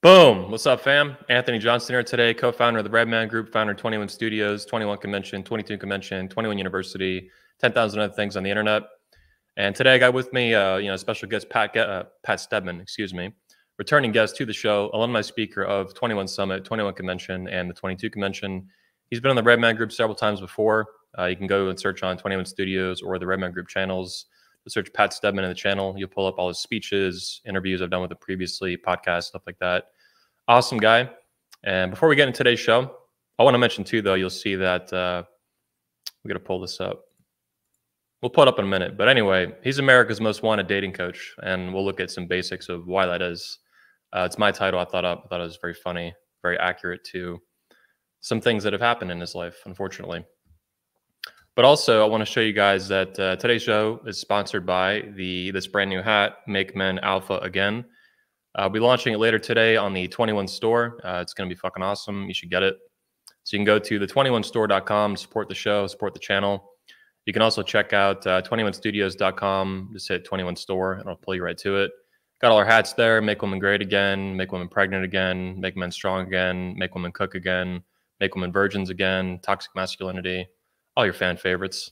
Boom. What's up, fam? Anthony Johnson here today, co-founder of the Redman Group, founder of 21 Studios, 21 Convention, 22 Convention, 21 University, 10,000 other things on the internet. And today I got with me, special guest Pat Stedman, returning guest to the show, alumni speaker of 21 Summit, 21 Convention, and the 22 Convention. He's been on the Redman Group several times before. You can go and search on 21 Studios or the Redman Group channels. Search Pat Stedman in the channel. You'll pull up all his speeches, interviews I've done with him previously, podcasts, stuff like that. Awesome guy. And before we get into today's show, I want to mention too, though, you'll see that we're going to pull this up. We'll pull it up in a minute. But anyway, he's America's most wanted dating coach. And we'll look at some basics of why that is. It's my title I thought up. I thought it was very funny, very accurate to some things that have happened in his life, unfortunately. But also, I want to show you guys that today's show is sponsored by this brand new hat, Make Men Alpha Again. I'll be launching it later today on the 21 store. It's going to be fucking awesome. You should get it. So you can go to the21store.com, support the show, support the channel. You can also check out 21studios.com. Just hit 21 store and it'll pull you right to it. Got all our hats there. Make women great again. Make women pregnant again. Make men strong again. Make women cook again. Make women virgins again. Toxic masculinity. All your fan favorites.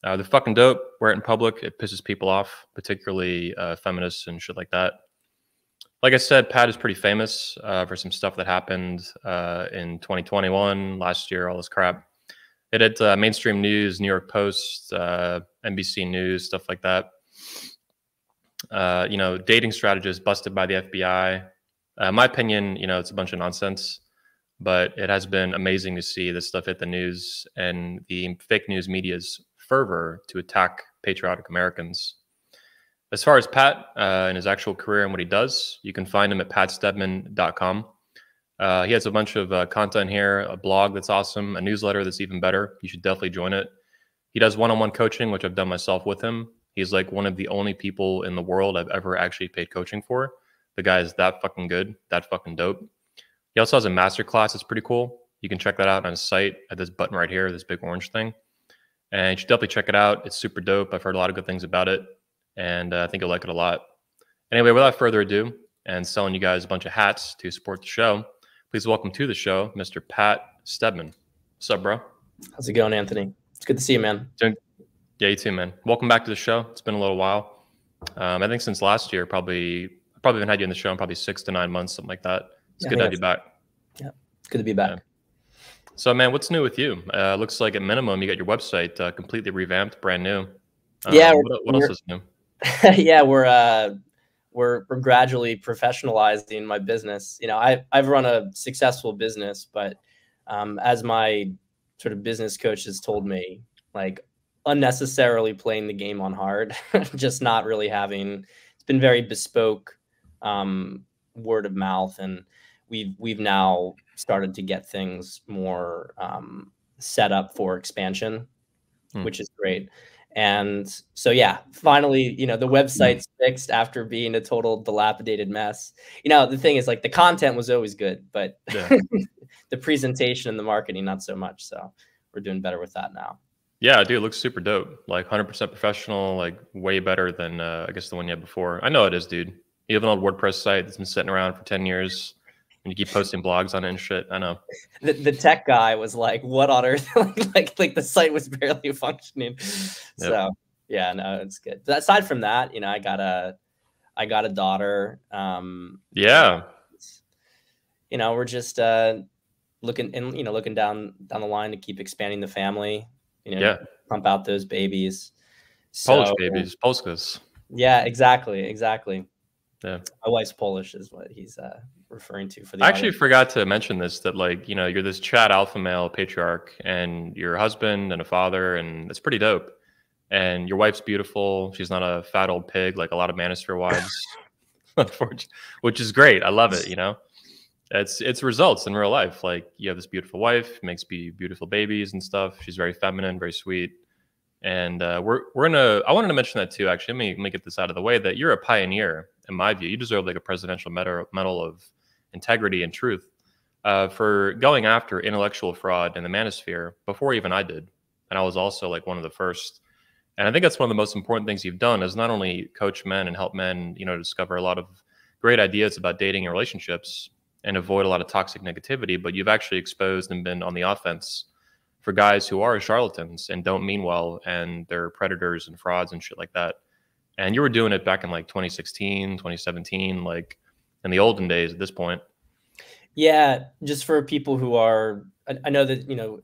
They're fucking dope. Wear it in public. It pisses people off, particularly feminists and shit like that. Like I said, Pat is pretty famous for some stuff that happened in 2021, last year, all this crap. It had mainstream news, New York Post, NBC News, stuff like that. Dating strategists busted by the FBI. In my opinion, it's a bunch of nonsense. But it has been amazing to see this stuff hit the news and the fake news media's fervor to attack patriotic Americans. As far as Pat and his actual career and what he does, you can find him at patstedman.com. He has a bunch of content here, a blog that's awesome, a newsletter that's even better. You should definitely join it. He does one-on-one coaching, which I've done myself with him. He's like one of the only people in the world I've ever actually paid coaching for. The guy is that fucking good, that fucking dope. He also has a masterclass that's pretty cool. You can check that out on his site at this button right here, this big orange thing. And you should definitely check it out. It's super dope. I've heard a lot of good things about it. And I think you'll like it a lot. Anyway, without further ado, and selling you guys a bunch of hats to support the show, please welcome to the show, Mr. Pat Stedman. What's up, bro? How's it going, Anthony? It's good to see you, man. Yeah, you too, man. Welcome back to the show. It's been a little while. I think since last year, probably haven't had you in the show in probably 6 to 9 months, something like that. It's good to have you back. Yeah, it's good to be back. Yeah. So, man, what's new with you? Looks like at minimum you got your website completely revamped, brand new. Yeah. What else is new? Yeah, we're gradually professionalizing my business. I've run a successful business, but as my sort of business coach has told me, like unnecessarily playing the game on hard, just not really having. It's been very bespoke, word of mouth, and we've now started to get things more set up for expansion, which is great. And so, yeah, finally, the website's fixed after being a total dilapidated mess. The thing is, like, the content was always good, but the presentation and the marketing, not so much. So we're doing better with that now. Yeah, dude, it looks super dope. Like 100% professional, like way better than, I guess, the one you had before. I know it is, dude. You have an old WordPress site that's been sitting around for 10 years. And you keep posting blogs on it and shit. I know. The tech guy was like, "What on earth?" like the site was barely functioning. Yep. So yeah, no, it's good. But aside from that, I got a daughter. Yeah. We're just looking down the line to keep expanding the family. Pump out those babies. Polish babies, Polskas. Yeah, exactly. Yeah. My wife's Polish is what he's referring to for the I actually forgot to mention this, that like, you're this Chad alpha male patriarch and you're a husband and a father, and it's pretty dope. And your wife's beautiful. She's not a fat old pig like a lot of manosphere wives, unfortunately, which is great. I love it. It's results in real life. Like, you have this beautiful wife, makes beautiful babies and stuff. She's very feminine, very sweet. And I wanted to mention that too, actually. Let me get this out of the way, that you're a pioneer, in my view. You deserve like a presidential medal of integrity and truth for going after intellectual fraud in the manosphere before even I did. And I was also like one of the first. And I think that's one of the most important things you've done, is not only coach men and help men, discover a lot of great ideas about dating and relationships, and avoid a lot of toxic negativity, but you've actually exposed and been on the offense for guys who are charlatans and don't mean well, and they're predators and frauds and shit like that. And you were doing it back in like 2016, 2017, like in the olden days at this point. Yeah, just for people who are, I know that, you know,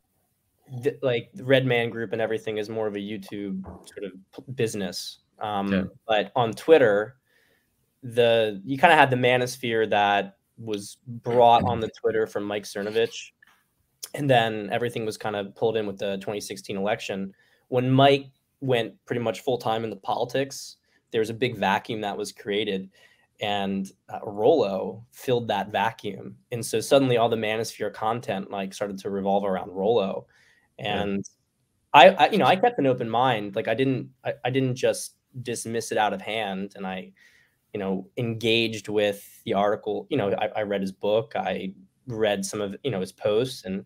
like the Red Man Group and everything is more of a YouTube sort of business. But on Twitter, you kind of had the manosphere that was brought on the Twitter from Mike Cernovich. And then everything was kind of pulled in with the 2016 election. When Mike went pretty much full time into politics, there was a big vacuum that was created, and Rollo filled that vacuum. And so suddenly all the manosphere content like started to revolve around Rollo. And I kept an open mind. Like I didn't just dismiss it out of hand. And I, engaged with the article. I read his book. I read some of, his posts, and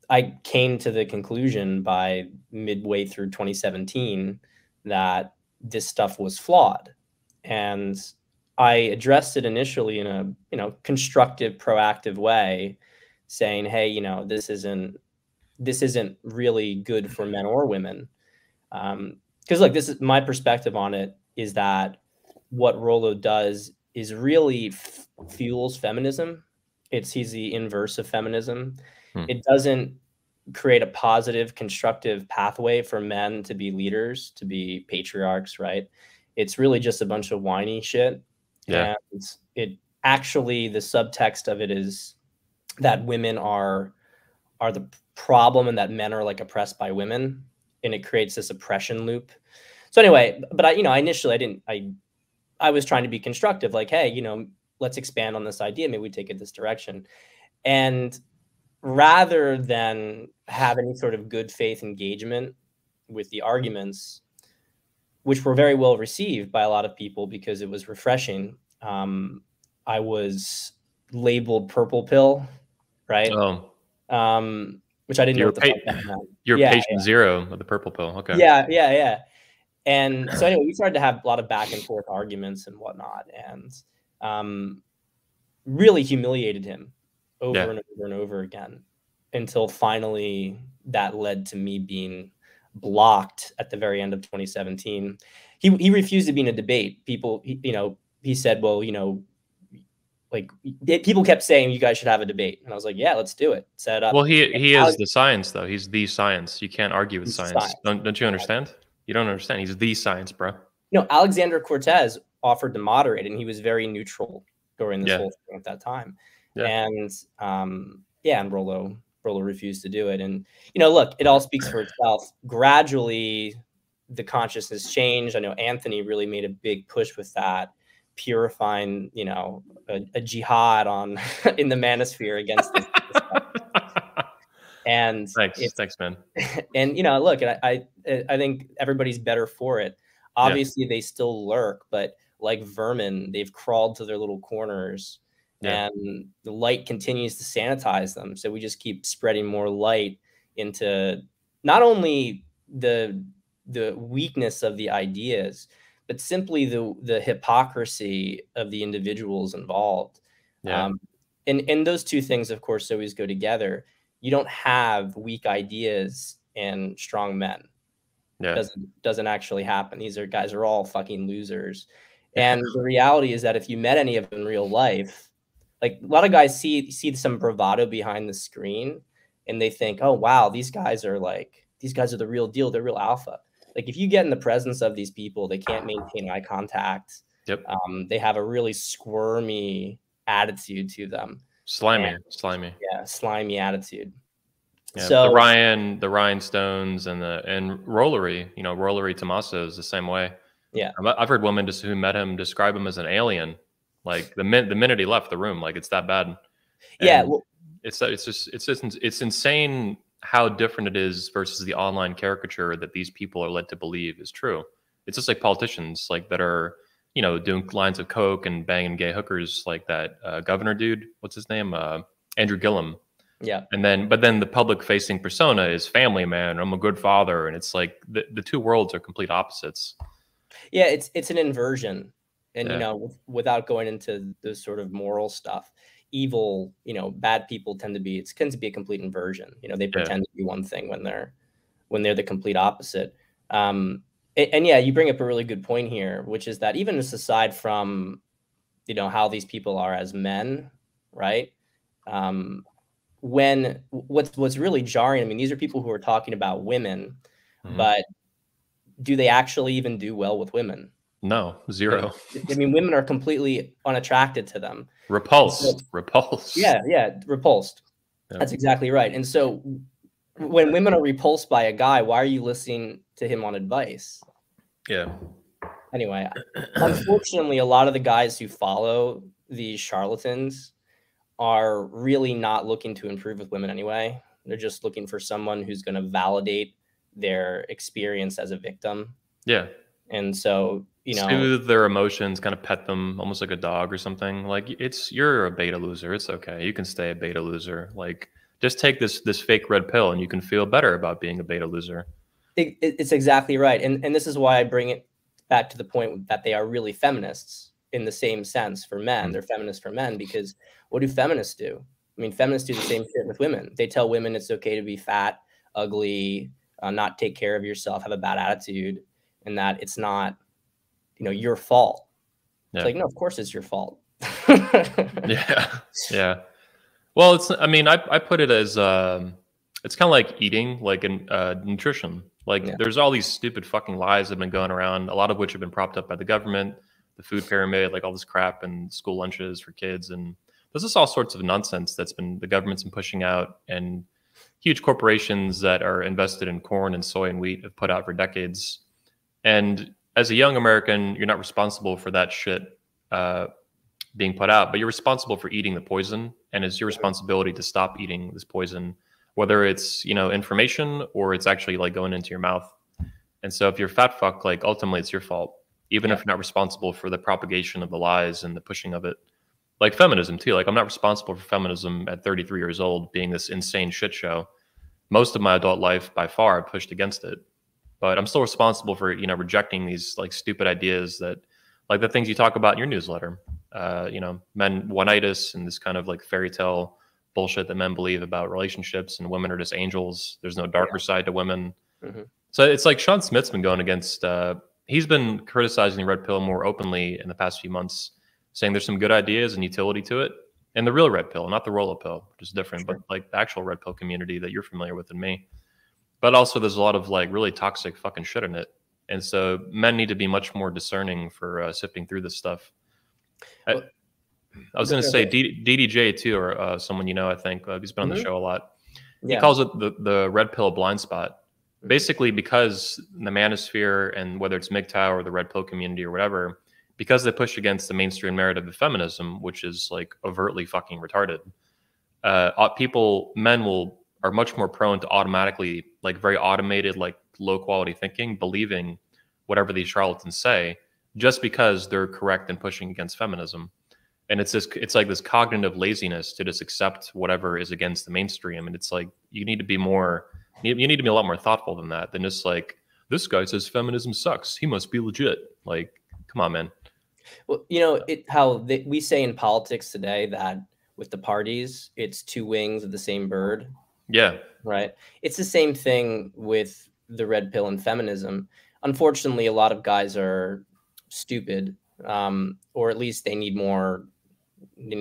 I came to the conclusion by midway through 2017 that this stuff was flawed. And I addressed it initially in a, constructive, proactive way, saying, hey, this isn't really good for men or women. Because look, this is my perspective on it, is that what Rollo does is really fuels feminism. He's the inverse of feminism. It doesn't create a positive, constructive pathway for men to be leaders, to be patriarchs, right? It's really just a bunch of whiny shit. Yeah. And it actually, the subtext of it is that women are the problem and that men are like oppressed by women, and it creates this oppression loop. So anyway, but I was trying to be constructive, like, hey, let's expand on this idea. Maybe we take it this direction. And rather than have any sort of good faith engagement with the arguments, which were very well received by a lot of people because it was refreshing, I was labeled purple pill, right? Oh. Which I didn't know what the fuck that meant. You're patient zero of the purple pill. Okay. Yeah. And so anyway, we started to have a lot of back and forth arguments and whatnot, and really humiliated him over and over and over again, until finally that led to me being blocked at the very end of 2017. He refused to be in a debate. People, he said, well, like people kept saying you guys should have a debate, and I was like, yeah, let's do it. Set it up. Well, he is the science, though. He's the science. You can't argue with science. Don't you understand? You don't understand. He's the science, bro. Alexander Cortez offered to moderate, and he was very neutral during this whole thing at that time. And and Rollo refused to do it. And look, it all speaks for itself. Gradually, the consciousness changed. I know Anthony really made a big push with that, purifying, a jihad in the manosphere against this stuff. And thanks, man. And look, I think everybody's better for it. Obviously, they still lurk, but like vermin, they've crawled to their little corners, and the light continues to sanitize them. So we just keep spreading more light into not only the weakness of the ideas, but simply the hypocrisy of the individuals involved. And those two things, of course, always go together. You don't have weak ideas and strong men. Doesn't actually happen. These guys are all fucking losers. And the reality is that if you met any of them in real life, like a lot of guys see some bravado behind the screen, and they think, oh wow, these guys are the real deal. They're real alpha. Like if you get in the presence of these people, they can't maintain eye contact. They have a really squirmy attitude to them. Slimy. Yeah, slimy attitude. Yeah, so the rhinestones and Rollery, Rollery Tommaso is the same way. Yeah, I've heard women who met him describe him as an alien. Like the minute he left the room, like it's that bad. And yeah, well, it's insane how different it is versus the online caricature that these people are led to believe is true. It's just like politicians, like that are doing lines of coke and banging gay hookers, like that governor dude. What's his name? Andrew Gillum. Yeah. But then the public facing persona is family man. I'm a good father, and it's like the two worlds are complete opposites. Yeah, it's an inversion. And, Yeah. without going into the sort of moral stuff, evil, bad people tend to be a complete inversion. They Yeah. pretend to be one thing when they're the complete opposite. And yeah, you bring up a really good point here, which is that even aside from, how these people are as men, right? When what's really jarring, I mean, these are people who are talking about women, Mhm. but do they actually even do well with women? No, Right? zero. I mean, women are completely unattracted to them. So, Repulsed. yeah, repulsed. Yep. That's exactly right. And so when women are repulsed by a guy, why are you listening to him on advice? Yeah. Anyway, unfortunately, a lot of the guys who follow these charlatans are really not looking to improve with women anyway. They're just looking for someone who's going to validate their experience as a victim. Yeah. And so, Soothe their emotions, kind of pet them almost like a dog or something. Like you're a beta loser. It's okay. You can stay a beta loser. Like just take this fake red pill and you can feel better about being a beta loser. it's exactly right. And this is why I bring it back to the point that they are really feminists in the same sense for men. Mm. They're feminists for men because what do feminists do? I mean, feminists do the same shit with women. They tell women it's okay to be fat, ugly, not take care of yourself, have a bad attitude, and that it's not, your fault. Yeah. It's like, no, of course it's your fault. Yeah. Yeah. Well, I put it as, it's kind of like eating, like in nutrition. Like Yeah. there's all these stupid fucking lies that have been going around, a lot of which have been propped up by the government, the food pyramid, like all this crap and school lunches for kids. And there's just all sorts of nonsense the government's been pushing out, and huge corporations that are invested in corn and soy and wheat have put out for decades. And as a young American, you're not responsible for that shit being put out, but you're responsible for eating the poison, and it's your responsibility to stop eating this poison, whether it's information or it's actually like going into your mouth. And so if you're fat fuck, like ultimately it's your fault, even if you're not responsible for the propagation of the lies and the pushing of it. Like feminism too. Like I'm not responsible for feminism at 33 years old being this insane shit show. Most of my adult life, by far, I pushed against it, but I'm still responsible for rejecting these like stupid ideas that, like the things you talk about in your newsletter. Men one-itis and this kind of like fairy tale bullshit that men believe about relationships, and women are just angels. There's no darker side to women. Mm-hmm. So it's like Sean Smith's been going against. He's been criticizing the red pill more openly in the past few months, saying there's some good ideas and utility to it. And the real red pill, not the roll-up pill, which is different, but like the actual red pill community that you're familiar with and me. But also there's a lot of like really toxic fucking shit in it. And so men need to be much more discerning for sifting through this stuff. I was going to say DDJ too, or someone I think he's been on the show a lot. He calls it the red pill blind spot. Basically, because the manosphere and whether it's MGTOW or the red pill community or whatever, because they push against the mainstream narrative of feminism, which is like overtly fucking retarded, men are much more prone to automatically, like very automated, like low quality thinking, believing whatever these charlatans say, just because they're correct in pushing against feminism. And it's like this cognitive laziness to just accept whatever is against the mainstream. And it's like, you need to be a lot more thoughtful than that, than just like, this guy says feminism sucks, he must be legit. Like, come on, man. Well, we say in politics today that with the parties, it's two wings of the same bird. Yeah. Right. It's the same thing with the red pill and feminism. Unfortunately, a lot of guys are stupid, or at least they need to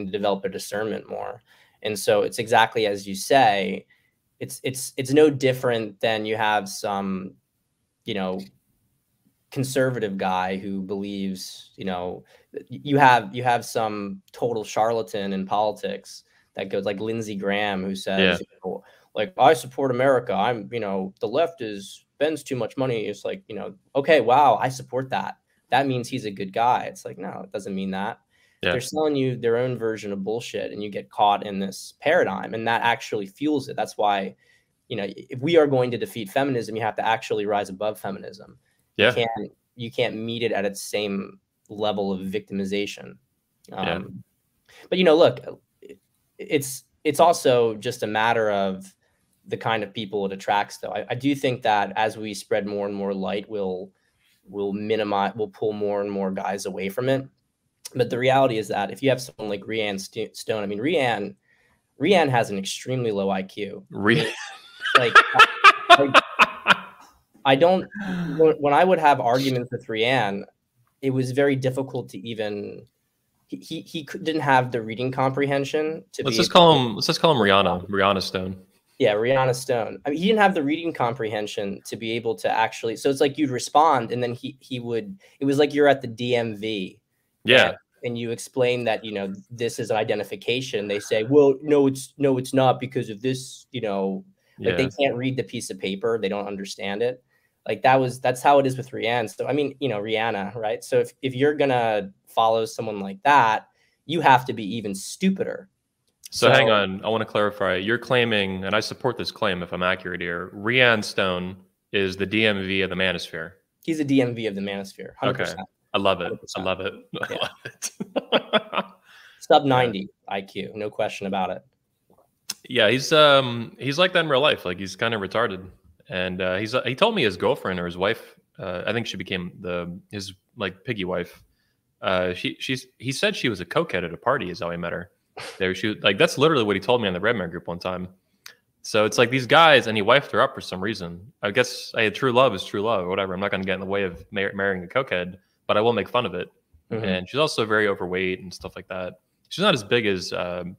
develop their discernment more. And so it's exactly as you say. It's no different than you have some, conservative guy who believes, you have some total charlatan in politics that goes like Lindsey Graham, who says, like, I support America. I'm, the left spends too much money. It's like, okay, wow, I support that. That means he's a good guy. It's like, no, it doesn't mean that. Yeah. They're selling you their own version of bullshit, and you get caught in this paradigm, and that actually fuels it. That's why, if we are going to defeat feminism, you have to actually rise above feminism. Yeah. You can't meet it at its same level of victimization. But look, it's also just a matter of the kind of people it attracts, though. I do think that as we spread more and more light, we'll pull more and more guys away from it. But the reality is that if you have someone like Stone, I mean, Rianne has an extremely low IQ. I mean, like, I don't, when I would have arguments with Rianne, it was very difficult to even, he didn't have the reading comprehension to let's just call him Rihanna Stone. Yeah, Rihanna Stone. I mean, he didn't have the reading comprehension to be able to actually, so it's like you'd respond and then he would, it was like you're at the DMV. Yeah. And you explain that, you know, this is an identification. They say, well, no, it's not because of this, you know, like they can't read the piece of paper. They don't understand it. Like that's how it is with Rihanna. So, I mean, you know, Rihanna, right? So if you're going to follow someone like that, you have to be even stupider. So hang on, I want to clarify. You're claiming, and I support this claim if I'm accurate here, Rianne Stone is the DMV of the manosphere. He's a DMV of the manosphere, 100%. Okay. I love it. 100%. I love it. I love it. Sub 90 IQ, no question about it. Yeah, he's like that in real life. Like he's kind of retarded. And he told me his girlfriend or his wife, I think she became his like piggy wife. He said she was a cokehead at a party is how he met her. That's literally what he told me on the Redman group one time. So it's like these guys, and he wifed her up for some reason. I guess true love is true love or whatever. I'm not going to get in the way of marrying a cokehead, but I will make fun of it. Mm-hmm. And she's also very overweight and stuff like that. She's not as big as the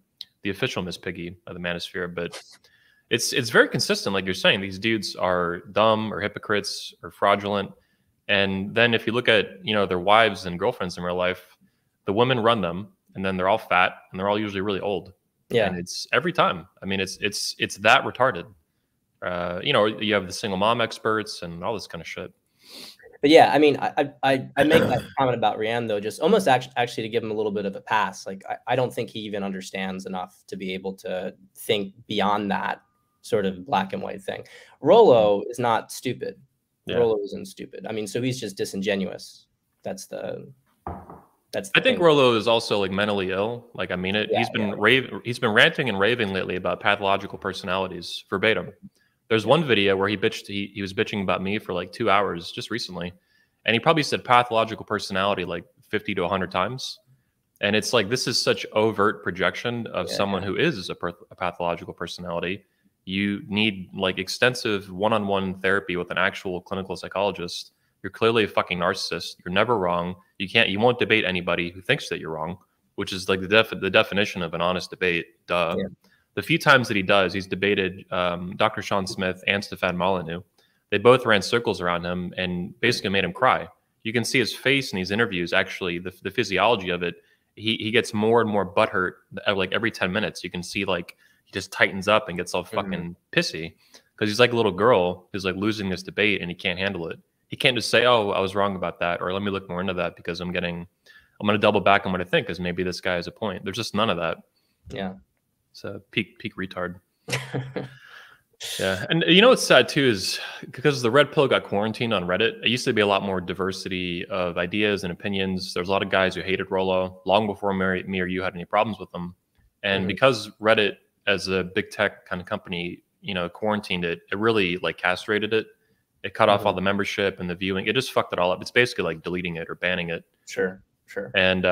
official Miss Piggy of the Manosphere, but it's very consistent. Like you're saying, these dudes are dumb or hypocrites or fraudulent. And then if you look at, you know, their wives and girlfriends in real life, the women run them, and then they're all fat and they're all usually really old. Yeah. And it's every time. I mean, it's that retarded. You know, you have the single mom experts and all this kind of shit. But yeah, I mean, I make that comment about Rianne though, just almost actually to give him a little bit of a pass. Like I don't think he even understands enough to be able to think beyond that sort of black and white thing. Rollo is not stupid. Yeah. Rollo isn't stupid. I mean, so he's just disingenuous. I think Rollo is also like mentally ill. Like, I mean it. Yeah, he's been ranting and raving lately about pathological personalities verbatim. There's one video where he was bitching about me for like 2 hours just recently. And he probably said pathological personality like 50 to 100 times. And it's like, this is such overt projection of someone who is a pathological personality. You need like extensive one-on-one therapy with an actual clinical psychologist. You're clearly a fucking narcissist. You're never wrong. You won't debate anybody who thinks that you're wrong, which is like the definition of an honest debate. Duh. Yeah. The few times that he does, he's debated Dr. Sean Smith and Stefan Molyneux. They both ran circles around him and basically made him cry. You can see his face in these interviews, actually, the physiology of it. He gets more and more butthurt like every 10 minutes. You can see like he just tightens up and gets all fucking pissy because he's like a little girl who's like losing this debate and he can't handle it. He can't just say, oh, I was wrong about that, or let me look more into that because I'm going to double back on what I think because maybe this guy has a point. There's just none of that. Yeah. It's a peak retard. Yeah. And you know what's sad too is because the red pill got quarantined on Reddit, it used to be a lot more diversity of ideas and opinions. There's a lot of guys who hated Rollo long before me or you had any problems with them. And because Reddit as a big tech kind of company, you know, quarantined it, it really like castrated it. It cut off all the membership and the viewing. It just fucked it all up. It's basically like deleting it or banning it. Sure. And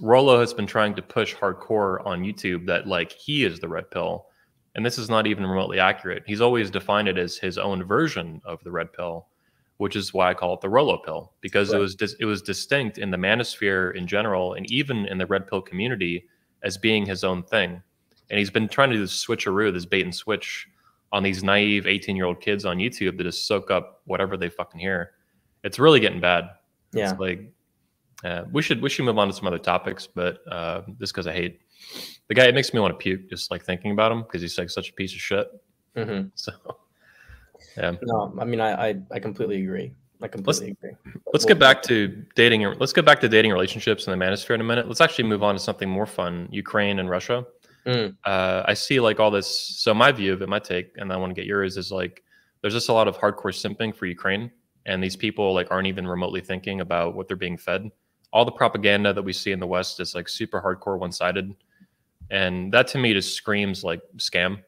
Rollo has been trying to push hardcore on YouTube that like he is the red pill. And this is not even remotely accurate. He's always defined it as his own version of the red pill, which is why I call it the Rollo pill, because it was distinct in the manosphere in general and even in the red pill community as being his own thing. And he's been trying to do this switcheroo, this bait and switch on these naive 18-year-old kids on YouTube that just soak up whatever they fucking hear. It's really getting bad. Yeah. It's like we should move on to some other topics, but just because I hate the guy, it makes me want to puke just like thinking about him because he's like such a piece of shit. So yeah. No, I mean I completely agree. Let's get back to dating. Let's get back to dating relationships in the manosphere in a minute. Let's actually move on to something more fun: Ukraine and Russia. I see like all this. So my view of it, my take, and I want to get yours, is like there's just a lot of hardcore simping for Ukraine, and these people like aren't even remotely thinking about what they're being fed. All the propaganda that we see in the West is like super hardcore, one-sided, and that to me just screams like scam.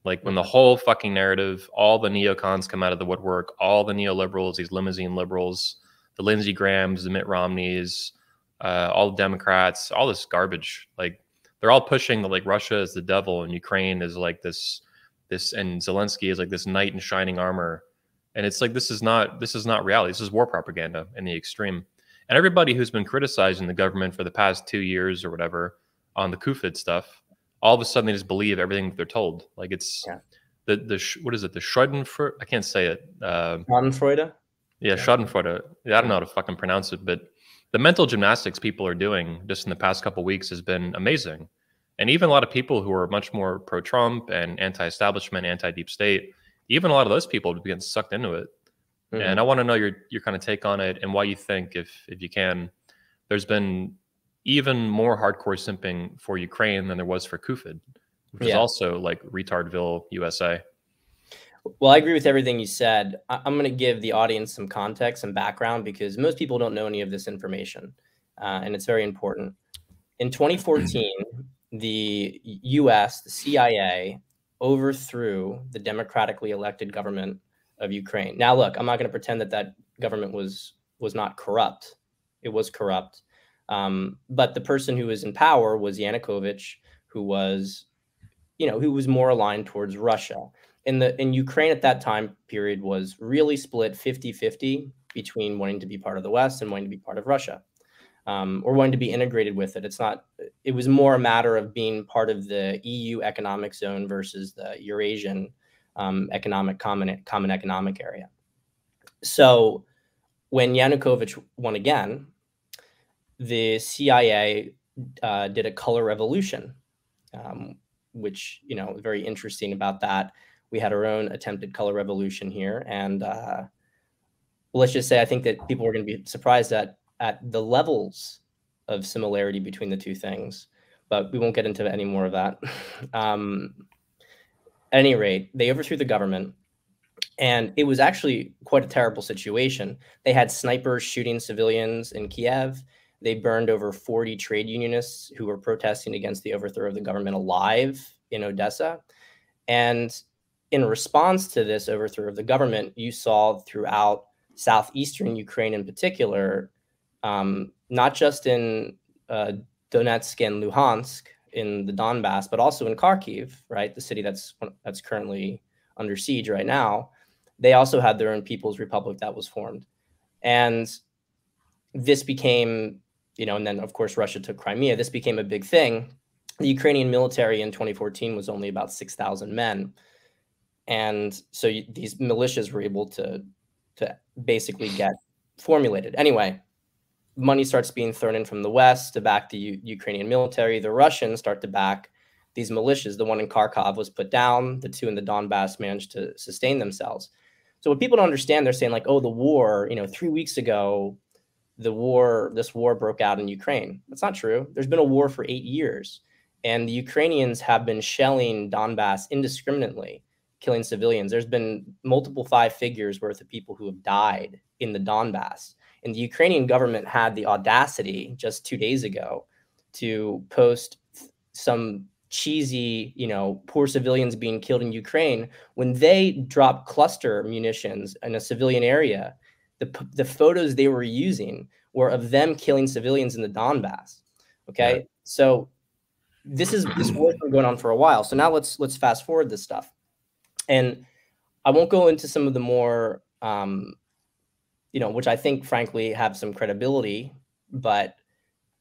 Like when the whole fucking narrative, all the neocons come out of the woodwork, all the neoliberals, these limousine liberals, the Lindsey Grahams, the Mitt Romneys, all the Democrats, all this garbage. Like they're all pushing the, like Russia is the devil and Ukraine is like this, and Zelensky is like this knight in shining armor. And it's like this is not reality. This is war propaganda in the extreme. And everybody who's been criticizing the government for the past 2 years or whatever on the COVID stuff, all of a sudden they just believe everything that they're told. Like it's what is it? The Schadenfreude? I can't say it. Schadenfreude? Yeah, Schadenfreude. I don't know how to fucking pronounce it, but the mental gymnastics people are doing just in the past couple of weeks has been amazing. And even a lot of people who are much more pro-Trump and anti-establishment, anti-deep state, even a lot of those people have been sucked into it. And I want to know your kind of take on it and why you think, if you can, there's been even more hardcore simping for Ukraine than there was for COVID, which is also like retardville USA. Well, I agree with everything you said. I'm going to give the audience some context and background because most people don't know any of this information, and it's very important. In 2014, the U.S., the CIA, overthrew the democratically elected government of Ukraine. Now, look, I'm not going to pretend that that government was not corrupt. It was corrupt. But the person who was in power was Yanukovych, who was more aligned towards Russia. In Ukraine at that time period was really split 50-50 between wanting to be part of the West and wanting to be part of Russia, or wanting to be integrated with it. It was more a matter of being part of the EU economic zone versus the Eurasian common economic area. So when Yanukovych won again, the CIA did a color revolution, which, very interesting about that. We had our own attempted color revolution here. And let's just say, I think that people are going to be surprised at the levels of similarity between the two things, but we won't get into any more of that. At any rate, they overthrew the government, and it was actually quite a terrible situation. They had snipers shooting civilians in Kiev. They burned over 40 trade unionists who were protesting against the overthrow of the government alive in Odessa. And in response to this overthrow of the government, you saw throughout southeastern Ukraine in particular, not just in Donetsk and Luhansk in the Donbass, but also in Kharkiv, right, the city that's currently under siege right now. They also had their own People's Republic that was formed. And this became, and then of course Russia took Crimea. This became a big thing. The Ukrainian military in 2014 was only about 6,000 men. And so these militias were able to basically get formulated. Anyway, money starts being thrown in from the West to back the Ukrainian military. The Russians start to back these militias. The one in Kharkov was put down. The two in the Donbass managed to sustain themselves. So what people don't understand, they're saying like, oh, the war, 3 weeks ago, this war broke out in Ukraine. That's not true. There's been a war for 8 years. And the Ukrainians have been shelling Donbass indiscriminately, killing civilians. There's been multiple 5 figures worth of people who have died in the Donbass. And the Ukrainian government had the audacity just 2 days ago to post some cheesy, poor civilians being killed in Ukraine when they dropped cluster munitions in a civilian area. The photos they were using were of them killing civilians in the Donbass. Okay, yeah. So this war's been going on for a while. So now let's fast forward this stuff, and I won't go into some of the more, which I think frankly have some credibility, but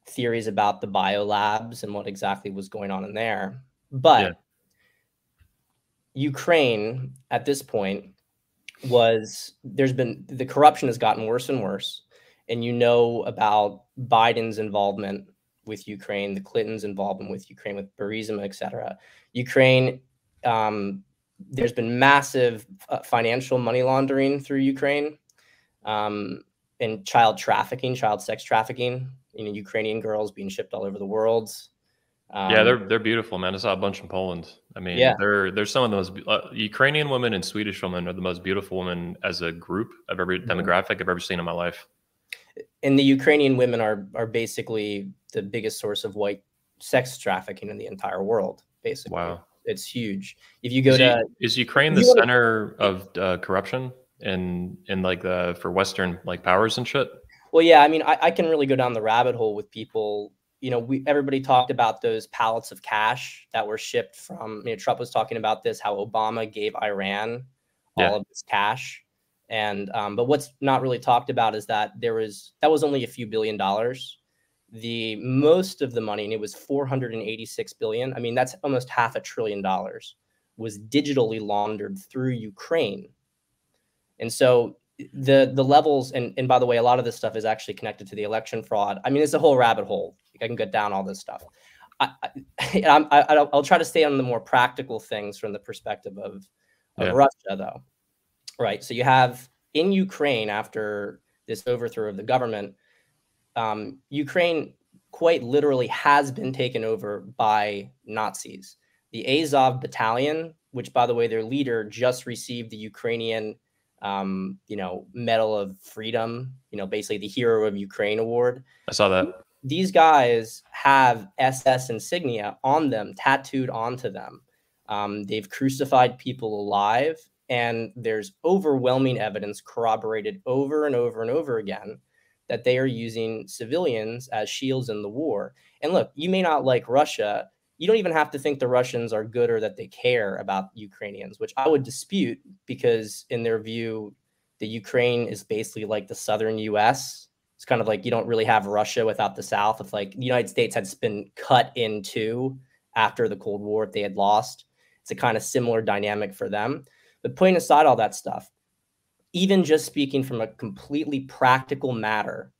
theories about the biolabs and what exactly was going on in there. But Ukraine at this point the corruption has gotten worse and worse. And about Biden's involvement with Ukraine, the Clintons' involvement with Ukraine, with Burisma, et cetera. Ukraine, there's been massive financial money laundering through Ukraine, and child sex trafficking, Ukrainian girls being shipped all over the world. They're beautiful, man. I saw a bunch in Poland. I mean, they're some of the most Ukrainian women and Swedish women are the most beautiful women as a group of every demographic I've ever seen in my life. And the Ukrainian women are basically the biggest source of white sex trafficking in the entire world. Basically, wow, it's huge. If you go is Ukraine the center of corruption in like for Western like powers and shit? Well, yeah, I mean, I can really go down the rabbit hole with people. You know, everybody talked about those pallets of cash that were shipped from, you know, Trump was talking about this, how Obama gave Iran all Yeah, of this cash. And but what's not really talked about is that that was only a few $billions. The most of the money, and it was 486 billion. I mean, that's almost $500 billion, was digitally laundered through Ukraine. And so the levels, and by the way, a lot of this stuff is actually connected to the election fraud. I mean, it's a whole rabbit hole. I can get down all this stuff. I'll try to stay on the more practical things from the perspective of yeah. Russia, though. Right. So you have in Ukraine, after this overthrow of the government, Ukraine quite literally has been taken over by Nazis. The Azov battalion, which, by the way, their leader just received the Ukrainian Medal of Freedom, basically the Hero of Ukraine award. I saw that. These guys have SS insignia on them, tattooed onto them. They've crucified people alive, and there's overwhelming evidence corroborated over and over and over again that they are using civilians as shields in the war. And look, you may not like Russia. You don't even have to think the Russians are good or that they care about Ukrainians, which I would dispute, because in their view, the Ukraine is basically like the southern US. It's kind of like you don't really have Russia without the South. If like the United States had been cut in two after the Cold War, if they had lost, it's a kind of similar dynamic for them. But putting aside all that stuff, even just speaking from a completely practical matter,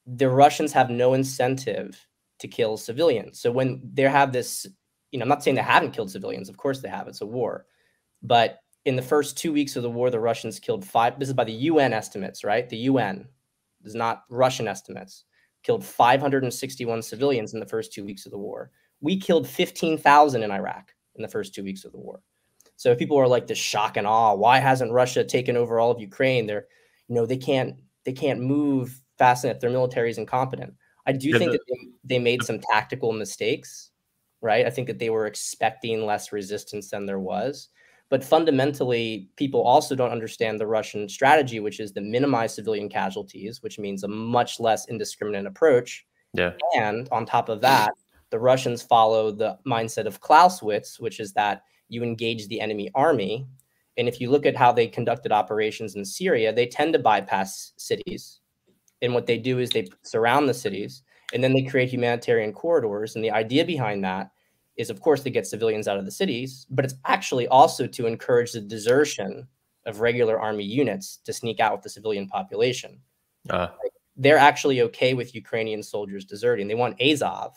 the Russians have no incentive to kill civilians. So when they have this, I'm not saying they haven't killed civilians. Of course they have. It's a war. But in the first 2 weeks of the war, the Russians killed this is by the UN estimates, right? The UN, this is not Russian estimates, killed 561 civilians in the first 2 weeks of the war. We killed 15,000 in Iraq in the first 2 weeks of the war. So if people are like this shock and awe, why hasn't Russia taken over all of Ukraine? They can't move fast enough. Their military is incompetent. I do think that they made some tactical mistakes, right? I think that they were expecting less resistance than there was. But fundamentally, people also don't understand the Russian strategy, which is to minimize civilian casualties, which means a much less indiscriminate approach. Yeah. And on top of that, the Russians follow the mindset of Clausewitz, which is that you engage the enemy army. And if you look at how they conducted operations in Syria, they tend to bypass cities. And what they do is they surround the cities, and then they create humanitarian corridors. And the idea behind that is, of course, to get civilians out of the cities, but it's actually also to encourage the desertion of regular army units to sneak out with the civilian population. They're actually okay with Ukrainian soldiers deserting. They want Azov,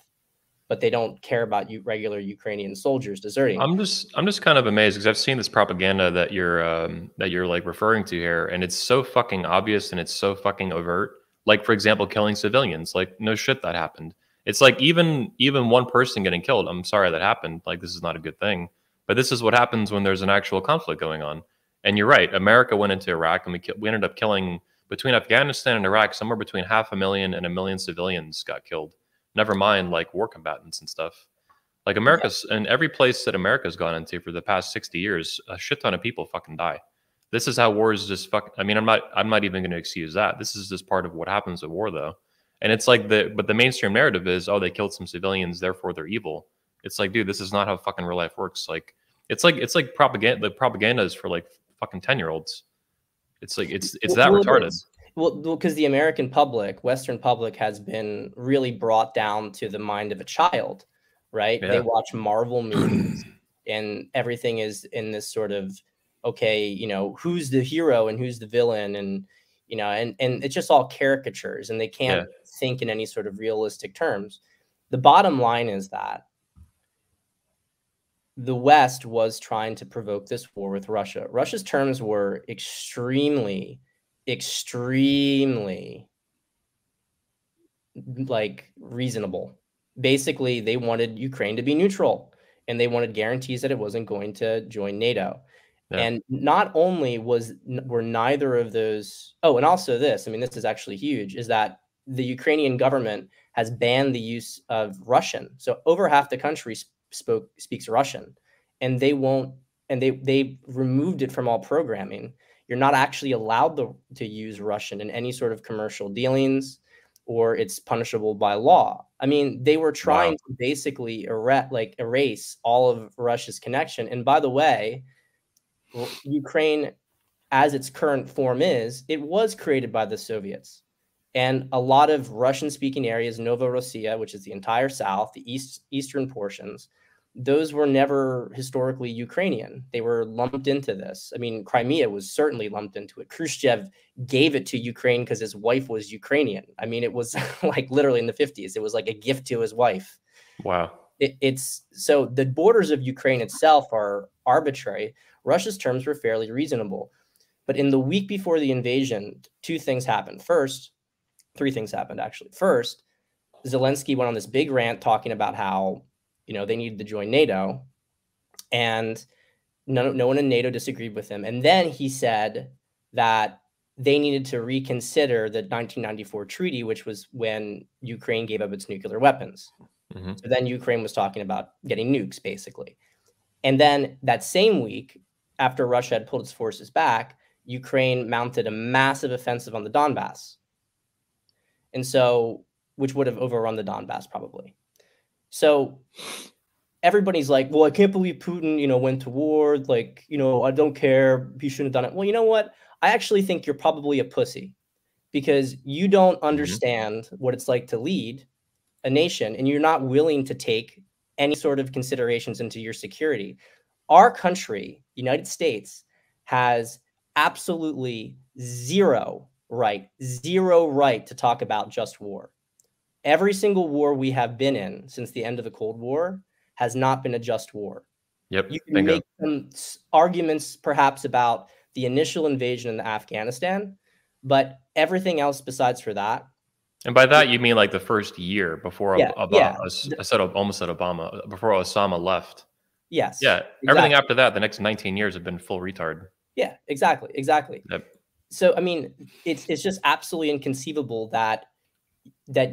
but they don't care about regular Ukrainian soldiers deserting. I'm just kind of amazed because I've seen this propaganda that you're like referring to here, and it's so fucking obvious and it's so fucking overt. Like, for example, killing civilians. Like, no shit, that happened. It's like even one person getting killed. I'm sorry that happened. Like, this is not a good thing. But this is what happens when there's an actual conflict going on. And you're right. America went into Iraq, and we ended up killing, between Afghanistan and Iraq, somewhere between 500,000 and 1 million civilians got killed. Never mind like war combatants and stuff. Like America's, and every place that America's gone into for the past 60 years, a shit ton of people fucking die. This is how wars just fuck. I mean, I'm not even going to excuse that. This is just part of what happens at war, though. And it's like but the mainstream narrative is, oh, they killed some civilians, therefore they're evil. It's like, dude, this is not how fucking real life works. Like, it's like propaganda. The propaganda is for like fucking 10-year-olds. It's like it's that retarded. Well, because the American public, Western public, has been really brought down to the mind of a child, right? Yeah. They watch Marvel movies, and everything is in this sort of, okay, who's the hero and who's the villain, and and it's just all caricatures, and they can't think in any sort of realistic terms. The bottom line is that the West was trying to provoke this war with Russia. Russia's terms were extremely like reasonable. Basically, they wanted Ukraine to be neutral, and they wanted guarantees that it wasn't going to join NATO. Yeah. And not only were neither of those, and also this, I mean, this is actually huge, is that the Ukrainian government has banned the use of Russian. So over half the country speaks Russian, and they won't, and they removed it from all programming. you're not actually allowed to use Russian in any sort of commercial dealings, or it's punishable by law. I mean, they were trying to basically erase all of Russia's connection. And by the way, Ukraine, as its current form is, it was created by the Soviets. And a lot of Russian-speaking areas, Novorossiya, which is the entire south, the eastern portions, those were never historically Ukrainian. They were lumped into this. I mean, Crimea was certainly lumped into it. Khrushchev gave it to Ukraine because his wife was Ukrainian. I mean, it was like literally in the 50s. It was like a gift to his wife. Wow. It's so the borders of Ukraine itself are arbitrary. Russia's terms were fairly reasonable. But in the week before the invasion, two things happened. First, three things happened, actually. First, Zelensky went on this big rant talking about how, they needed to join NATO, and no one in NATO disagreed with him. And then he said that they needed to reconsider the 1994 treaty, which was when Ukraine gave up its nuclear weapons. Mm-hmm. So then Ukraine was talking about getting nukes, basically. And then that same week, after Russia had pulled its forces back, Ukraine mounted a massive offensive on the Donbass. And so, which would have overrun the Donbass probably. So everybody's like, well, I can't believe Putin, went to war. Like, I don't care. He shouldn't have done it. Well, you know what? I actually think you're probably a pussy because you don't understand what it's like to lead a nation, and you're not willing to take any sort of considerations into your security. Our country, United States, has absolutely zero right to talk about just war. Every single war we have been in since the end of the Cold War has not been a just war. Yep. You can make some arguments perhaps about the initial invasion in Afghanistan, but everything else besides for that. And by that, you mean like the first year before Obama, I almost said Obama, before Osama left. Yes. Yeah. Exactly. Everything after that, the next 19 years have been full retard. Yeah, exactly. Yep. So, I mean, it's just absolutely inconceivable that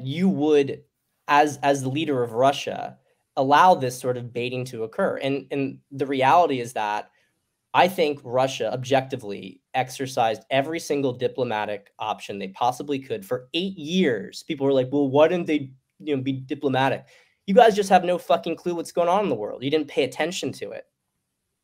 you would, as the leader of Russia, allow this sort of baiting to occur. And the reality is that I think Russia objectively exercised every single diplomatic option they possibly could for 8 years. People were like, well, why didn't they be diplomatic? You guys just have no fucking clue what's going on in the world. You didn't pay attention to it.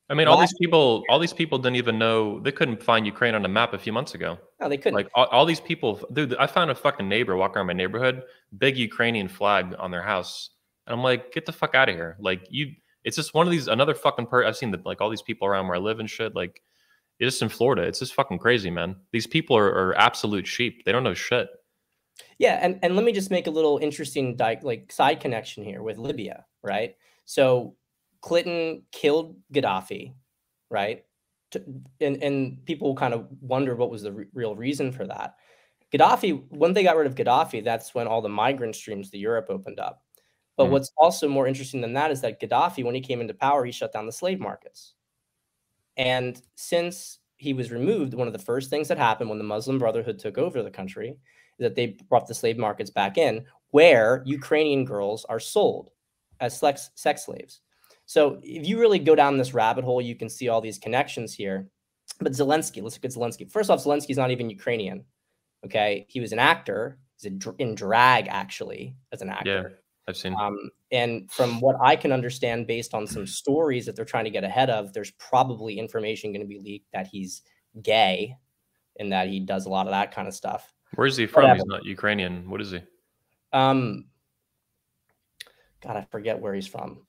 I mean, all these people didn't even know, they couldn't find Ukraine on a map a few months ago. No, they couldn't. Like all these people, dude, I found a fucking neighbor walking around my neighborhood, big Ukrainian flag on their house. And I'm like, get the fuck out of here. Like it's just one of these, another fucking I've seen that, like all these people around where I live and shit. Like it's just in Florida. It's just fucking crazy, man. These people are absolute sheep. They don't know shit. Yeah. And let me just make a little interesting side connection here with Libya, right? So Clinton killed Gaddafi, right? And people kind of wonder what was the real reason for that. Gaddafi, when they got rid of Gaddafi, that's when all the migrant streams to Europe opened up. But what's also more interesting than that is that Gaddafi, when he came into power, he shut down the slave markets. And since he was removed, one of the first things that happened when the Muslim Brotherhood took over the country is that they brought the slave markets back in, where Ukrainian girls are sold as sex slaves. So if you really go down this rabbit hole, you can see all these connections here. But Zelensky, let's look at Zelensky. First off, Zelensky's not even Ukrainian. Okay, he was an actor. He's in drag, actually, as an actor. Yeah, I've seen. And from what I can understand, based on some stories that they're trying to get ahead of, there's probably information going to be leaked that he's gay and that he does a lot of that kind of stuff. Where's he from? He's not Ukrainian. What is he? God, I forget where he's from.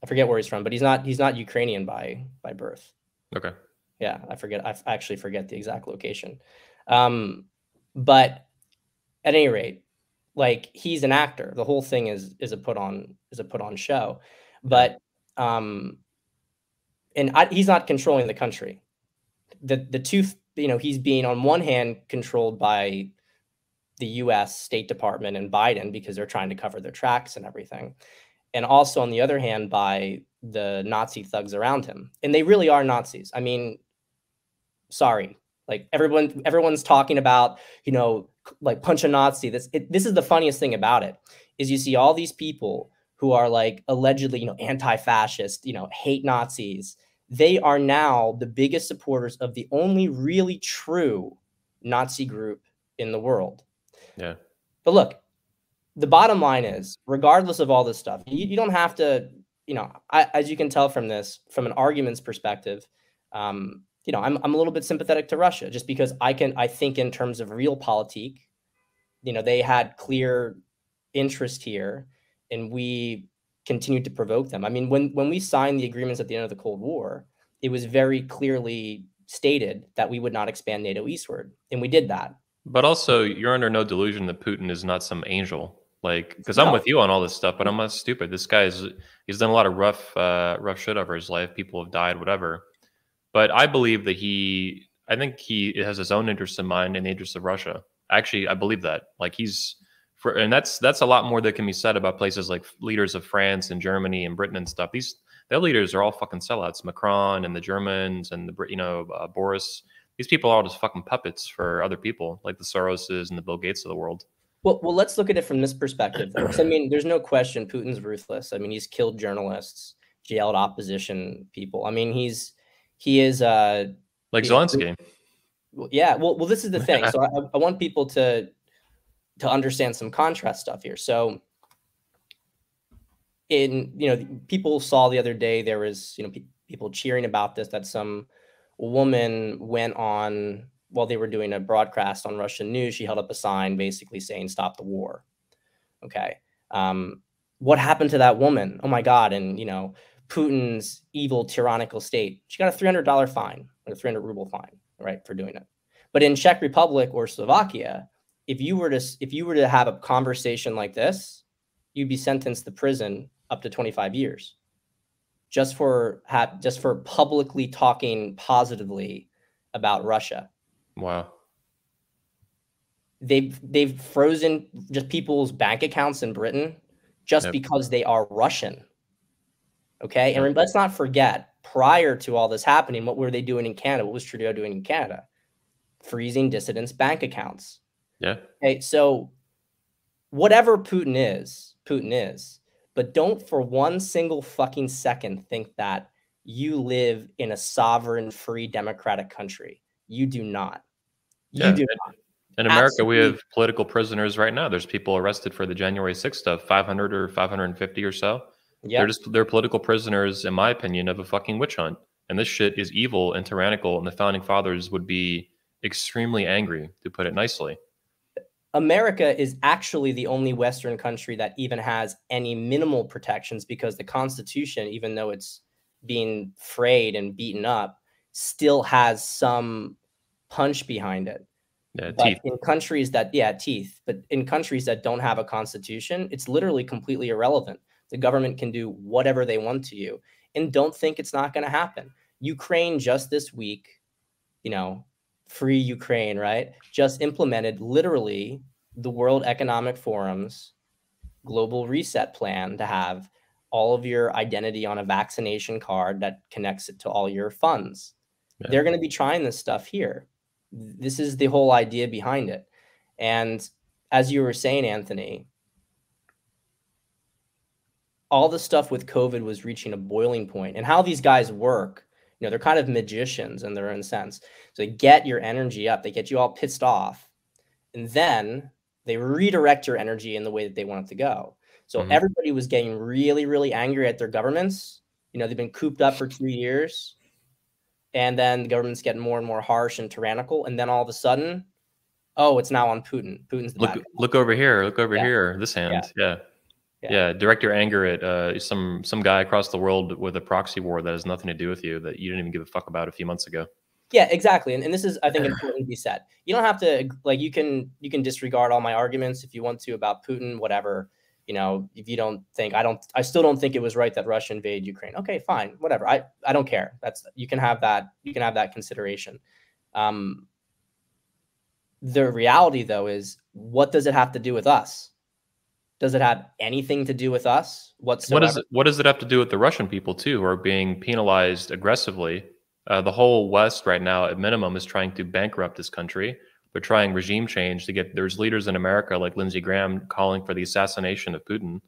But he's not Ukrainian by birth. Okay. Yeah, I actually forget the exact location. But at any rate, like, he's an actor. The whole thing is a put on show. But he's not controlling the country. The two, he's being on one hand controlled by the US State Department and Biden because they're trying to cover their tracks and everything. And also, on the other hand, by the Nazi thugs around him. And they really are Nazis. I mean, sorry. Like, everyone's talking about, like, punch a Nazi. This is the funniest thing about it, is you see all these people who are, like, allegedly, anti-fascist, hate Nazis. they are now the biggest supporters of the only really true Nazi group in the world. Yeah. But look, the bottom line is, regardless of all this stuff, you don't have to, as you can tell from this, from an arguments perspective, I'm a little bit sympathetic to Russia just because I think in terms of realpolitik, they had clear interest here and we continued to provoke them. I mean, when we signed the agreements at the end of the Cold War, it was very clearly stated that we would not expand NATO eastward, and we did that. But also, you're under no delusion that Putin is not some angel. Like, because I'm No. with you on all this stuff, but I'm not stupid. This he's done a lot of rough shit over his life. People have died, whatever. But I believe that I think he has his own interests in mind and the interests of Russia. Actually, I believe that. Like and that's a lot more that can be said about places like leaders of France and Germany and Britain and stuff. Their leaders are all fucking sellouts. Macron and the Germans and Boris. These people are all just fucking puppets for other people, like the Soroses and the Bill Gates of the world. Well, let's look at it from this perspective. I mean, there's no question Putin's ruthless. I mean, he's killed journalists, jailed opposition people. I mean, he is like Zelensky. Yeah. Well, this is the thing. So I want people to understand some contrast stuff here. So people saw the other day, there was, people cheering about this, that some woman went on while they were doing a broadcast on Russian news. She held up a sign basically saying, "Stop the war." Okay. What happened to that woman? Oh my God. And, Putin's evil, tyrannical state. She got a $300 fine, or a 300 ruble fine, right, for doing it. But in Czech Republic or Slovakia, if you were to have a conversation like this, you'd be sentenced to prison up to 25 years just for publicly talking positively about Russia. Wow. They've frozen just people's bank accounts in Britain just because they are Russian. Okay. And let's not forget, prior to all this happening, what were they doing in Canada? What was Trudeau doing in Canada? Freezing dissidents' bank accounts. Yeah. Okay. So whatever Putin is, but don't for one single fucking second think that you live in a sovereign, free, democratic country. You do not. You do not. In America, we have political prisoners right now. There's people arrested for the January 6th stuff, 500 or 550 or so. Yeah. They're political prisoners, in my opinion, of a fucking witch hunt. And this shit is evil and tyrannical, and the founding fathers would be extremely angry, to put it nicely. America is actually the only Western country that even has any minimal protections, because the Constitution, even though it's being frayed and beaten up, still has some punch behind it. Yeah, but teeth. In countries that, teeth, but in countries that don't have a constitution, it's literally completely irrelevant. The government can do whatever they want to you, and don't think it's not going to happen. Ukraine just this week, free Ukraine, right? Just implemented literally the World Economic Forum's global reset plan to have all of your identity on a vaccination card that connects it to all your funds. Yeah. They're going to be trying this stuff here. This is the whole idea behind it. And as you were saying, Anthony, all the stuff with COVID was reaching a boiling point, and how these guys work, they're kind of magicians in their own sense. So they get your energy up, they get you all pissed off, and then they redirect your energy in the way that they want it to go. So everybody was getting really, really angry at their governments. They've been cooped up for 2 years. And then the government's getting more and more harsh and tyrannical. And then all of a sudden, it's now on Putin. Putin's the bad guy. Look over here. Look over here. This hand. Yeah. Direct your anger at some guy across the world with a proxy war that has nothing to do with you, that you didn't even give a fuck about a few months ago. Yeah, exactly. And this is, I think, important to be said. You don't have to, you can disregard all my arguments if you want to about Putin, whatever. If you don't think, I still don't think it was right that Russia invaded Ukraine. Okay, fine, whatever. I don't care. You can have that consideration. The reality, though, is, what does it have to do with us? Does it have anything to do with us whatsoever? What does it have to do with the Russian people too, who are being penalized aggressively? The whole West right now, at minimum, is trying to bankrupt this country. They're trying regime change to get. There's leaders in America like Lindsey Graham calling for the assassination of Putin.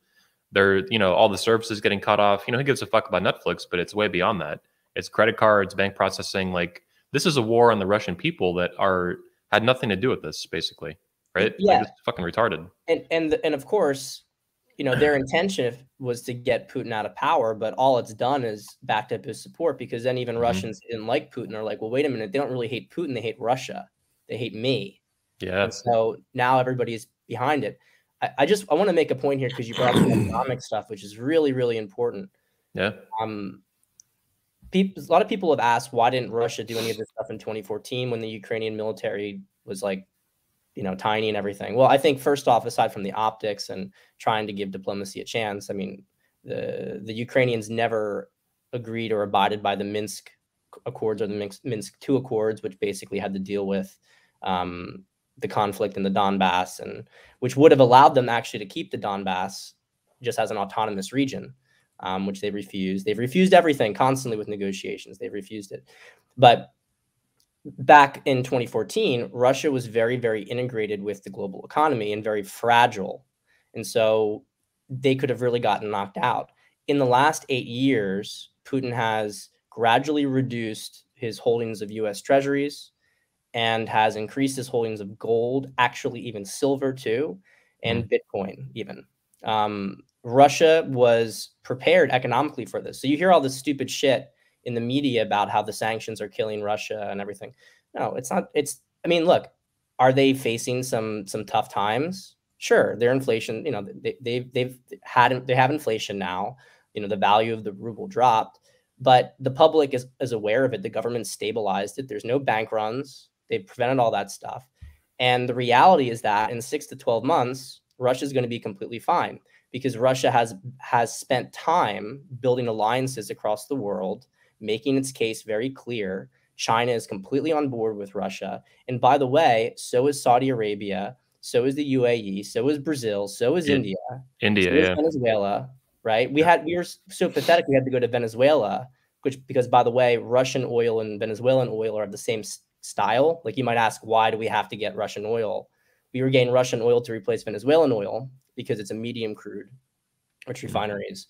All the services getting cut off. Who gives a fuck about Netflix? But it's way beyond that. it's credit cards, bank processing. Like this is a war on the Russian people that had nothing to do with this, basically, right? Like Yeah, this is fucking retarded. and of course, their intention was to get Putin out of power, but all it's done is backed up his support, because then even Russians who didn't like Putin are like, well, wait a minute, they don't really hate Putin, they hate Russia, they hate me. Yeah. And so now everybody's behind it. I want to make a point here, because you brought up the economic stuff, which is really, really important. Yeah. A lot of people have asked, why didn't Russia do any of this stuff in 2014 when the Ukrainian military was like, tiny and everything? Well, I think first off, aside from the optics and trying to give diplomacy a chance, I mean, the Ukrainians never agreed or abided by the Minsk Accords or the Minsk II Accords, which basically had to deal with the conflict in the Donbass, and which would have allowed them actually to keep the Donbass just as an autonomous region, which they refused. They've refused everything constantly with negotiations. They've refused it. But back in 2014, Russia was very, very integrated with the global economy and very fragile. And so they could have really gotten knocked out. In the last 8 years, Putin has gradually reduced his holdings of US treasuries and has increased his holdings of gold, actually even silver too, and Bitcoin even. Russia was prepared economically for this. So you hear all this stupid shit in the media about how the sanctions are killing Russia and everything. No, it's not. I mean, look, are they facing some tough times? Sure, their inflation, they have inflation now. The value of the ruble dropped, but the public is aware of it. The government stabilized it. There's no bank runs. They've prevented all that stuff. And the reality is that in 6 to 12 months, Russia is going to be completely fine, because Russia has spent time building alliances across the world, making its case very clear. China is completely on board with Russia. And by the way, so is Saudi Arabia, so is the UAE, so is Brazil, so is India, so is Venezuela, right? We were so pathetic, we had to go to Venezuela, because by the way, Russian oil and Venezuelan oil are of the same style. Like, you might ask, why do we have to get Russian oil? We were getting Russian oil to replace Venezuelan oil because it's a medium crude, which refineries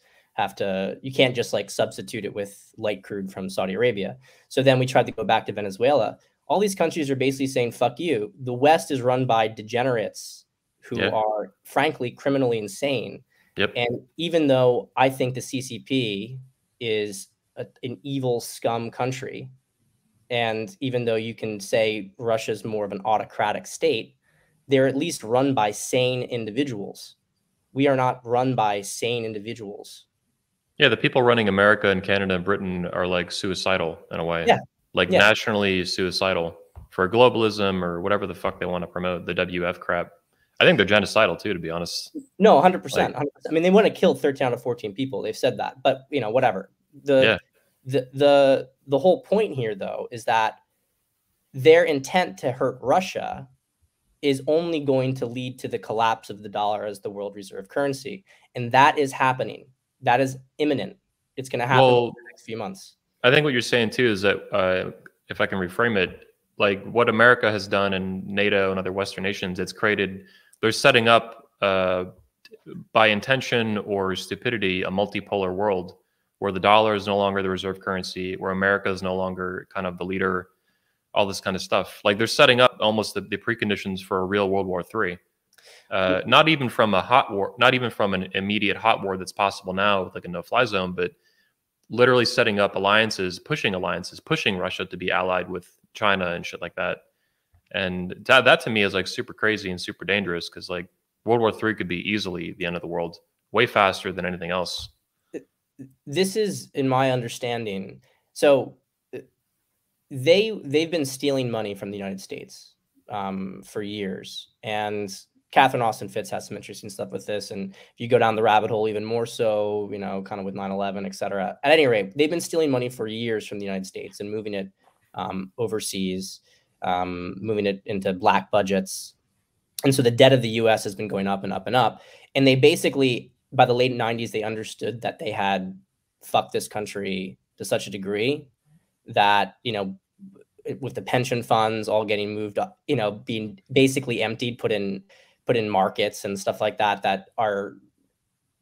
you can't just like substitute it with light crude from Saudi Arabia. So then we tried to go back to Venezuela. All these countries are basically saying, fuck you. The West is run by degenerates who are frankly criminally insane. Yep. And even though I think the CCP is an evil scum country, and even though you can say Russia's more of an autocratic state, they're at least run by sane individuals. We are not run by sane individuals. Yeah, the people running America and Canada and Britain are like suicidal in a way. Yeah. Nationally suicidal for globalism or whatever the fuck they want to promote, the WF crap. I think they're genocidal too, to be honest. No, 100%. 100%. I mean, they want to kill 13 out of 14 people. They've said that, but whatever. The whole point here, though, is that their intent to hurt Russia is only going to lead to the collapse of the dollar as the world reserve currency. And that is happening. That is imminent. It's going to happen in the next few months. I think what you're saying too is that if I can reframe it, like what America has done and NATO and other Western nations, they're setting up by intention or stupidity, a multipolar world where the dollar is no longer the reserve currency, where America is no longer kind of the leader, all this kind of stuff. Like they're setting up almost the preconditions for a real World War III. Not even from a hot war, not even from an immediate hot war that's possible now with like a no-fly zone, but literally setting up alliances, pushing Russia to be allied with China and shit like that. And that to me is like super crazy and super dangerous, because like World War III could be easily the end of the world, way faster than anything else. This is, in my understanding, so they've been stealing money from the United States for years, and Catherine Austin Fitts has some interesting stuff with this. And if you go down the rabbit hole even more so, kind of with 9/11, et cetera. At any rate, they've been stealing money for years from the United States and moving it overseas, moving it into black budgets. And so the debt of the US has been going up and up and up. And they basically, by the late 90s, they understood that they had fucked this country to such a degree that, with the pension funds all getting moved up, being basically emptied, put in markets and stuff like that are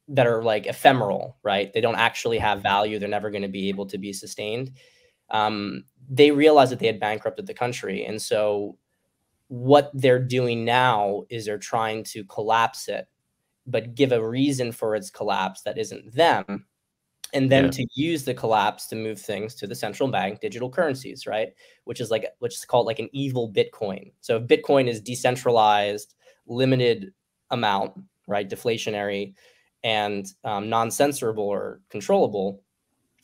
that are like ephemeral, right? They don't actually have value. They're never going to be able to be sustained. They realized that they had bankrupted the country. And so what they're doing now is they're trying to collapse it, but give a reason for its collapse that isn't them. And then to use the collapse to move things to the central bank digital currencies, right? Which is called like an evil Bitcoin. So if Bitcoin is decentralized, limited amount, right? Deflationary and non-censorable or controllable.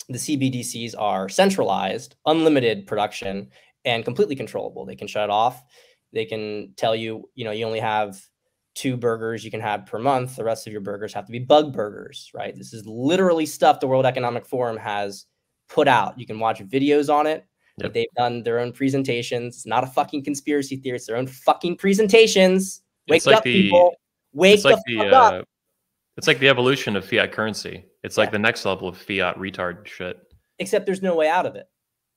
The CBDCs are centralized, unlimited production, and completely controllable. They can shut it off. They can tell you, you only have 2 burgers you can have per month. The rest of your burgers have to be bug burgers, right? This is literally stuff the World Economic Forum has put out. You can watch videos on it. Yep. They've done their own presentations. It's not a fucking conspiracy theory. It's their own fucking presentations. Wake up, people. Wake the fuck up. It's like the evolution of fiat currency. It's like the next level of fiat retard shit. Except there's no way out of it.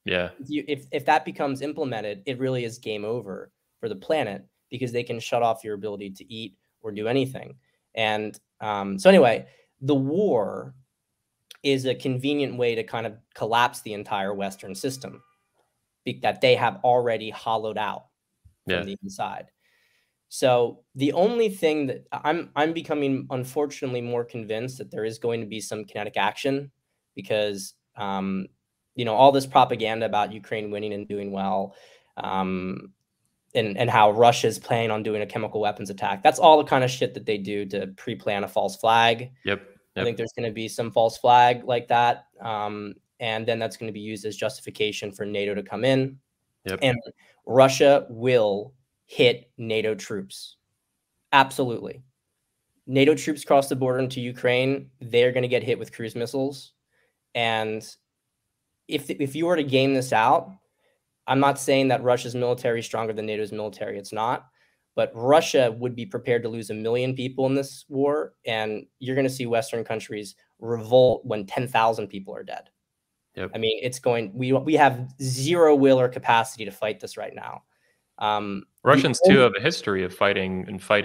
Yeah. If that becomes implemented, it really is game over for the planet, because they can shut off your ability to eat or do anything. And so anyway, the war is a convenient way to kind of collapse the entire Western system that they have already hollowed out from the inside. So the only thing that I'm becoming, unfortunately, more convinced that there is going to be some kinetic action, because all this propaganda about Ukraine winning and doing well, and how Russia's planning on doing a chemical weapons attack. That's all the kind of shit that they do to pre-plan a false flag. Yep. I think there's going to be some false flag like that. And then that's going to be used as justification for NATO to come in. Yep. And Russia will hit NATO troops. Absolutely. NATO troops cross the border into Ukraine. They're going to get hit with cruise missiles. And if you were to game this out, I'm not saying that Russia's military is stronger than NATO's military. It's not. But Russia would be prepared to lose 1 million people in this war. And you're going to see Western countries revolt when 10,000 people are dead. Yep. I mean, we have zero will or capacity to fight this right now. Russians too have a history of fighting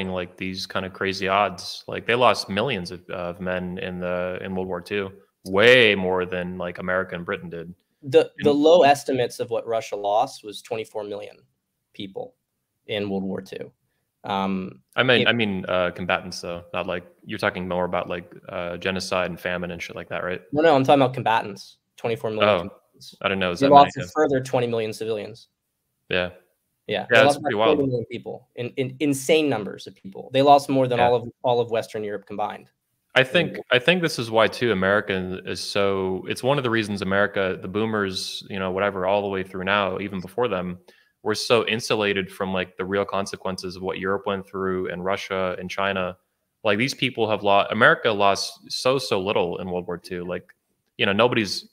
like these kind of crazy odds. Like they lost millions of men in World War II, way more than like America and Britain did. The low estimates of what Russia lost was 24 million people in World War II. I mean combatants though, not like you're talking more about like genocide and famine and shit like that, right? No, I'm talking about combatants. 24 million. Oh, combatants. I don't know. They lost a further 20 million civilians. Yeah. That's pretty wild. 40 million people, in insane numbers of people. They lost more than all of Western Europe combined. I think this is why too America is so. It's one of the reasons America, the boomers, whatever, all the way through now, even before them, were so insulated from like the real consequences of what Europe went through and Russia and China. Like these people have lost. America lost so little in World War II. Like nobody's.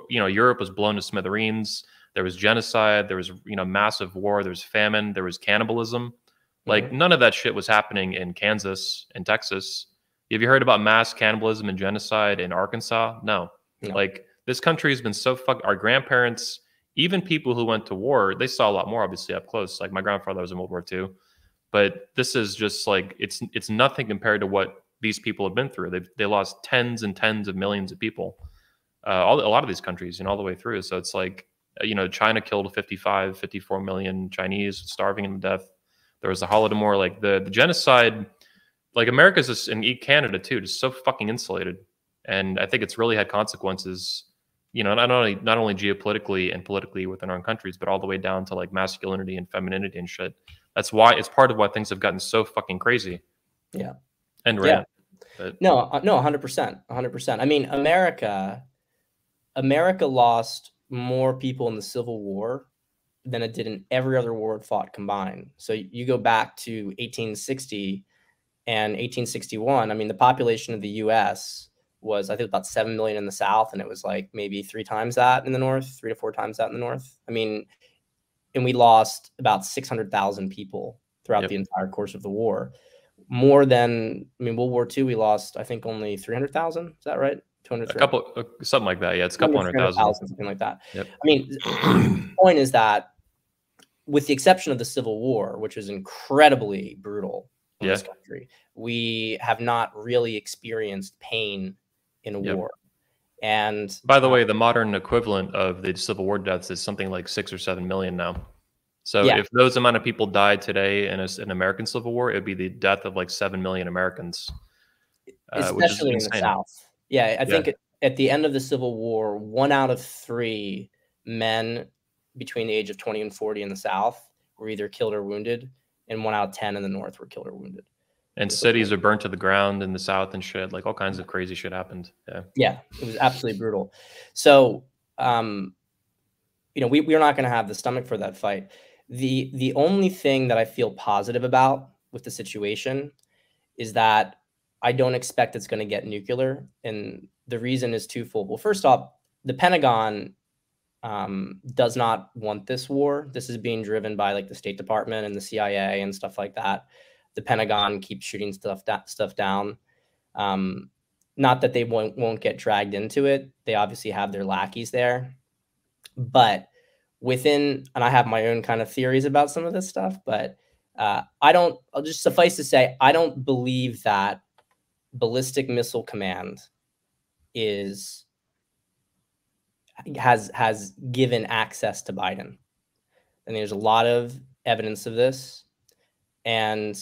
Europe was blown to smithereens. There was genocide. There was massive war. There was famine. There was cannibalism. Like none of that shit was happening in Kansas and Texas. Have you heard about mass cannibalism and genocide in Arkansas? No. Like this country has been so fucked. Our grandparents, even people who went to war, they saw a lot more obviously up close. Like my grandfather was in World War II, but this is just like it's nothing compared to what these people have been through. They lost tens and tens of millions of people. A lot of these countries, all the way through. So it's like China killed 54 million Chinese, starving them to death. There was the Holodomor, like the genocide. Like America's just, and Canada too, just so fucking insulated, and I think it's really had consequences. Not only geopolitically and politically within our own countries, but all the way down to like masculinity and femininity and shit. That's why it's part of why things have gotten so fucking crazy. Yeah, and no, 100%, 100%. I mean, America lost more people in the Civil War than it did in every other war it fought combined. So you go back to 1860 and 1861. I mean, the population of the U.S. was, I think, about 7 million in the South, and it was like maybe 3 times that in the North, 3 to 4 times that in the North. I mean, and we lost about 600,000 people throughout the entire course of the war. More than, World War II, we lost, I think, only 300,000. Is that right? 200, a couple, something like that. Yeah, it's a couple 100,000, something like that. Yep. I mean, the point is that, with the exception of the Civil War, which was incredibly brutal in this country, we have not really experienced pain in war. And by the way, the modern equivalent of the Civil War deaths is something like 6 or 7 million now. So yeah, if those amount of people died today in an American Civil War, it would be the death of like 7 million Americans, which is especially in the insane. South. Yeah, I think at the end of the Civil War, 1 out of 3 men between the age of 20 and 40 in the South were either killed or wounded, and 1 out of 10 in the North were killed or wounded. And cities are burnt to the ground in the South and shit. Like all kinds of crazy shit happened. Yeah, it was absolutely brutal. So, you know, we're not going to have the stomach for that fight. The only thing that I feel positive about with the situation is that I don't expect it's going to get nuclear. And the reason is twofold. Well, first off, the Pentagon does not want this war. This is being driven by like the State Department and the CIA and stuff like that. The Pentagon keeps shooting stuff down. Not that they won't get dragged into it. They obviously have their lackeys there. But within, and I have my own kind of theories about some of this stuff, but I'll just suffice to say, I don't believe that ballistic missile command has given access to Biden. And there's a lot of evidence of this. And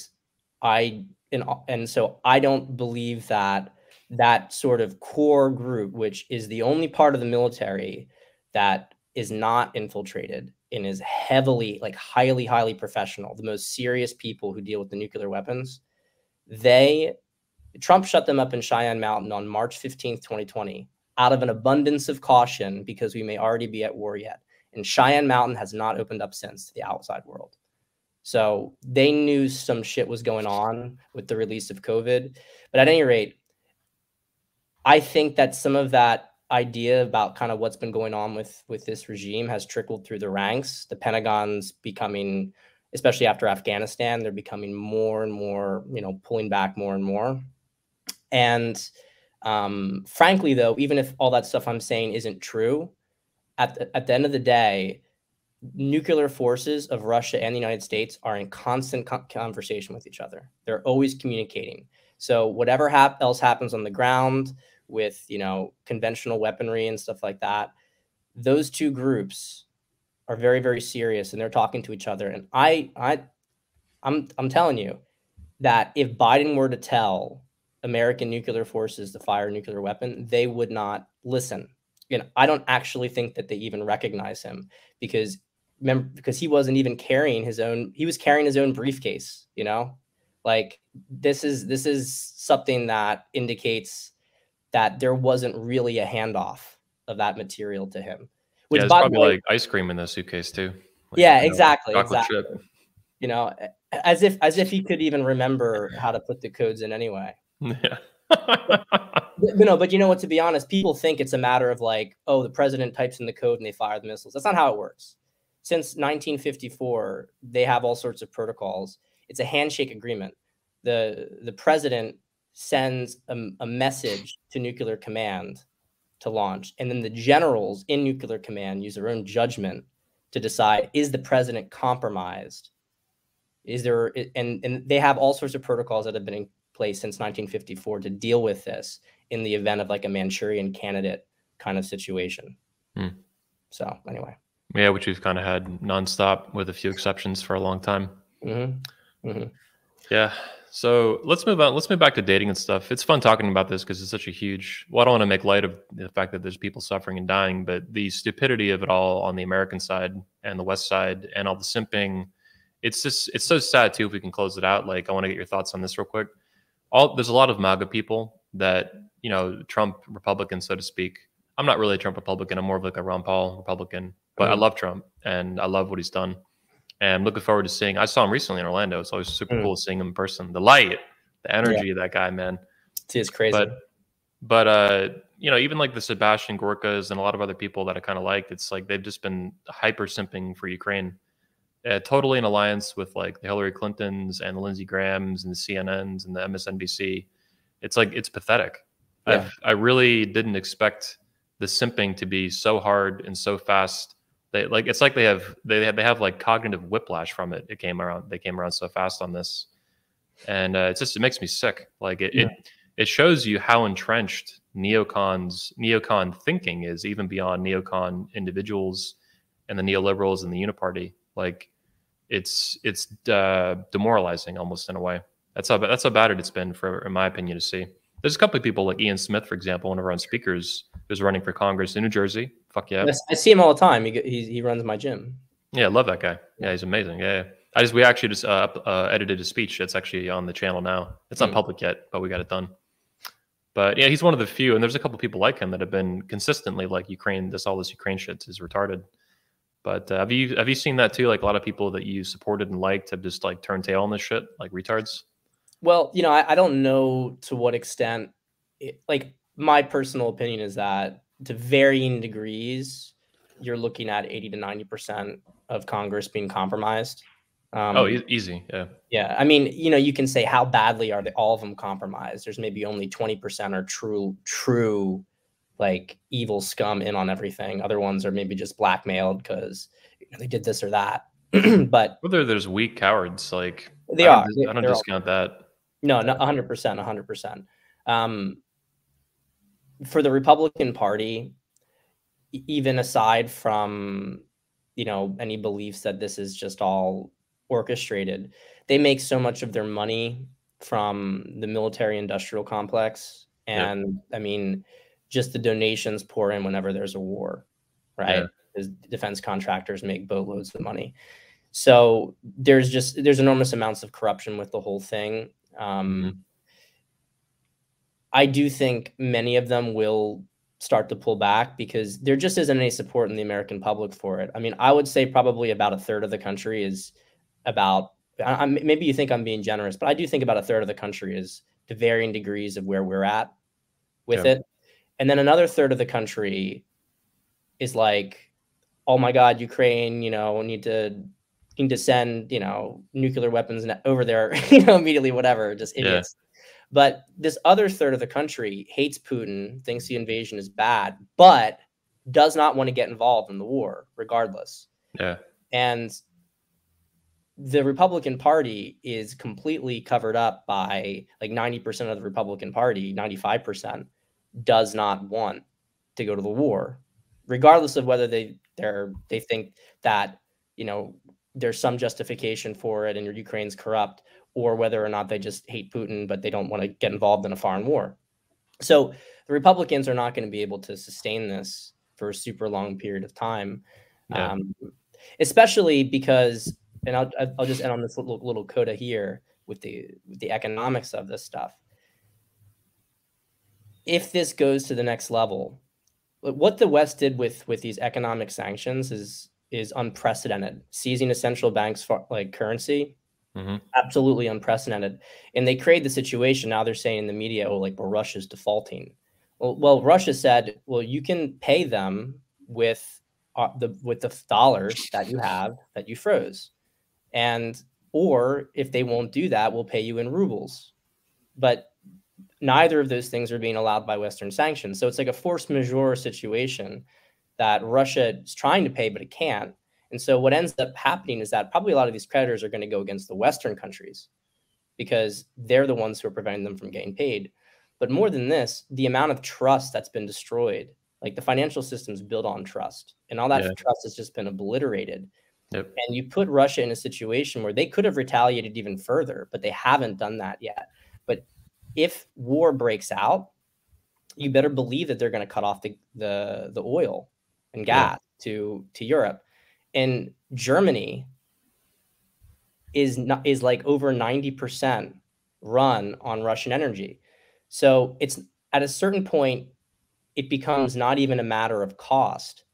so I don't believe that sort of core group, which is the only part of the military that is not infiltrated and is heavily, like highly professional, the most serious people who deal with the nuclear weapons, Trump shut them up in Cheyenne Mountain on March 15th, 2020, out of an abundance of caution because we may already be at war yet. And Cheyenne Mountain has not opened up since to the outside world. So they knew some shit was going on with the release of COVID. But at any rate, I think that some of that idea about kind of what's been going on with this regime has trickled through the ranks. The Pentagon's becoming, especially after Afghanistan, they're becoming more and more, you know, pulling back more and more. And frankly, though, even if all that stuff I'm saying isn't true, at the end of the day, nuclear forces of Russia and the United States are in constant conversation with each other. They're always communicating. So whatever else happens on the ground with, you know, conventional weaponry and stuff like that, those two groups are very, very serious, and they're talking to each other. And I'm telling you that if Biden were to tell American nuclear forces to fire a nuclear weapon, they would not listen. You know, I don't actually think that they even recognize him because he wasn't even carrying his own. He was carrying his own briefcase. You know, like this is something that indicates that there wasn't really a handoff of that material to him. Which, it's probably like ice cream in the suitcase too. Like, yeah, exactly. Chocolate chip. You know, as if he could even remember how to put the codes in anyway. Yeah. But you know what, to be honest, people think it's a matter of like, oh, the president types in the code and they fire the missiles. That's not how it works. Since 1954, they have all sorts of protocols. It's a handshake agreement. The president sends a message to nuclear command to launch, and then the generals in nuclear command use their own judgment to decide, is the president compromised? Is there, and they have all sorts of protocols that have been in place since 1954 to deal with this in the event of like a Manchurian candidate kind of situation. So anyway. Yeah, which we've kind of had nonstop with a few exceptions for a long time. Yeah. So let's move on. Let's move back to dating and stuff. It's fun talking about this because it's such a huge, well, I don't want to make light of the fact that there's people suffering and dying, but the stupidity of it all on the American side and the West side and all the simping, it's so sad too, if we can close it out. Like, I want to get your thoughts on this real quick. There's a lot of MAGA people that, you know, Trump Republicans, so to speak. I'm not really a Trump Republican. I'm more of like a Ron Paul Republican, but I love Trump and I love what he's done. And I'm looking forward to seeing, I saw him recently in Orlando. It's always super cool seeing him in person. The light, the energy of that guy, man. It's crazy. But you know, even like the Sebastian Gorkas and a lot of other people that I kind of liked, it's like they've just been hyper simping for Ukraine. Totally in alliance with like the Hillary Clintons and the Lindsey Grahams and the CNNs and the MSNBC. It's like, it's pathetic. Yeah. I really didn't expect the simping to be so hard and so fast. It's like they have like cognitive whiplash from it. They came around so fast on this. And it makes me sick. Like it shows you how entrenched neocon thinking is, even beyond neocon individuals and the neoliberals and the uniparty. Like it's demoralizing almost in a way. That's how bad it's been, for, in my opinion, to see. There's a couple of people like Ian Smith, for example, one of our own speakers, who's running for Congress in New Jersey. Fuck yeah. I see him all the time. He runs my gym. Yeah, I love that guy. Yeah, he's amazing. Yeah. We actually just edited a speech. It's actually on the channel now. It's not public yet, but we got it done. But yeah, he's one of the few, and there's a couple people like him that have been consistently like Ukraine. All this Ukraine shit is retarded. But have you seen that too? Like a lot of people that you supported and liked have just like turned tail on this shit, like retards. Well, I don't know to what extent. Like my personal opinion is that to varying degrees, you're looking at 80 to 90% of Congress being compromised. Easy. Yeah. Yeah. I mean, you can say how badly are all of them compromised? There's maybe only 20% are true, like evil scum in on everything. Other ones are maybe just blackmailed because they did this or that. But whether there's weak cowards, like they are. I don't discount that. No, not 100%, 100%. For the Republican Party, even aside from, any beliefs that this is just all orchestrated, they make so much of their money from the military industrial complex. And I mean, just the donations pour in whenever there's a war, right? Because defense contractors make boatloads of money. So there's enormous amounts of corruption with the whole thing. I do think many of them will start to pull back because there just isn't any support in the American public for it. I mean, I would say probably about a third of the country is maybe you think I'm being generous, but I do think about a third of the country is to varying degrees of where we're at with it. And then another third of the country is like, oh my God, Ukraine, need to send, nuclear weapons over there, immediately, whatever, just idiots. But this other third of the country hates Putin, thinks the invasion is bad, but does not want to get involved in the war regardless. Yeah. And the Republican Party is completely covered up by like 90% of the Republican Party, 95% does not want to go to the war, regardless of whether they think that, there's some justification for it and Ukraine's corrupt, or whether or not they just hate Putin, but they don't want to get involved in a foreign war. So the Republicans are not going to be able to sustain this for a super long period of time, especially because, and I'll just end on this little coda here with the economics of this stuff. If this goes to the next level, what the West did with these economic sanctions is unprecedented. Seizing a central bank's like currency, absolutely unprecedented. And they create the situation. Now they're saying in the media, well, Russia's defaulting. Well, Russia said, well, you can pay them with the dollars that you have that you froze, or if they won't do that, we'll pay you in rubles. But neither of those things are being allowed by Western sanctions. So it's like a force majeure situation that Russia is trying to pay, but it can't. And so what ends up happening is that probably a lot of these creditors are going to go against the Western countries because they're the ones who are preventing them from getting paid. But more than this, the amount of trust that's been destroyed, like the financial system's built on trust, and all that trust has just been obliterated. And you put Russia in a situation where they could have retaliated even further, but they haven't done that yet. But if war breaks out, you better believe that they're going to cut off the oil and gas to Europe. And Germany is like over 90% run on Russian energy. So it's at a certain point, it becomes not even a matter of cost.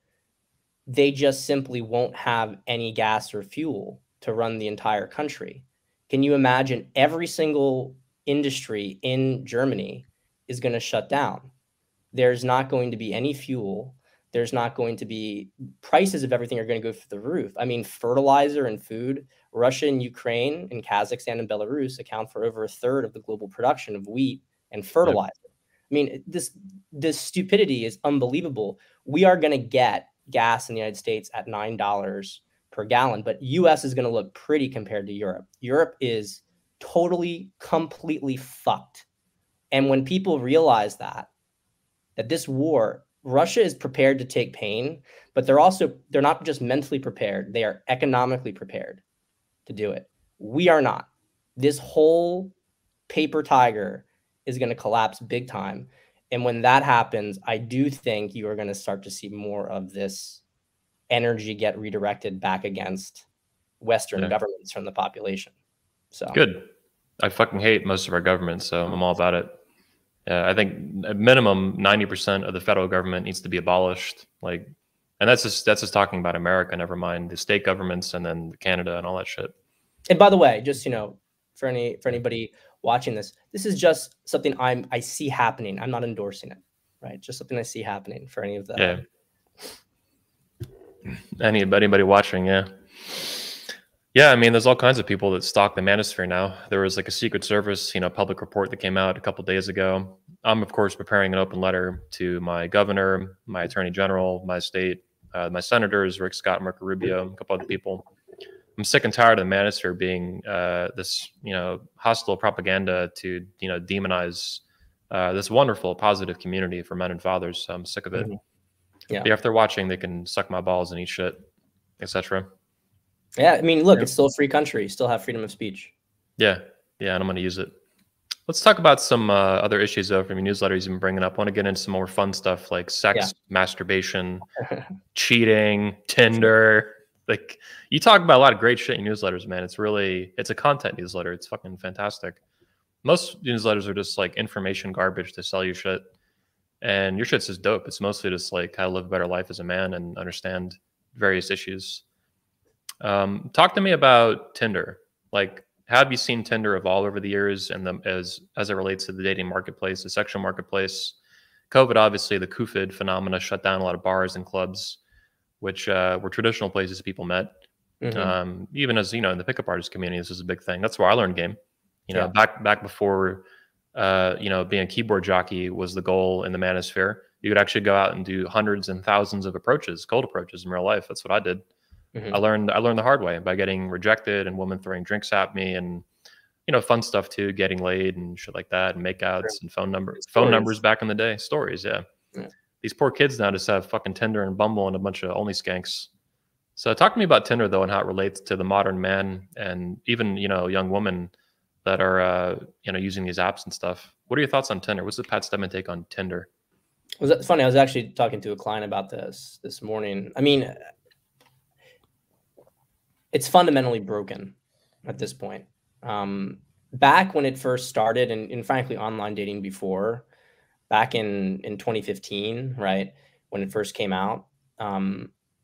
They just simply won't have any gas or fuel to run the entire country. Can you imagine every single industry in Germany is going to shut down? There's not going to be any fuel. There's not going to be, prices of everything are going to go through the roof. I mean, fertilizer and food, Russia and Ukraine and Kazakhstan and Belarus account for over a third of the global production of wheat and fertilizer. I mean, this stupidity is unbelievable. We are going to get gas in the United States at $9 per gallon, but US is going to look pretty compared to Europe. Europe is totally, completely fucked. And when people realize that this war, Russia is prepared to take pain, but they're not just mentally prepared, they are economically prepared to do it. We are not. This whole paper tiger is going to collapse big time. And when that happens, I do think you are going to start to see more of this energy get redirected back against Western governments from the population. So good. I fucking hate most of our government, so I'm all about it. I think at minimum 90% of the federal government needs to be abolished. Like, and that's just talking about America. Never mind the state governments and then Canada and all that shit. And by the way, just for anybody watching this is just something I see happening. I'm not endorsing it, right? Just something I see happening for any of the anybody watching. Yeah, I mean, there's all kinds of people that stalk the manosphere now. There was like a Secret Service, public report that came out a couple of days ago. I'm, of course, preparing an open letter to my governor, my attorney general, my state, my senators, Rick Scott, Marco Rubio, a couple other people. I'm sick and tired of the manosphere being this, hostile propaganda to, demonize this wonderful, positive community for men and fathers. So I'm sick of it. Yeah, if they're watching, they can suck my balls and eat shit, etc. Yeah, I mean, look, it's still a free country. You still have freedom of speech. Yeah, and I'm going to use it. Let's talk about some other issues, though, from your newsletters you've been bringing up. I want to get into some more fun stuff like sex, masturbation, cheating, Tinder. Like, you talk about a lot of great shit in newsletters, man. It's a content newsletter. It's fucking fantastic. Most newsletters are just like information garbage to sell you shit. And your shit's just dope. It's mostly just like how to live a better life as a man and understand various issues. Talk to me about Tinder. Like, how have you seen Tinder evolve over the years and as it relates to the dating marketplace, the sexual marketplace? COVID, obviously, the COVID phenomena shut down a lot of bars and clubs, which were traditional places people met. Even as, in the pickup artist community, this is a big thing. That's where I learned game. Back before, being a keyboard jockey was the goal in the manosphere. You could actually go out and do hundreds and thousands of cold approaches in real life. That's what I did. I learned the hard way by getting rejected and women throwing drinks at me and, fun stuff too, getting laid and shit like that and makeouts and phone numbers back in the day. Stories. Yeah. These poor kids now just have fucking Tinder and Bumble and a bunch of only skanks. So talk to me about Tinder though, and how it relates to the modern man and even, young women that are, using these apps and stuff. What are your thoughts on Tinder? What's the Pat Stedman take on Tinder? Was that funny? I was actually talking to a client about this morning. I mean, it's fundamentally broken at this point. Back when it first started, and frankly, online dating before, back in 2015, right, when it first came out,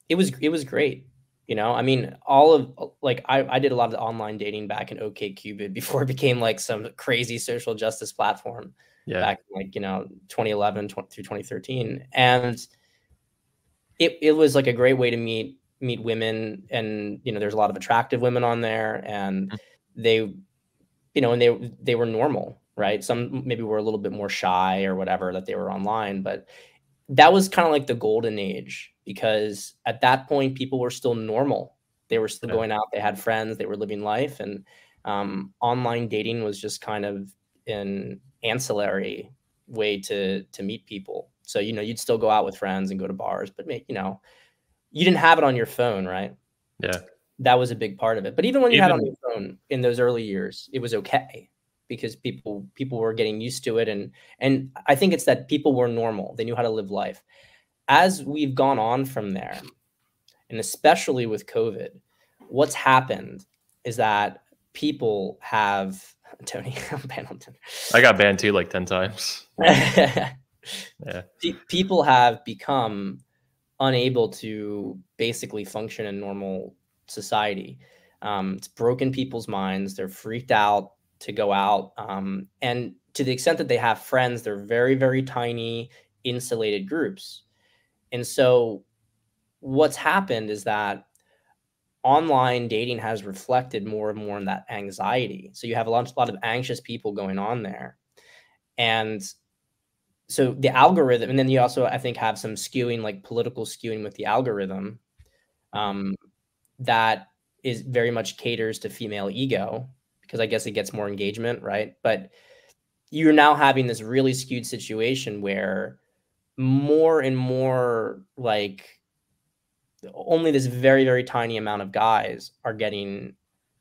it was great. I mean, I did a lot of online dating back in OkCupid before it became like some crazy social justice platform. Back in 2011 through 2013, and it was like a great way to meet women, and there's a lot of attractive women on there, and they were normal, right? Some maybe were a little bit more shy or whatever that they were online, but that was kind of like the golden age, because at that point people were still normal. They were still going out, they had friends, they were living life, and online dating was just kind of an ancillary way to meet people. So you'd still go out with friends and go to bars, but you didn't have it on your phone, right? Yeah. That was a big part of it. But even when you had it on your phone in those early years, it was okay, because people were getting used to it. And I think it's that people were normal. They knew how to live life. As we've gone on from there, and especially with COVID, what's happened is that people have, Tony, I'm banned on Tinder. I got banned too, like 10 times. People have become unable to basically function in normal society. It's broken people's minds. They're freaked out to go out. And to the extent that they have friends, they're very, very tiny, insulated groups. And so what's happened is that online dating has reflected more and more on that anxiety. So you have a lot of anxious people going on there. And so the algorithm, and then you also, I think, have some skewing, like political skewing with the algorithm, that is very much caters to female ego, because I guess it gets more engagement, right? But you're now having this really skewed situation where more and more, like, only this very, very tiny amount of guys are getting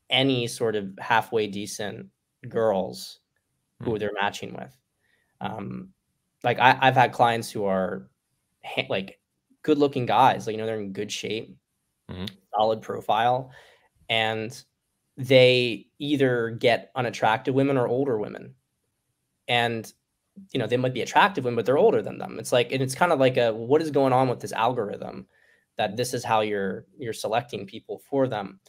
any sort of halfway decent girls who they're matching with. Like I've had clients who are like good looking guys, like, you know, they're in good shape, solid profile, and they either get unattractive women or older women. And, you know, they might be attractive women, but they're older than them. It's like, and it's kind of like what is going on with this algorithm that this is how you're selecting people for them.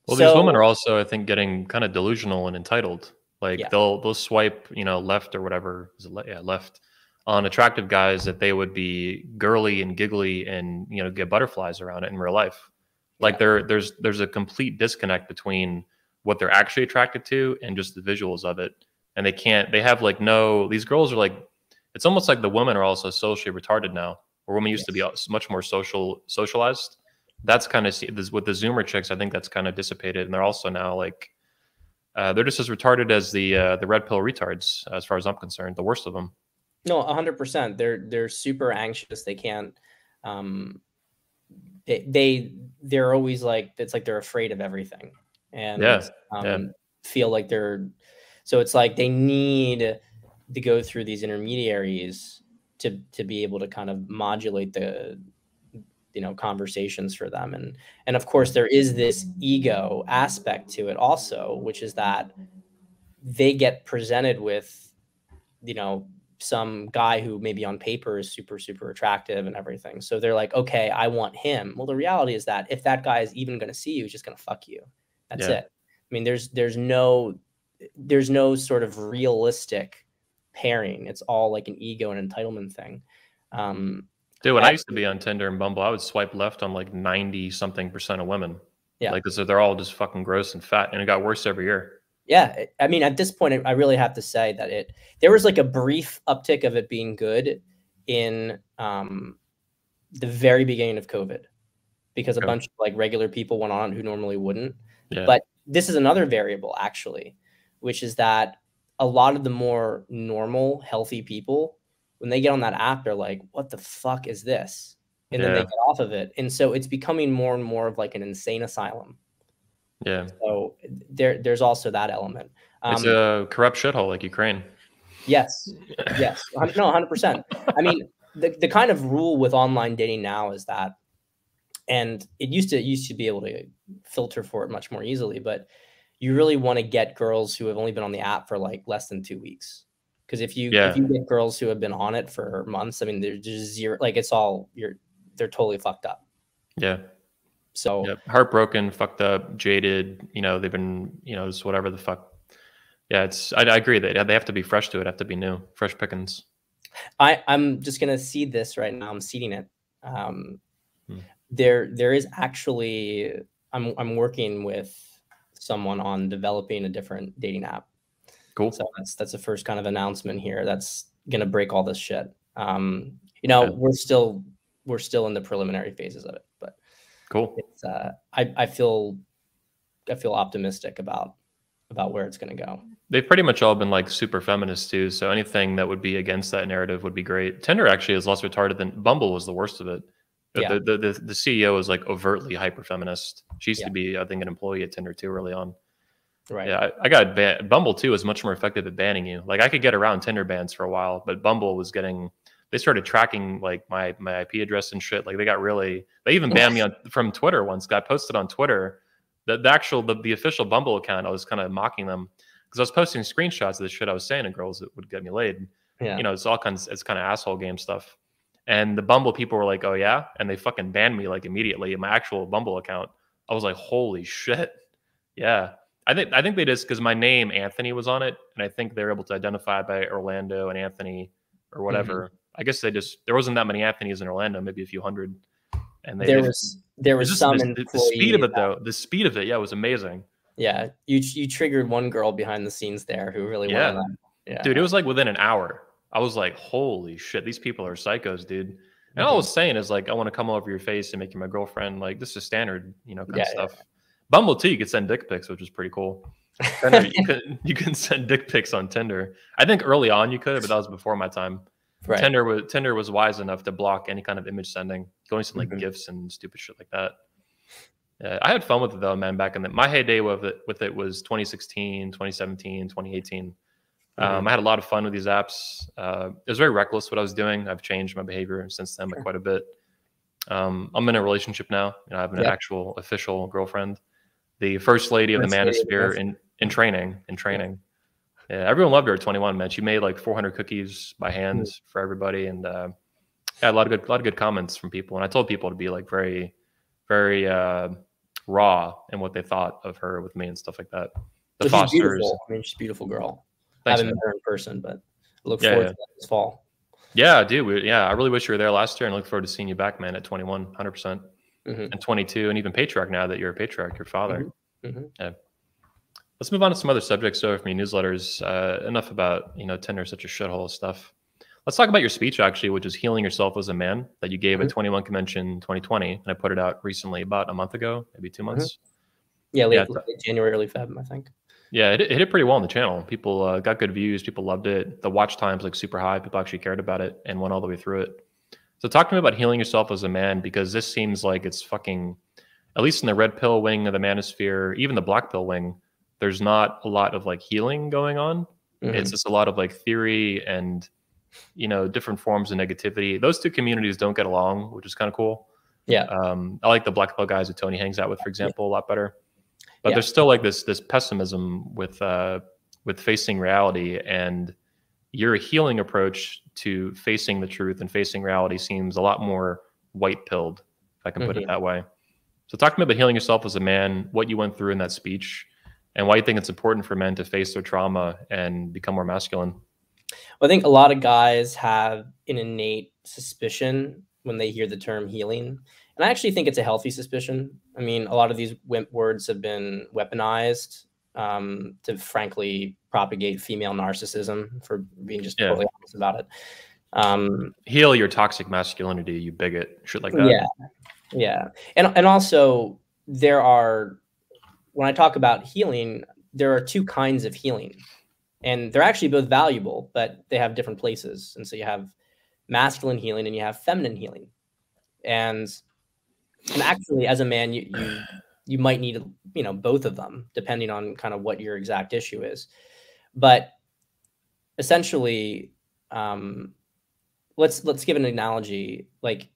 Well, these women are also, I think, getting kind of delusional and entitled. Like Yeah. they'll swipe, you know, left or whatever, left on attractive guys that they would be girly and giggly and, you know, get butterflies around it in real life. Like there's a complete disconnect between what they're actually attracted to and just the visuals of it. And they have like these girls are like, it's almost like the women are also socially retarded now, where women used to be much more socialized. That's kind of with the Zoomer chicks. I think that's kind of dissipated, and they're also now like they're just as retarded as the red pill retards, as far as I'm concerned. The worst of them. No, 100%. They're super anxious. They can't. They're always like, it's like they're afraid of everything, and feel like they're. So it's like they need to go through these intermediaries to be able to kind of modulate the, you know, conversations for them. And of course there is this ego aspect to it also, which is that they get presented with, you know, some guy who maybe on paper is super, super attractive and everything. So they're like, okay, I want him. Well, the reality is that if that guy is even going to see you, he's just going to fuck you. That's it. I mean, there's no sort of realistic pairing. It's all like an ego and entitlement thing. Dude, when I used to be on Tinder and Bumble, I would swipe left on like 90-something% of women. Yeah. Like, they're all just fucking gross and fat, and it got worse every year. Yeah. I mean, at this point, I really have to say that there was like a brief uptick of it being good in the very beginning of COVID, because a bunch of like regular people went on who normally wouldn't. Yeah. But this is another variable, actually, which is that a lot of the more normal, healthy people, when they get on that app, they're like, what the fuck is this? And then they get off of it. And so it's becoming more and more of like an insane asylum. Yeah. So there's also that element. It's a corrupt shithole like Ukraine. Yes. Yes. No, 100%. I mean, the kind of rule with online dating now is that, and it used to be able to filter for it much more easily, but you really want to get girls who have only been on the app for like less than 2 weeks. Because if you get girls who have been on it for months, I mean, there's just zero, like they're totally fucked up. Yeah. So heartbroken, fucked up, jaded, you know, they've been, you know, just whatever the fuck. Yeah, I agree that they have to be fresh to it, have to be new, fresh pickings. I'm just going to seed this right now. I'm seeding it. There is actually, I'm working with someone on developing a different dating app. Cool. So that's the first kind of announcement here. That's going to break all this shit. You know, we're still in the preliminary phases of it, but cool. It's I feel optimistic about where it's going to go. They've pretty much all been like super feminist too. So anything that would be against that narrative would be great. Tinder actually is less retarded than Bumble was the worst of it. Yeah. The CEO is like overtly hyper feminist. She used to be, I think, an employee at Tinder too early on. Right. Yeah, I got banned. Bumble too is much more effective at banning you. Like I could get around Tinder bans for a while, but Bumble was they started tracking like my IP address and shit. Like they even banned me from Twitter once. I posted on Twitter the official Bumble account. I was kind of mocking them because I was posting screenshots of the shit I was saying to girls that would get me laid. Yeah. You know, it's kind of asshole game stuff. And the Bumble people were like, oh yeah. And they fucking banned me like immediately in my actual Bumble account. I was like, holy shit. Yeah. I think they just, because my name Anthony was on it, and I think they were able to identify by Orlando and Anthony or whatever. Mm-hmm. I guess there wasn't that many Anthony's in Orlando, maybe a few hundred. And there was some the speed of it though. The speed of it, was amazing. Yeah, you triggered one girl behind the scenes there who really went on that. Yeah, dude, it was like within an hour. I was like, holy shit, these people are psychos, dude. And all I was saying is like, I want to come over your face and make you my girlfriend. Like this is standard, you know, kind of stuff. Yeah. Bumble too, you could send dick pics, which is pretty cool. Tinder, you couldn't send dick pics on Tinder. I think early on you could, but that was before my time. Right. Tinder was wise enough to block any kind of image sending. You can only send like Mhm. GIFs and stupid shit like that. I had fun with it though, man. Back in my heyday with it was 2016, 2017, 2018. I had a lot of fun with these apps. It was very reckless what I was doing. I've changed my behavior since then quite a bit. I'm in a relationship now. You know, I have an actual official girlfriend, the first lady of the manosphere in training. Yeah, everyone loved her at 21, man. She made like 400 cookies by hand for everybody, and yeah, a lot of good comments from people. And I told people to be like very, very raw in what they thought of her with me and stuff like that. The She's Fosters. beautiful. I mean, she's a beautiful girl. Thanks, I haven't met her in person, but I look forward to that this fall. Yeah, I do. Yeah, I really wish you were there last year, and look forward to seeing you back, man, at 21, 100%, and 22, and even patriarch now that you're a patriarch, your father. Yeah. Let's move on to some other subjects from your newsletters. Enough about, Tinder, such a shithole of stuff. Let's talk about your speech, actually, which is Healing Yourself as a Man, that you gave at 21 Convention 2020. And I put it out recently, about a month ago, maybe 2 months. Yeah, late January, early Feb, I think. Yeah, it hit pretty well on the channel. People got good views. People loved it. The watch time's like super high. People actually cared about it and went all the way through it. So talk to me about healing yourself as a man, because this seems like it's fucking, at least in the red pill wing of the manosphere, even the black pill wing, there's not a lot of like healing going on. It's just a lot of like theory and, different forms of negativity. Those two communities don't get along, which is kind of cool. Yeah. I like the black pill guys that Tony hangs out with, for example, a lot better. But there's still like this pessimism with facing reality, and your healing approach to facing the truth and facing reality seems a lot more white pilled, if I can put it that way. So talk to me about healing yourself as a man, what you went through in that speech, and why you think it's important for men to face their trauma and become more masculine. Well, I think a lot of guys have an innate suspicion when they hear the term healing. And I actually think it's a healthy suspicion. I mean, a lot of these words have been weaponized to frankly propagate female narcissism, for being just totally honest about it. Heal your toxic masculinity, you bigot, shit like that. Yeah. And also when I talk about healing, there are two kinds of healing, and they're actually both valuable, but they have different places. And so you have masculine healing and you have feminine healing. And actually, as a man, you might need, both of them, depending on kind of what your exact issue is. But essentially, let's give an analogy. Like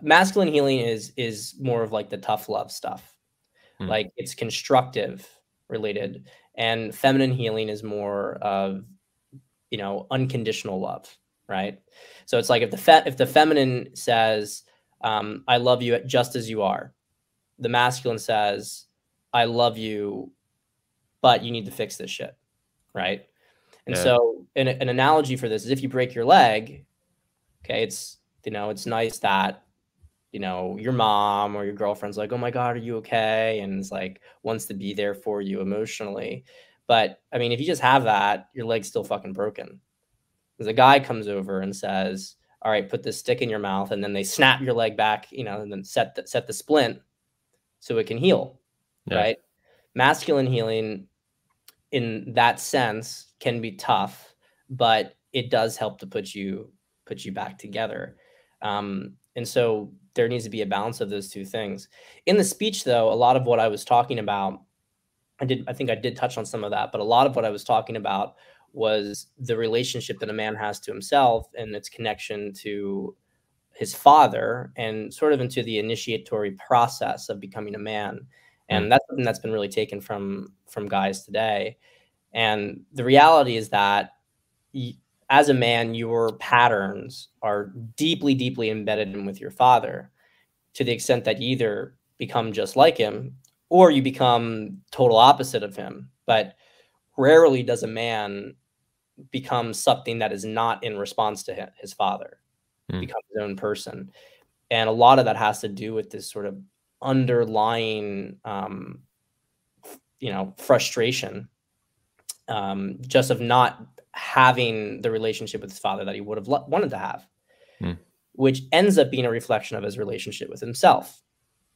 masculine healing is more of like the tough love stuff, like it's constructive related, and feminine healing is more of unconditional love, right? So it's like if the feminine says, I love you just as you are, the masculine says, I love you, but you need to fix this shit, right? And so an analogy for this is, if you break your leg, okay, it's nice that your mom or your girlfriend's like, oh my God, are you okay? And it's like, wants to be there for you emotionally. But I mean, if you just have that, your leg's still fucking broken. Because a guy comes over and says, all right, put this stick in your mouth, and then they snap your leg back, and then set the splint so it can heal, right? Masculine healing in that sense can be tough, but it does help to put you back together. And so there needs to be a balance of those two things. In the speech, though, a lot of what I was talking about, I think I did touch on some of that, but a lot of what I was talking about was the relationship that a man has to himself and its connection to his father, and sort of into the initiatory process of becoming a man. And that's something that's been really taken from guys today. And the reality is that as a man, your patterns are deeply, deeply embedded in with your father, to the extent that you either become just like him or you become total opposite of him. But rarely does a man become something that is not in response to his father, become his own person. And a lot of that has to do with this sort of underlying, frustration, just of not having the relationship with his father that he would have wanted to have, which ends up being a reflection of his relationship with himself.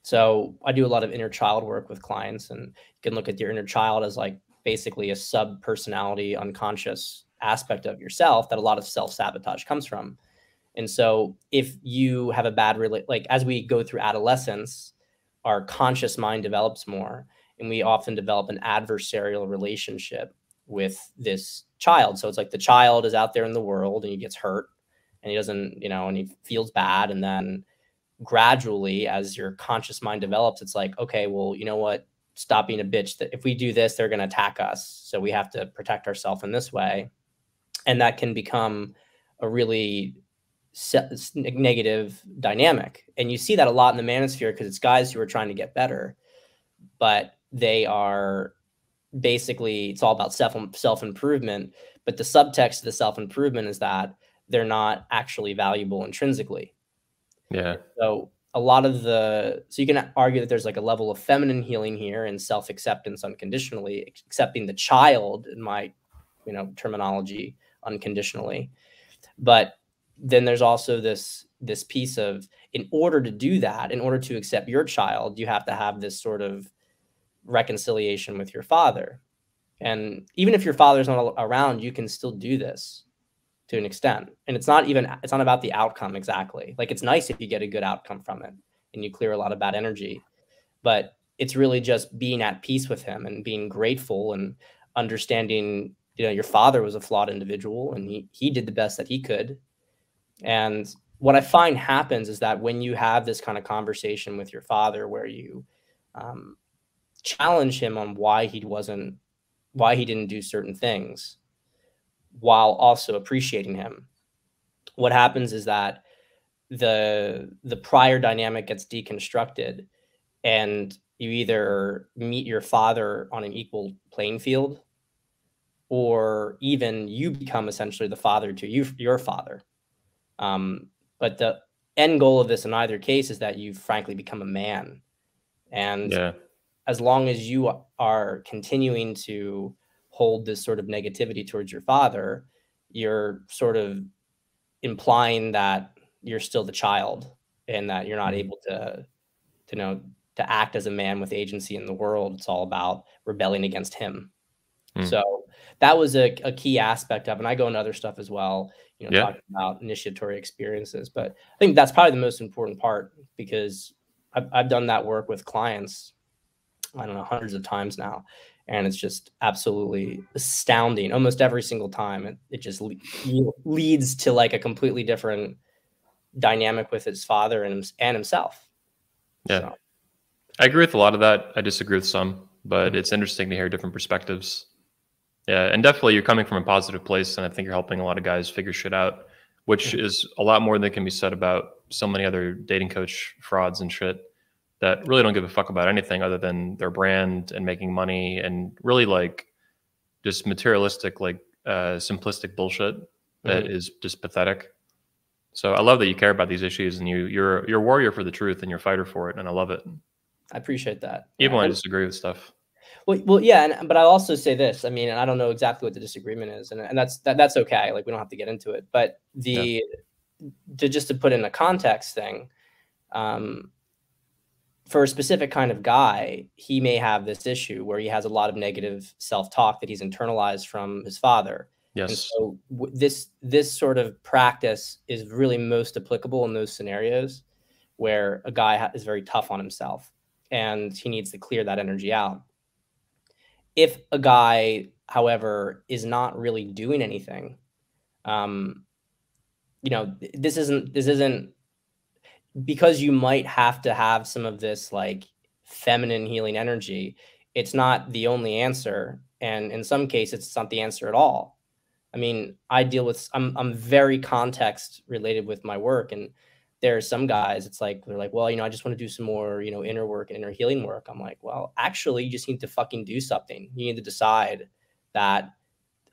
So I do a lot of inner child work with clients, and you can look at your inner child as like basically a sub-personality, unconscious aspect of yourself that a lot of self-sabotage comes from. And so if you have a bad like as we go through adolescence, our conscious mind develops more, and we often develop an adversarial relationship with this child. So it's like the child is out there in the world and he gets hurt and he doesn't, and he feels bad. And then gradually, as your conscious mind develops, it's like, okay, well, you know what? Stop being a bitch. That if we do this, they're going to attack us. So we have to protect ourselves in this way. And that can become a really negative dynamic. And you see that a lot in the manosphere because it's guys who are trying to get better, but they are basically, it's all about self-improvement. But the subtext of the self-improvement is that they're not actually valuable intrinsically. Yeah. So so you can argue that there's like a level of feminine healing here and self-acceptance unconditionally, accepting the child, in my, terminology, unconditionally. But then there's also this piece of, in order to do that, in order to accept your child, you have to have this sort of reconciliation with your father. And even if your father's not around, you can still do this to an extent. And it's not about the outcome exactly. Like, it's nice if you get a good outcome from it and you clear a lot of bad energy, but it's really just being at peace with him and being grateful and understanding, your father was a flawed individual and he did the best that he could. And what I find happens is that when you have this kind of conversation with your father, where you challenge him on why he didn't do certain things, while also appreciating him, what happens is that the prior dynamic gets deconstructed, and you either meet your father on an equal playing field, or even you become essentially the father to your father. But the end goal of this in either case is that you frankly become a man. And as long as you are continuing to hold this sort of negativity towards your father, you're sort of implying that you're still the child and that you're not able to act as a man with agency in the world. It's all about rebelling against him. So that was a key aspect of it. And I go into other stuff as well, talking about initiatory experiences. But I think that's probably the most important part, because I've done that work with clients, I don't know, hundreds of times now. And it's just absolutely astounding. Almost every single time, it just leads to like a completely different dynamic with his father and himself. Yeah. So. I agree with a lot of that. I disagree with some, but it's interesting to hear different perspectives. Yeah, and definitely you're coming from a positive place, and I think you're helping a lot of guys figure shit out, which is a lot more than can be said about so many other dating coach frauds and shit that really don't give a fuck about anything other than their brand and making money, and really like just materialistic, like simplistic bullshit that is just pathetic. So I love that you care about these issues, and you're a warrior for the truth, and you're a fighter for it, and I love it. I appreciate that. Even when I disagree with stuff. Well, yeah, but I'll also say this. I mean, and I don't know exactly what the disagreement is, and that's okay. Like, we don't have to get into it. But to put in a context thing, for a specific kind of guy, he may have this issue where he has a lot of negative self-talk that he's internalized from his father. Yes. And so this sort of practice is really most applicable in those scenarios where a guy is very tough on himself and he needs to clear that energy out. If a guy, however, is not really doing anything, this isn't because you might have to have some of this like feminine healing energy. It's not the only answer. And in some cases, it's not the answer at all. I mean, I'm very context related with my work. And there are some guys, they're like, well, I just want to do some more, inner work and inner healing work. I'm like, well, actually, you just need to fucking do something. You need to decide that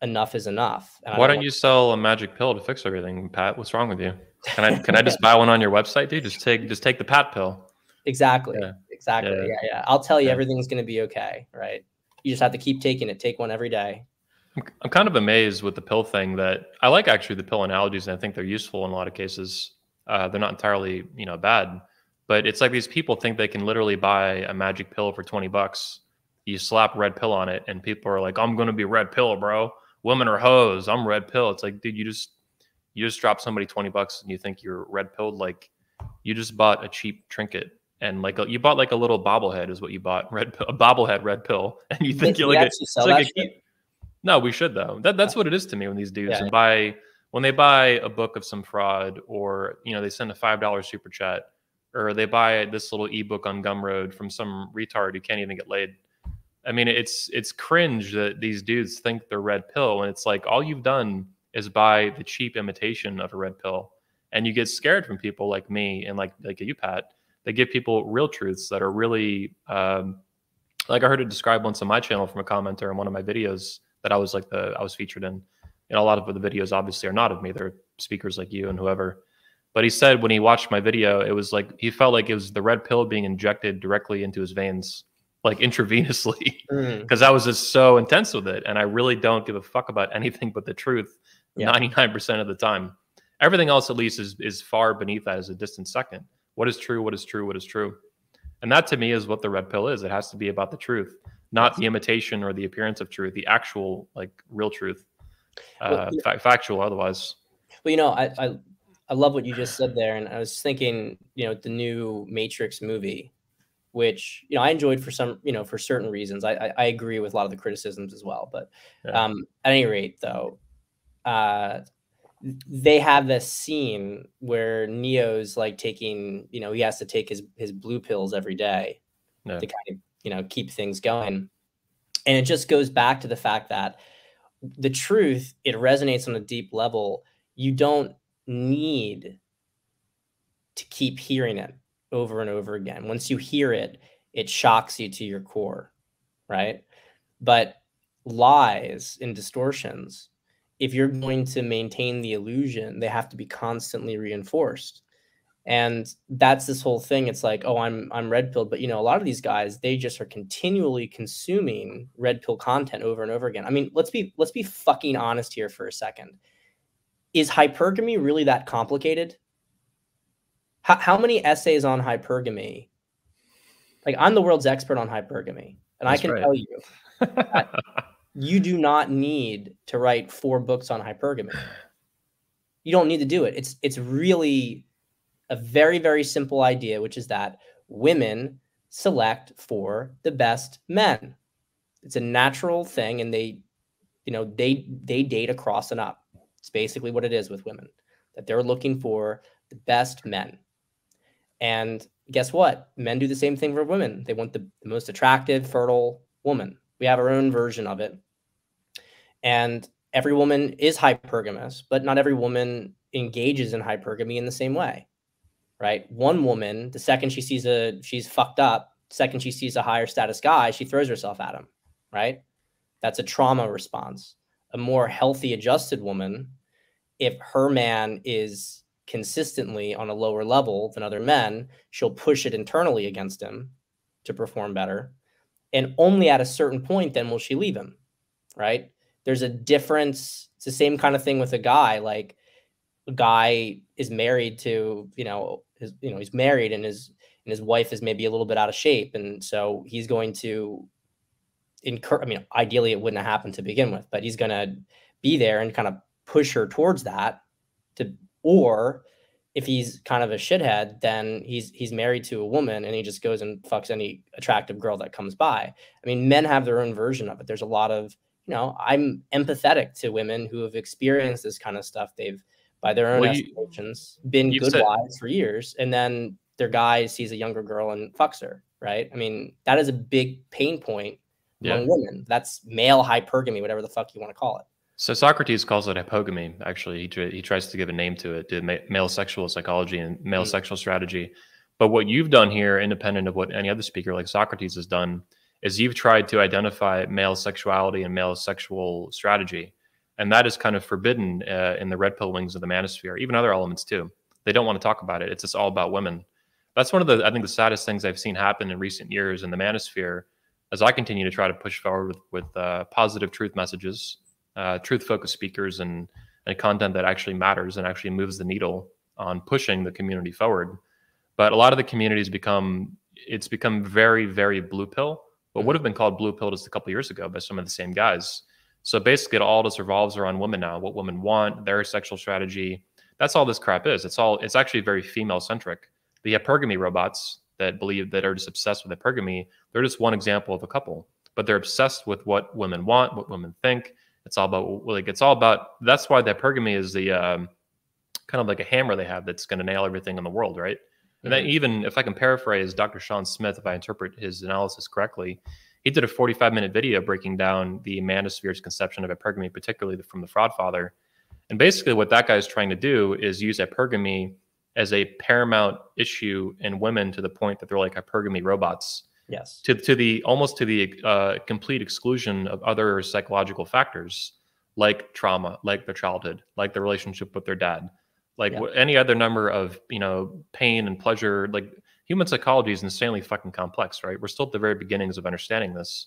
enough is enough. And why don't you sell a magic pill to fix everything, Pat? What's wrong with you? Can I just buy one on your website, dude? Just take the Pat pill. Exactly. Yeah. Exactly. Yeah. I'll tell you, everything's going to be okay. Right. You just have to keep taking it. Take one every day. I'm kind of amazed with the pill thing that I like actually the pill analogies, and I think they're useful in a lot of cases. They're not entirely, bad, but it's like these people think they can literally buy a magic pill for $20 you slap red pill on it, and people are like, I'm going to be red pill, bro. Women are hoes. I'm red pill. It's like, dude, you just dropped somebody $20 and you think you're red pilled. Like, you just bought a cheap trinket, and like you bought like a little bobblehead is what you bought, red pill, a bobblehead red pill, and you think you're like it's like no, we should though. That's what it is to me when these dudes yeah. when they buy a book of some fraud, or they send a $5 super chat, or they buy this little ebook on Gumroad from some retard who can't even get laid. I mean, it's cringe that these dudes think they're red pill, and it's like all you've done is buy the cheap imitation of a red pill, and you get scared from people like me and like you, Pat. They give people real truths that are really like I heard it described once on my channel from a commenter in one of my videos that I was featured in. A lot of the videos obviously are not of me; they're speakers like you and whoever. But he said when he watched my video, it was like he felt like it was the red pill being injected directly into his veins, like intravenously, because I was just so intense with it. And I really don't give a fuck about anything but the truth 99% of the time. Everything else, at least, is far beneath that as a distant second. What is true? What is true? What is true? And that to me is what the red pill is. It has to be about the truth, not the imitation or the appearance of truth, the actual, like, real truth, factual otherwise. Well, I love what you just said there. And I was thinking, the new Matrix movie, which, I enjoyed for some, for certain reasons. I agree with a lot of the criticisms as well. But at any rate, though, they have this scene where Neo's like taking, he has to take his blue pills every day to kind of, keep things going. And it just goes back to the fact that the truth, it resonates on a deep level. You don't need to keep hearing it over and over again. Once you hear it, it shocks you to your core, right? But lies and distortions, if you're going to maintain the illusion, they have to be constantly reinforced. And that's this whole thing. It's like, oh, I'm red pilled. But, a lot of these guys, they just are continually consuming red pill content over and over again. I mean, let's be fucking honest here for a second. Is hypergamy really that complicated? How many essays on hypergamy? Like, I'm the world's expert on hypergamy. And I can tell you that you do not need to write 4 books on hypergamy. You don't need to do it. It's really a very, very simple idea, which is that women select for the best men. It's a natural thing, and they date across and up. It's basically what it is with women, that they're looking for the best men. And guess what? Men do the same thing for women. They want the most attractive, fertile woman. We have our own version of it. And every woman is hypergamous, but not every woman engages in hypergamy in the same way, right? One woman, the second she sees she's fucked up, the second she sees a higher status guy, she throws herself at him, right? That's a trauma response. A more healthy, adjusted woman, if her man is consistently on a lower level than other men, she'll push it internally against him to perform better. And only at a certain point, then will she leave him, right? There's a difference. It's the same kind of thing with a guy. Like, a guy is married to, he's married, and his wife is maybe a little bit out of shape. And so he's going to ideally it wouldn't have happened to begin with, but he's going to be there and kind of push her towards that or if he's kind of a shithead, then he's married to a woman and he just goes and fucks any attractive girl that comes by. I mean, men have their own version of it. There's a lot of, I'm empathetic to women who have experienced this kind of stuff. They've, by their own estimations, been good wives for years, and then their guy sees a younger girl and fucks her, right? I mean, that is a big pain point among women. That's male hypergamy, whatever the fuck you want to call it. So Socrates calls it hypogamy. Actually, he tries to give a name to it, to male sexual psychology and male sexual strategy. But what you've done here, independent of what any other speaker like Socrates has done, is you've tried to identify male sexuality and male sexual strategy. And that is kind of forbidden in the red pill wings of the manosphere, even other elements too. They don't want to talk about it. It's just all about women. That's one of the, I think, the saddest things I've seen happen in recent years in the manosphere, as I continue to try to push forward with positive truth messages, truth-focused speakers, and content that actually matters and actually moves the needle on pushing the community forward. But a lot of the communities become very, very blue pill, what would have been called blue pill just a couple years ago by some of the same guys. So basically, it all just revolves around women now, what women want, their sexual strategy. That's all this crap is. It's actually very female centric. The hypergamy robots that are just obsessed with hypergamy, they're just one example of a couple, but they're obsessed with what women want, what women think. It's all about, that's why the hypergamy is the kind of like a hammer they have that's going to nail everything in the world, right? And then even if I can paraphrase Dr. Sean Smith, if I interpret his analysis correctly, he did a 45-minute video breaking down the manosphere's conception of hypergamy, particularly from the Fraud Father. And basically what that guy is trying to do is use hypergamy as a paramount issue in women to the point that they're like hypergamy robots. Yes. To the complete exclusion of other psychological factors like trauma, like their childhood, like their relationship with their dad, like any other number of, pain and pleasure. Like human psychology is insanely fucking complex, right? We're still at the very beginnings of understanding this,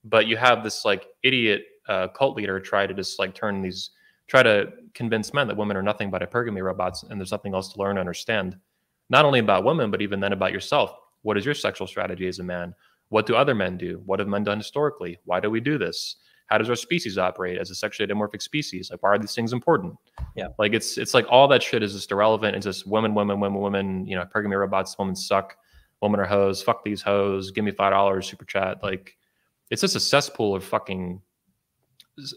but you have this like idiot cult leader try to convince men that women are nothing but hypergamy robots and there's nothing else to learn and understand, not only about women, but even then about yourself. What is your sexual strategy as a man? What do other men do? What have men done historically? Why do we do this? How does our species operate as a sexually dimorphic species? Like, why are these things important? Yeah. Like, it's like all that shit is just irrelevant. It's just women, hypergamy robots, women suck, women are hoes, fuck these hoes, give me $5, super chat. Like, it's just a cesspool of fucking,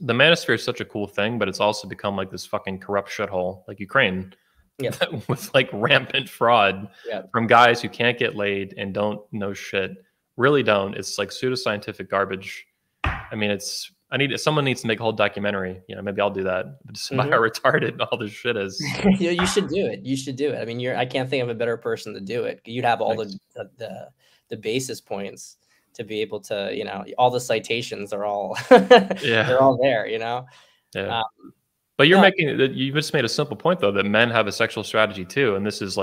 the manosphere is such a cool thing, but it's also become like this fucking corrupt shithole, like Ukraine. Yeah. With like rampant fraud from guys who can't get laid and don't know shit. Really don't. It's like pseudoscientific garbage. I mean, someone needs to make a whole documentary. Maybe I'll do that. Just about how retarded all this shit is. You should do it. You should do it. I mean, I can't think of a better person to do it. You'd have all the basis points to be able to, all the citations are all they're all there. Yeah. But you just made a simple point though, that men have a sexual strategy too. And this is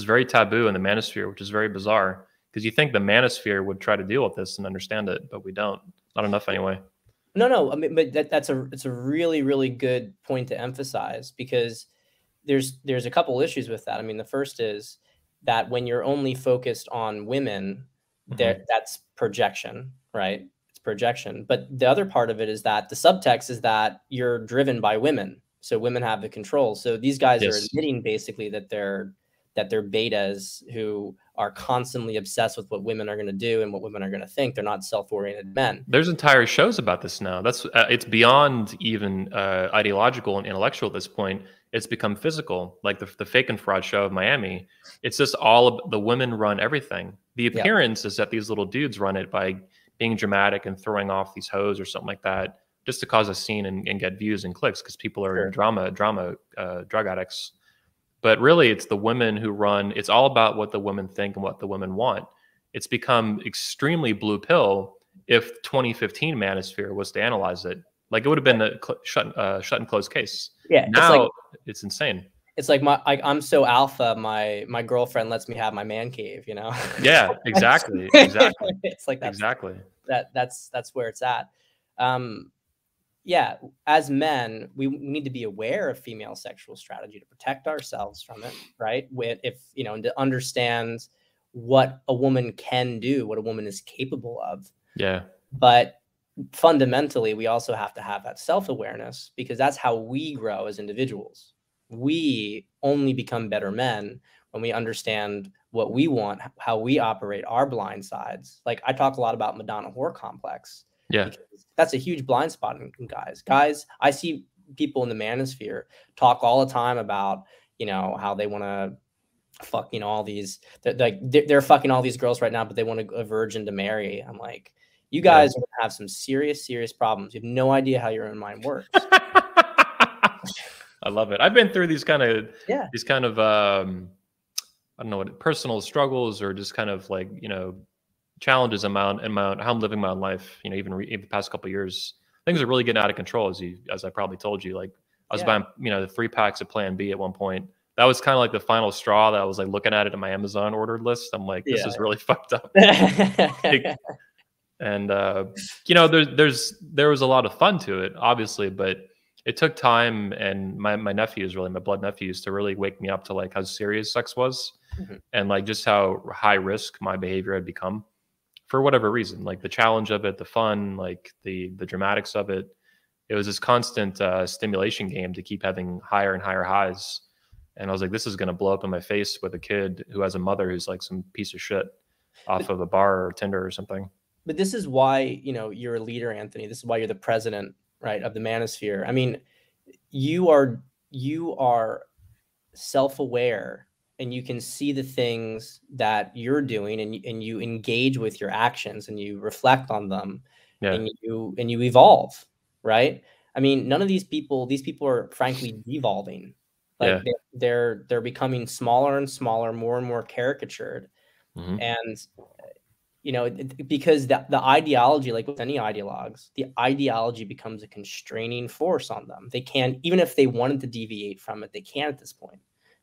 very taboo in the manosphere, which is very bizarre because you think the manosphere would try to deal with this and understand it, but we don't, not enough anyway. No. I mean, but it's a really, really good point to emphasize because there's a couple issues with that. I mean, the first is that when you're only focused on women, that's projection, right? Projection. But the other part of it is that the subtext is that you're driven by women. So women have the control. So these guys are admitting basically that they're betas who are constantly obsessed with what women are going to do and what women are going to think. They're not self-oriented men. There's entire shows about this now. It's beyond even ideological and intellectual at this point. It's become physical, like the Fake and Fraud show of Miami. It's just all of the women run everything. The appearance is that these little dudes run it by being dramatic and throwing off these hoes or something like that, just to cause a scene and get views and clicks because people are drug addicts. But really, it's the women who run. It's all about what the women think and what the women want. It's become extremely blue pill if 2015 Manosphere was to analyze it. Like it would have been a shut and closed case. Yeah. Now it's insane. It's like I'm so alpha. My girlfriend lets me have my man cave. Yeah, exactly. It's like that's where it's at. Yeah, as men, we need to be aware of female sexual strategy to protect ourselves from it, right? And to understand what a woman can do, what a woman is capable of. Yeah. But fundamentally, we also have to have that self-awareness because that's how we grow as individuals. We only become better men when we understand what we want, how we operate our blind sides. Like I talk a lot about Madonna whore complex. Yeah. That's a huge blind spot in guys. Guys, I see people in the manosphere talk all the time about, how they want to fuck, all these, they're fucking all these girls right now, but they want a virgin to marry. I'm like, you guys are going to have some serious problems. You have no idea how your own mind works. I love it. I've been through these kind of I don't know what personal struggles or just kind of like, challenges in how I'm living my own life, even the past couple of years, things are really getting out of control as I probably told you. Like I was buying, the 3 packs of Plan B at one point. That was kind of like the final straw that I was like looking at it in my Amazon ordered list. I'm like, this is really fucked up. And there was a lot of fun to it, obviously, but it took time, and my blood nephews, to really wake me up to like how serious sex was, and like just how high risk my behavior had become. for whatever reason, like the challenge of it, the fun, like the dramatics of it. It was this constant stimulation game to keep having higher and higher highs. And I was like, this is going to blow up in my face with a kid who has a mother who's like some piece of shit off of a bar or Tinder or something. But this is why, you know, you're a leader, Anthony. This is why you're the president, right, of the manosphere. I mean, you are self-aware, and you can see the things that you're doing, and you engage with your actions, and you reflect on them, and you evolve, right? I mean, none of these people are frankly devolving. Like they're becoming smaller and smaller, more and more caricatured. And you know, because the ideology, like with any ideologues, the ideology becomes a constraining force on them. They can't, even if they wanted to deviate from it, they can't at this point,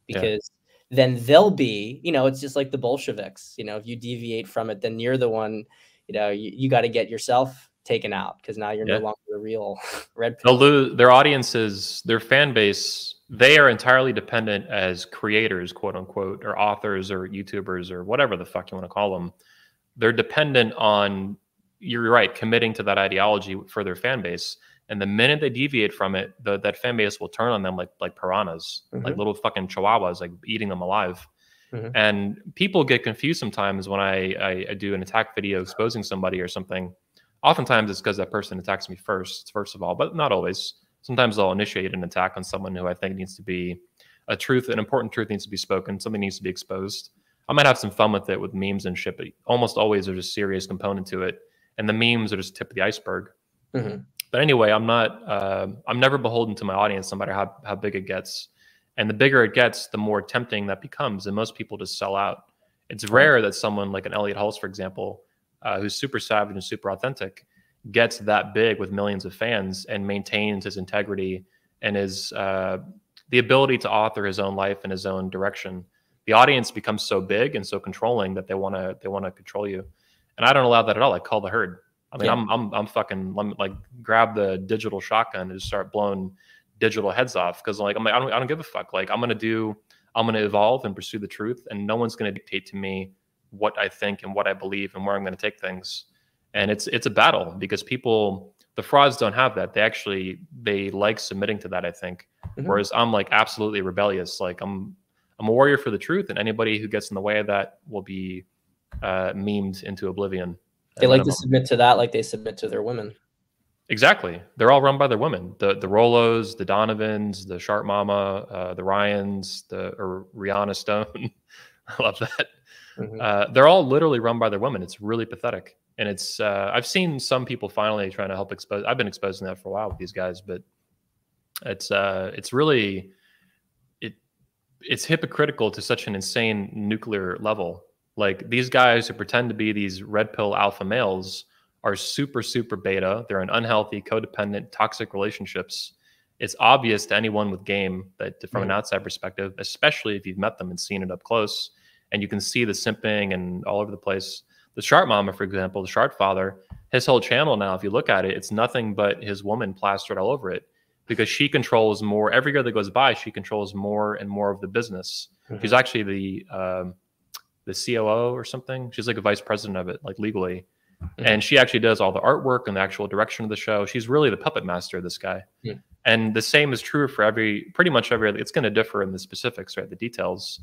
because then they'll be, you know, it's just like the Bolsheviks. You know, if you deviate from it, then you're the one, you know, you got to get yourself taken out, because now you're no longer the real red pill. They'll lose their audiences, their fan base. They are entirely dependent as creators, quote unquote, or authors or YouTubers or whatever the fuck you want to call them. They're dependent on, you're right, committing to that ideology for their fan base. And the minute they deviate from it, that fan base will turn on them like piranhas, like little fucking chihuahuas, like eating them alive. And people get confused sometimes when I do an attack video exposing somebody or something. Oftentimes it's because that person attacks me first of all, but not always. Sometimes I'll initiate an attack on someone who I think needs to be an important truth needs to be spoken, something needs to be exposed. I might have some fun with it with memes and shit, but almost always there's a serious component to it. And the memes are just tip of the iceberg. But anyway, I'm never beholden to my audience, no matter how big it gets. And the bigger it gets, the more tempting that becomes. And most people just sell out. It's rare that someone like an Elliot Hulse, for example, who's super savage and super authentic, gets that big with millions of fans and maintains his integrity and his the ability to author his own life and his own direction. The audience becomes so big and so controlling that they want to control you, and I don't allow that at all. I call the herd. I mean, I'm fucking like grab the digital shotgun and just start blowing digital heads off, because like I don't give a fuck. Like I'm gonna evolve and pursue the truth, and no one's gonna dictate to me what I think and what I believe and where I'm gonna take things. And it's a battle, because the frauds don't have that. They like submitting to that, I think. Whereas I'm like absolutely rebellious. Like I'm a warrior for the truth, and anybody who gets in the way of that will be memed into oblivion. They like to submit to that, like they submit to their women. Exactly. They're all run by their women. The Rolos, the Donovans, the Sharp Mama, the Ryans, or Rihanna Stone. I love that. They're all literally run by their women. It's really pathetic. And it's I've seen some people finally trying to help expose. I've been exposing that for a while with these guys, but it's really it's hypocritical to such an insane nuclear level. Like these guys who pretend to be these red pill alpha males are super, super beta. They're in unhealthy, codependent, toxic relationships. It's obvious to anyone with game that from an outside perspective, especially if you've met them and seen it up close, and you can see the simping and all over the place. The Sharp Mama, for example, the Sharp Father, his whole channel now, if you look at it, it's nothing but his woman plastered all over it, because she controls more. Every year that goes by, she controls more and more of the business. She's actually the COO or something. She's like a vice president of it, like legally. And she actually does all the artwork and the actual direction of the show. She's really the puppet master of this guy. And the same is true for pretty much every, it's going to differ in the specifics, right? The details.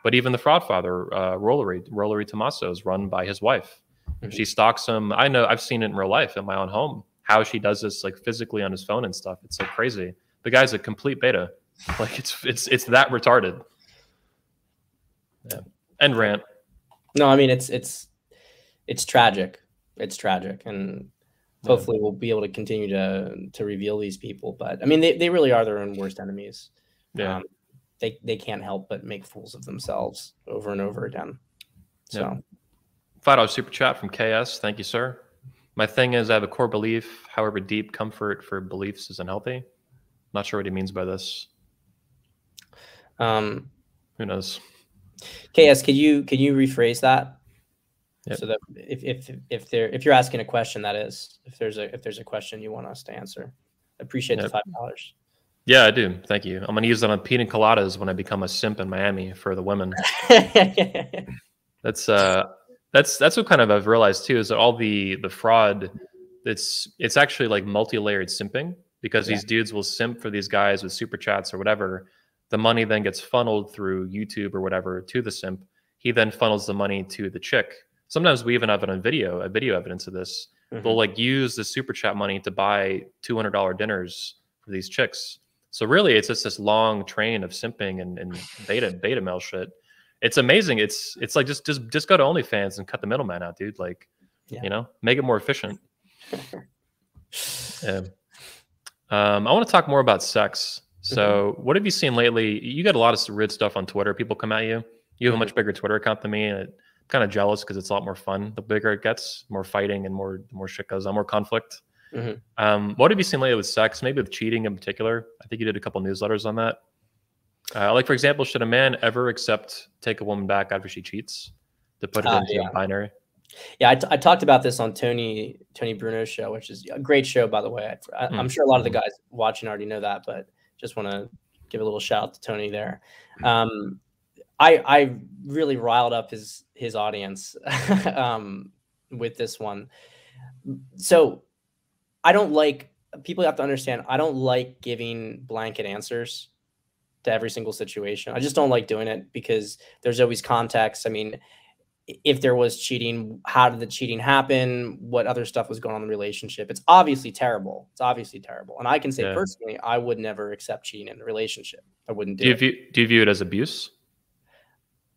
But even the Fraud Father, Rollery Tommaso, is run by his wife. She stalks him. I know, I've seen it in real life in my own home, how she does this like physically on his phone and stuff. It's like crazy. The guy's a complete beta. Like it's that retarded. Yeah. End rant. No, I mean it's tragic. It's tragic, and hopefully we'll be able to continue to reveal these people. But I mean, they really are their own worst enemies. Yeah. They can't help but make fools of themselves over and over again. So, $5 super chat from KS. Thank you, sir. My thing is, I have a core belief. However deep, comfort for beliefs is unhealthy. Not sure what he means by this. Who knows? KS, can you rephrase that? So that if you're asking a question, that is, if there's a question you want us to answer, appreciate the $5. Yeah, I do. Thank you. I'm gonna use that on pina coladas when I become a simp in Miami for the women. That's That's what kind of I've realized too, is that all the fraud, it's actually like multi-layered simping, because Yeah. these dudes will simp for these guys with super chats or whatever. The money then gets funneled through YouTube or whatever to the simp. He then funnels the money to the chick. Sometimes we even have it on video, a video evidence of this. They'll like use the super chat money to buy $200 dinners for these chicks. So really, it's just this long train of simping and beta male shit. It's amazing. It's like just go to OnlyFans and cut the middleman out, dude. Like, Yeah. you know, make it more efficient. Yeah. I want to talk more about sex. So, what have you seen lately? You got a lot of weird stuff on Twitter. People come at you. You have a much bigger Twitter account than me, and I'm kind of jealous because it's a lot more fun. The bigger it gets, more fighting and more shit goes on, more conflict. What have you seen lately with sex? Maybe with cheating in particular. I think you did a couple newsletters on that. Like, for example, should a man ever take a woman back after she cheats, to put it into a binary? Yeah, I talked about this on Tony Bruno's show, which is a great show, by the way. I'm sure a lot of the guys watching already know that, but just want to give a little shout out to Tony there. I really riled up his audience with this one. So I don't like, people have to understand, I don't like giving blanket answers to every single situation. I just don't like doing it because there's always context. I mean, if there was cheating, how did the cheating happen? What other stuff was going on in the relationship? It's obviously terrible. It's obviously terrible. And I can say personally, I would never accept cheating in a relationship. I wouldn't do it. Do you view it as abuse?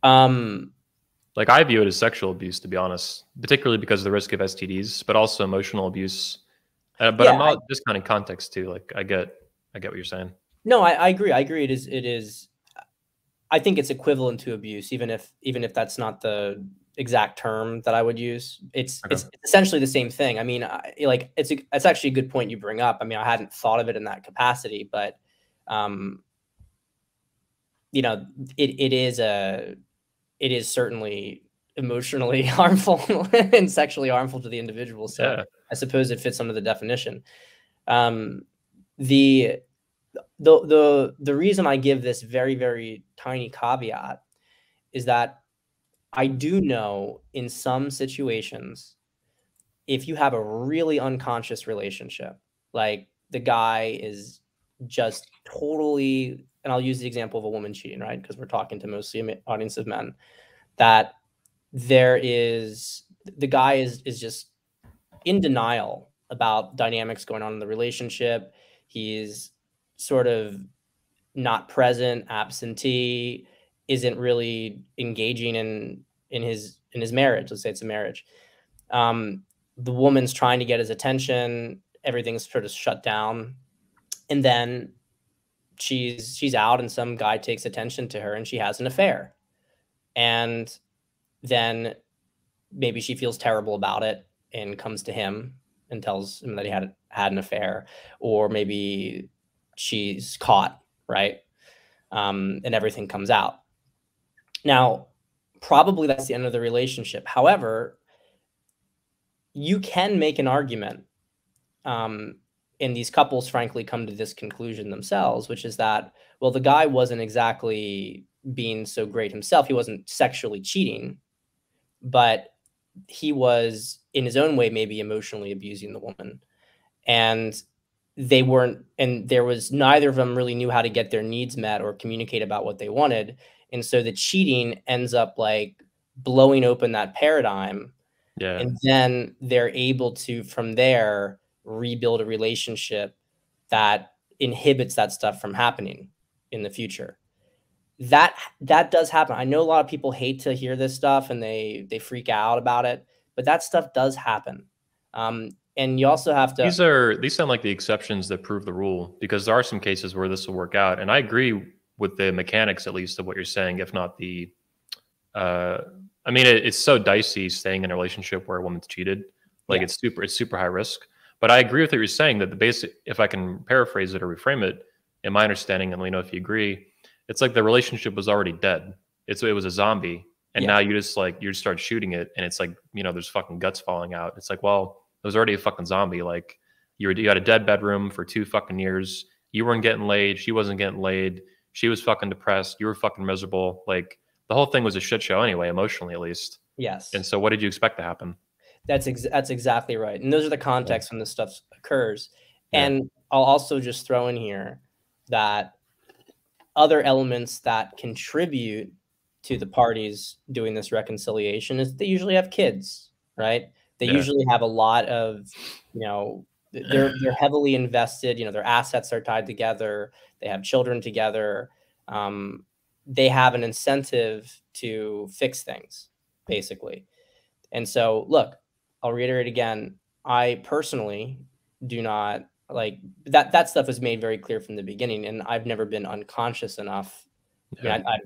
Like, I view it as sexual abuse, to be honest, particularly because of the risk of STDs, but also emotional abuse. But I'm not discounting context too. Like, I get what you're saying. No, I agree. I agree. It is. I think it's equivalent to abuse, even if that's not the exact term that I would use. It's essentially the same thing. I mean, it's actually a good point you bring up. I mean, I hadn't thought of it in that capacity, but you know, it is certainly emotionally harmful and sexually harmful to the individual. So I suppose it fits under the definition. The reason I give this very, very tiny caveat is that I do know in some situations, if you have a really unconscious relationship, like the guy is just totally, and I'll use the example of a woman cheating, right? Because we're talking to mostly an audience of men, that the guy is just in denial about dynamics going on in the relationship. He's sort of not present, absentee, isn't really engaging in his marriage. Let's say it's a marriage. The woman's trying to get his attention. Everything's sort of shut down. And then she's out and some guy takes attention to her and she has an affair. And then maybe she feels terrible about it and comes to him and tells him that he had an affair, or maybe she's caught, right? And everything comes out. Now, probably that's the end of the relationship. However, you can make an argument, and these couples frankly come to this conclusion themselves, which is that, well, the guy wasn't exactly being so great himself. He wasn't sexually cheating, but he was in his own way maybe emotionally abusing the woman. And they weren't, and there was, neither of them really knew how to get their needs met or communicate about what they wanted. And so the cheating ends up like blowing open that paradigm. Yeah. And then they're able to, from there, rebuild a relationship that inhibits that stuff from happening in the future. That does happen. I know a lot of people hate to hear this stuff and they freak out about it, but that stuff does happen. And you also have to. These sound like the exceptions that prove the rule, because there are some cases where this will work out. And I agree with the mechanics, at least, of what you're saying, if not the. I mean, it's so dicey staying in a relationship where a woman's cheated. Like, it's super high risk. But I agree with what you're saying, that the basic, if I can paraphrase it or reframe it, in my understanding, and let me know if you agree, it's like the relationship was already dead. It was a zombie, and now you just start shooting it, and it's like, you know, there's fucking guts falling out. It's like, well, it was already a fucking zombie. Like, you had a dead bedroom for 2 fucking years. You weren't getting laid. She wasn't getting laid. She was fucking depressed. You were fucking miserable. Like, the whole thing was a shit show anyway, emotionally at least. Yes. And so what did you expect to happen? That's exactly right. And those are the contexts when this stuff occurs. Yeah. And I'll also just throw in here that other elements that contribute to the parties doing this reconciliation is they usually have kids, right? They Yeah. usually have a lot of, they're heavily invested, their assets are tied together, they have children together. They have an incentive to fix things, basically. And so, look, I'll reiterate again, I personally do not like that stuff was made very clear from the beginning, and I've never been unconscious enough. Yeah. I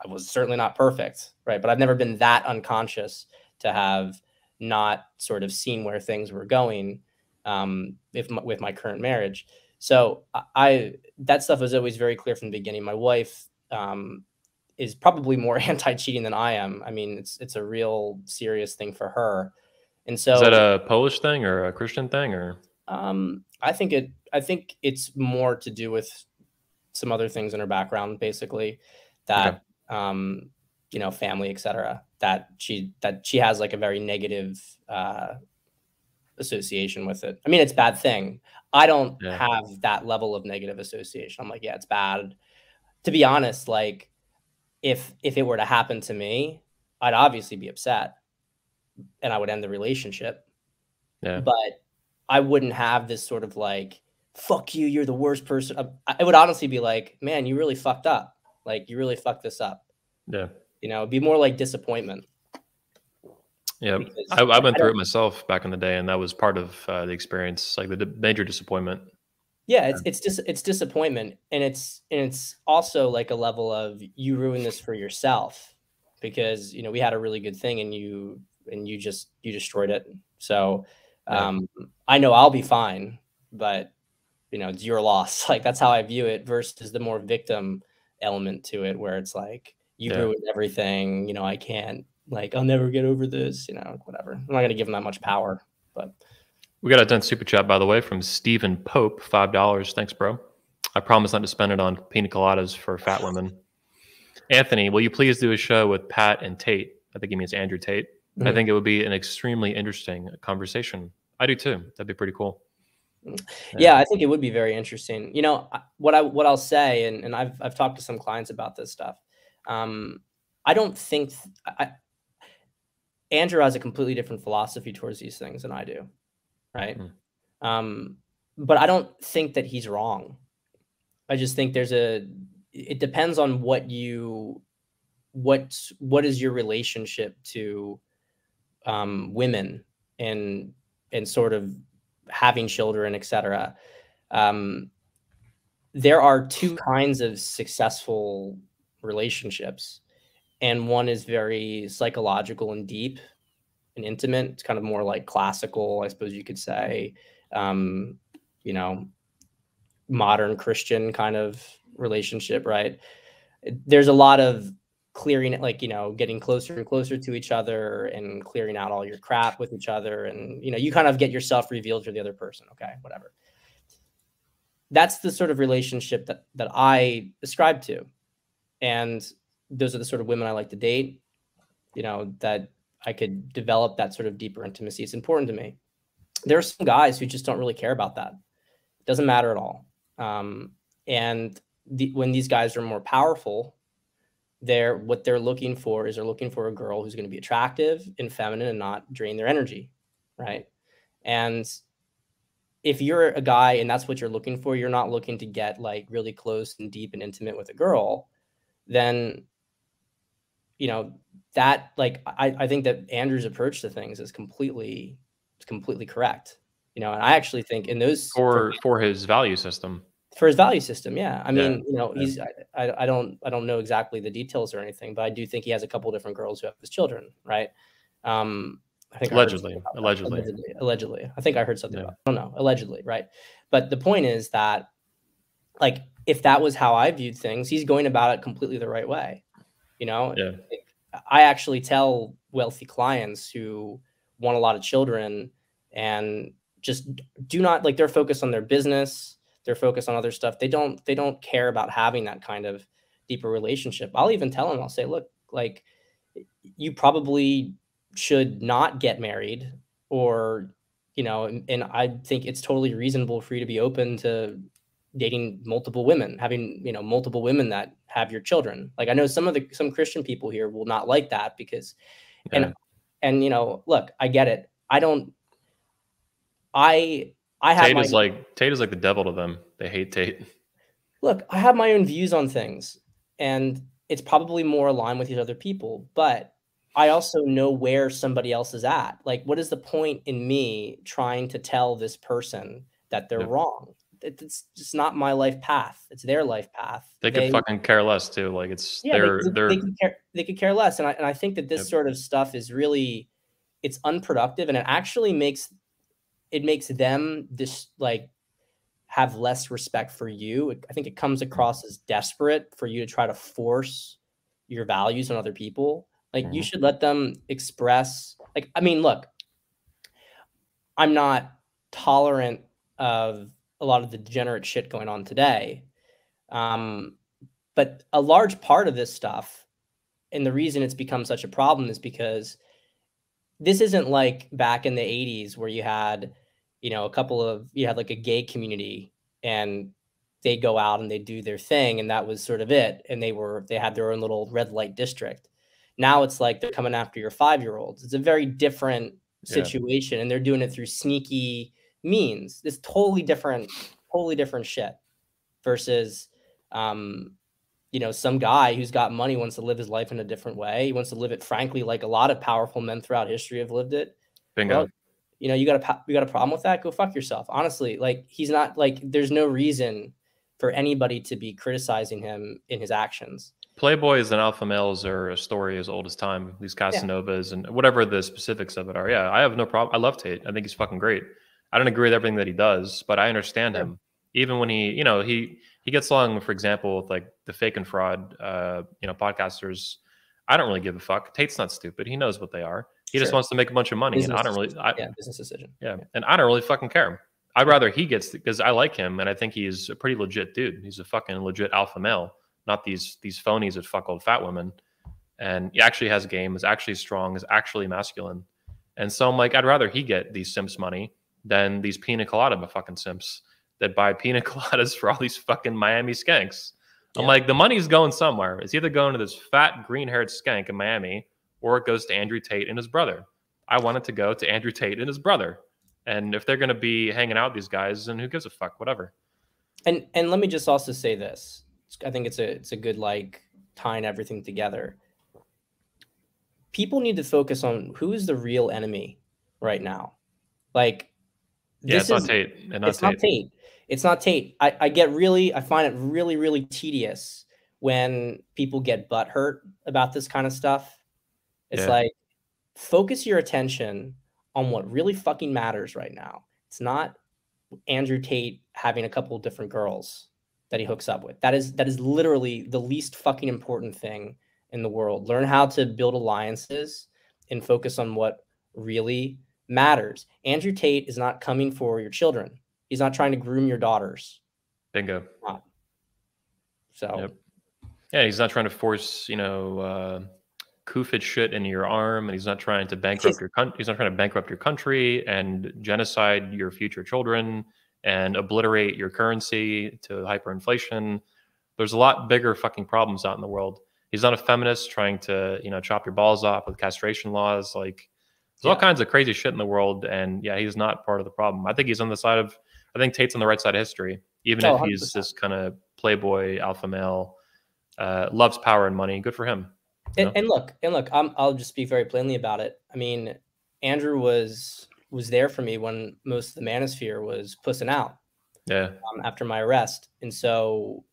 was certainly not perfect, right? But I've never been that unconscious to have not sort of seen where things were going with my current marriage. So that stuff was always very clear from the beginning. My wife is probably more anti-cheating than I am. I mean, it's a real serious thing for her. And Is that so a Polish thing or a Christian thing or? I think it's more to do with some other things in her background, basically, that family, etc. That she has like a very negative association with it. I mean, it's a bad thing. I don't have that level of negative association. I'm like, yeah, it's bad. To be honest, like if it were to happen to me, I'd obviously be upset and I would end the relationship. Yeah. But I wouldn't have this sort of like, fuck you, you're the worst person. I would honestly be like, man, you really fucked up. Like, you really fucked this up. Yeah. It'd be more like disappointment. Yeah. I've been through it myself back in the day, and that was part of the experience, like the major disappointment. Yeah, it's disappointment, and it's also like a level of you ruin this for yourself because we had a really good thing and you destroyed it. So I know I'll be fine, but it's your loss. Like that's how I view it versus the more victim element to it, where it's like you ruined everything. I can't, like, I'll never get over this. Whatever. I'm not gonna give them that much power, but. We got a 10 super chat, by the way, from Stephen Pope, $5. Thanks, bro. I promise not to spend it on pina coladas for fat women. Anthony, will you please do a show with Pat and Tate? I think he means Andrew Tate. I think it would be an extremely interesting conversation. I do too. That'd be pretty cool. Yeah, I think it would be very interesting. What I'll say, and I've talked to some clients about this stuff. I don't think Andrew has a completely different philosophy towards these things than I do, right? But I don't think that he's wrong. I just think it depends on what is your relationship to women and sort of having children, etc. There are two kinds of successful relationships, and one is very psychological and deep and intimate. It's kind of more like classical, I suppose you could say, modern Christian kind of relationship, right? There's a lot of clearing it, like, getting closer and closer to each other and clearing out all your crap with each other. And, you kind of get yourself revealed to the other person. Okay, whatever. That's the sort of relationship that I ascribe to. And those are the sort of women I like to date, that I could develop that sort of deeper intimacy. It's important to me. There are some guys who just don't really care about that. It doesn't matter at all. And when these guys are more powerful, what they're looking for is a girl who's going to be attractive and feminine and not drain their energy, right? And if you're a guy and that's what you're looking for, you're not looking to get like really close and deep and intimate with a girl, then that, like, I think that Andrew's approach to things is completely correct. And I actually think in those for his value system. For his value system, yeah. I mean, he's I don't know exactly the details or anything, but I do think he has a couple different girls who have his children, right? I think allegedly. I think I heard something about it. I don't know, allegedly, right? But the point is that, like, if that was how I viewed things, he's going about it completely the right way. I actually tell wealthy clients who want a lot of children and just do not, like, they're focused on their business, they're focused on other stuff. They don't care about having that kind of deeper relationship. I'll even tell them, I'll say, look, like, you probably should not get married, or, you know, and I think it's totally reasonable for you to be open to dating multiple women, having, you know, multiple women that have your children. Like, I know some Christian people here will not like that because, Yeah. and, you know, look, I get it. I have Tate my, is like the devil to them. They hate Tate. look, I have my own views on things, and it's probably more aligned with these other people, but I also know where somebody else is at. Like, what is the point in me trying to tell this person that they're Yep. wrong? It's just not my life path. It's their life path. They could fucking care less too. Like, it's Yeah, they could care less. And I think that this Yep. sort of stuff is really, it's unproductive, and it actually makes them this, like, have less respect for you. I think it comes across as desperate for you to try to force your values on other people. Like, you should let them express, like, I mean, look, I'm not tolerant of a lot of the degenerate shit going on today. But a large part of this stuff, and the reason it's become such a problem, is because this isn't like back in the 80s where you had, you know, you had like a gay community, and they go out and they do their thing, and that was sort of it. And they had their own little red light district. Now it's like they're coming after your 5-year-olds. It's a very different situation, and they're doing it through sneaky means. It's totally different shit versus, you know, some guy who's got money wants to live his life in a different way. He wants to live it, frankly, like a lot of powerful men throughout history have lived it. Bingo. Well, you know, you got a problem with that? Go fuck yourself. Honestly, like, he's not, like, there's no reason for anybody to be criticizing him in his actions. Playboys and alpha males are a story as old as time. These Casanovas and whatever the specifics of it are. Yeah, I have no problem. I love Tate. I think he's fucking great. I don't agree with everything that he does, but I understand him. Even when he, you know, he gets along, for example, with like the fake and fraud, you know, podcasters. I don't really give a fuck. Tate's not stupid. He knows what they are. He just wants to make a bunch of money, Business and I don't really. business decision. Yeah, and I don't really fucking care. I'd rather he gets, because I like him, and I think he's a pretty legit dude. He's a fucking legit alpha male, not these phonies that fuck old fat women. And he actually has game, is actually strong, is actually masculine. And so I'm like, I'd rather he get these simps money than these pina colada fucking simps that buy pina coladas for all these fucking Miami skanks. I'm like, the money's going somewhere. It's either going to this fat green-haired skank in Miami, or it goes to Andrew Tate and his brother. I want it to go to Andrew Tate and his brother. And if they're going to be hanging out with these guys, then who gives a fuck? Whatever. And let me just also say this. I think it's a good, like, tying everything together. People need to focus on who is the real enemy right now. Like, it's not Tate. It's not Tate. It's not Tate. I find it really, really tedious when people get butthurt about this kind of stuff. It's like, focus your attention on what really fucking matters right now. It's not Andrew Tate having a couple of different girls that he hooks up with. That is literally the least fucking important thing in the world. Learn how to build alliances and focus on what really matters. Andrew Tate is not coming for your children. He's not trying to groom your daughters. Bingo. So, yeah, he's not trying to force, you know, Kufid shit into your arm, and he's not trying to bankrupt your country. He's not trying to bankrupt your country and genocide your future children and obliterate your currency to hyperinflation. There's a lot bigger fucking problems out in the world. He's not a feminist trying to, you know, chop your balls off with castration laws. Like, there's all kinds of crazy shit in the world, and yeah, he's not part of the problem. I think he's on the side of. I think Tate's on the right side of history, even if he's 100%. this kind of playboy alpha male, loves power and money. Good for him. And look, I'll just speak very plainly about it. I mean, Andrew was there for me when most of the manosphere was pussing out. Yeah. After my arrest. And so,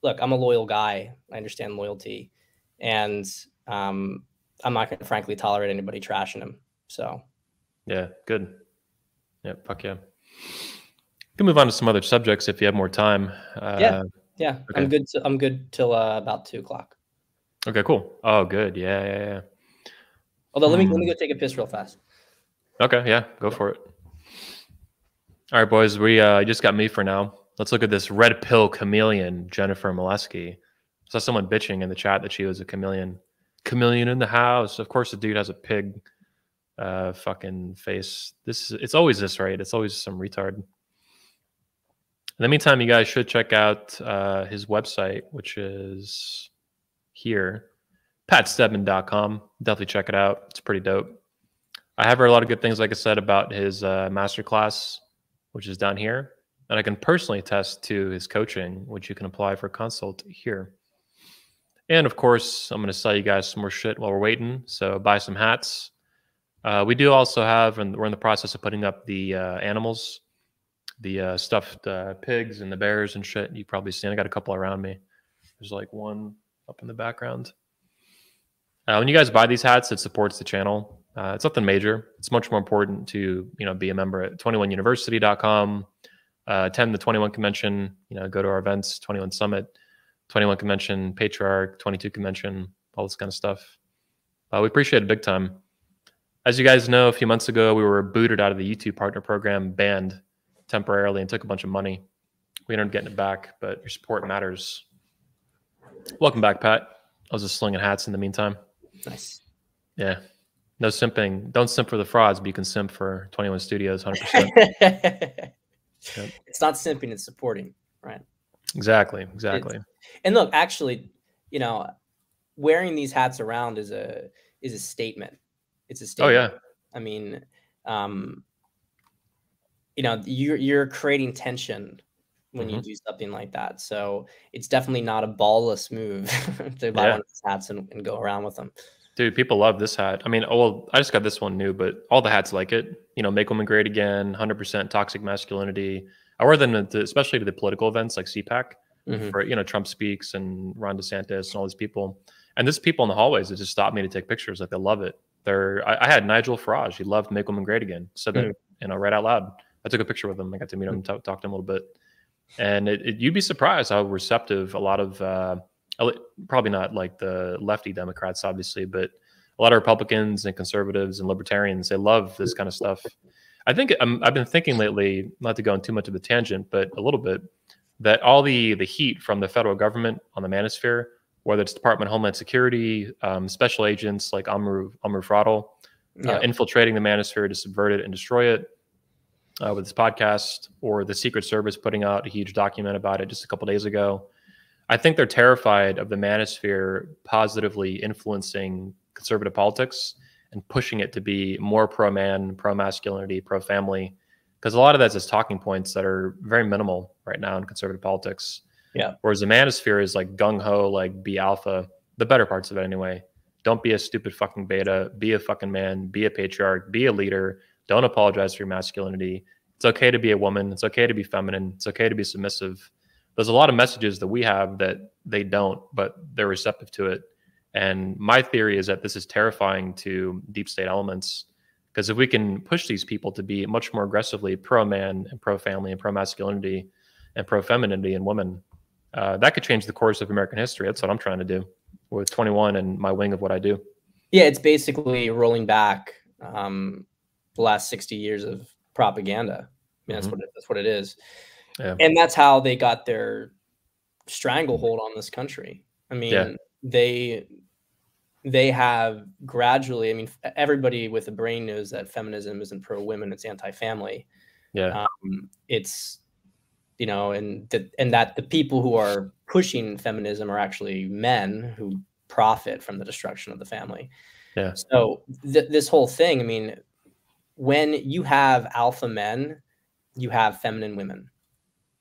look, I'm a loyal guy. I understand loyalty. And I'm not going to frankly tolerate anybody trashing him. So. Yeah, good. Yeah, fuck yeah. We can move on to some other subjects if you have more time. Yeah. Okay. I'm good till about 2:00. Okay, cool. Oh, good. Yeah. Although let me go take a piss real fast. Okay, yeah, go for it. All right, boys, we just got me for now. Let's look at this red pill chameleon, Jennifer Molesky. I saw someone bitching in the chat that she was a chameleon. Chameleon in the house. Of course, the dude has a pig fucking face. It's always this, right? It's always some retard. In the meantime, you guys should check out his website, which is here, patstedman.com. Definitely check it out. It's pretty dope. I have heard a lot of good things, like I said, about his masterclass, which is down here. And I can personally attest to his coaching, which you can apply for a consult here. And of course, I'm going to sell you guys some more shit while we're waiting. So buy some hats. We do also have, and we're in the process of putting up the animals, the stuffed pigs and the bears and shit. You've probably seen. I got a couple around me. There's like one up in the background. When you guys buy these hats, it supports the channel. It's nothing major. It's much more important to be a member at 21university.com. Attend the 21 convention. Go to our events, 21 Summit, 21 convention, Patriarch, 22 convention, all this kind of stuff. We appreciate it big time. As you guys know, a few months ago, we were booted out of the YouTube partner program, banned temporarily, and took a bunch of money. We ended up getting it back, but your support matters. Welcome back, Pat. I was just slinging hats in the meantime. Nice. Yeah. No simping. Don't simp for the frauds, but you can simp for 21 Studios 100%. Yep. It's not simping, it's supporting, right? Exactly. And look, actually, wearing these hats around is a statement. It's a statement. Oh yeah. I mean, you're creating tension when you do something like that. So it's definitely not a ballless move to buy one of these hats and go around with them. Dude, people love this hat. I mean, I just got this one new, but all the hats like it. Make women great again, 100% toxic masculinity. I wear them especially to the political events like CPAC, for Trump speaks and Ron DeSantis and all these people. And there's people in the hallways that just stop me to take pictures. Like they love it. I had Nigel Farage. He loved Make Women Great Again. Said that right out loud. I took a picture with him. I got to meet him, talk to him a little bit. And you'd be surprised how receptive a lot of probably not like the lefty Democrats, obviously, but a lot of Republicans and conservatives and libertarians, they love this kind of stuff. I think I've been thinking lately, not to go on too much of a tangent, but a little bit, that all the heat from the federal government on the manosphere, whether it's Department of Homeland Security, special agents like Amru Fradl, infiltrating the manosphere to subvert it and destroy it with this podcast, or the Secret Service putting out a huge document about it just a couple days ago. I think they're terrified of the manosphere positively influencing conservative politics and pushing it to be more pro-man, pro-masculinity, pro-family, because a lot of that's just talking points that are very minimal right now in conservative politics. Yeah. Whereas the manosphere is like gung-ho, like be alpha, the better parts of it anyway. Don't be a stupid fucking beta, be a fucking man, be a patriarch, be a leader. Don't apologize for your masculinity. It's okay to be a woman. It's okay to be feminine. It's okay to be submissive. There's a lot of messages that we have that they don't, but they're receptive to it. And my theory is that this is terrifying to deep state elements, because if we can push these people to be much more aggressively pro-man and pro-family and pro-masculinity and pro-femininity in women, that could change the course of American history. That's what I'm trying to do with 21 and my wing of what I do. Yeah, it's basically rolling back the last 60 years of propaganda. I mean, that's what it is. Yeah. And that's how they got their stranglehold on this country. I mean, they have gradually, I mean, everybody with a brain knows that feminism isn't pro-women, it's anti-family. Yeah. It's, and that the people who are pushing feminism are actually men who profit from the destruction of the family. Yeah. So this whole thing, I mean, when you have alpha men, you have feminine women.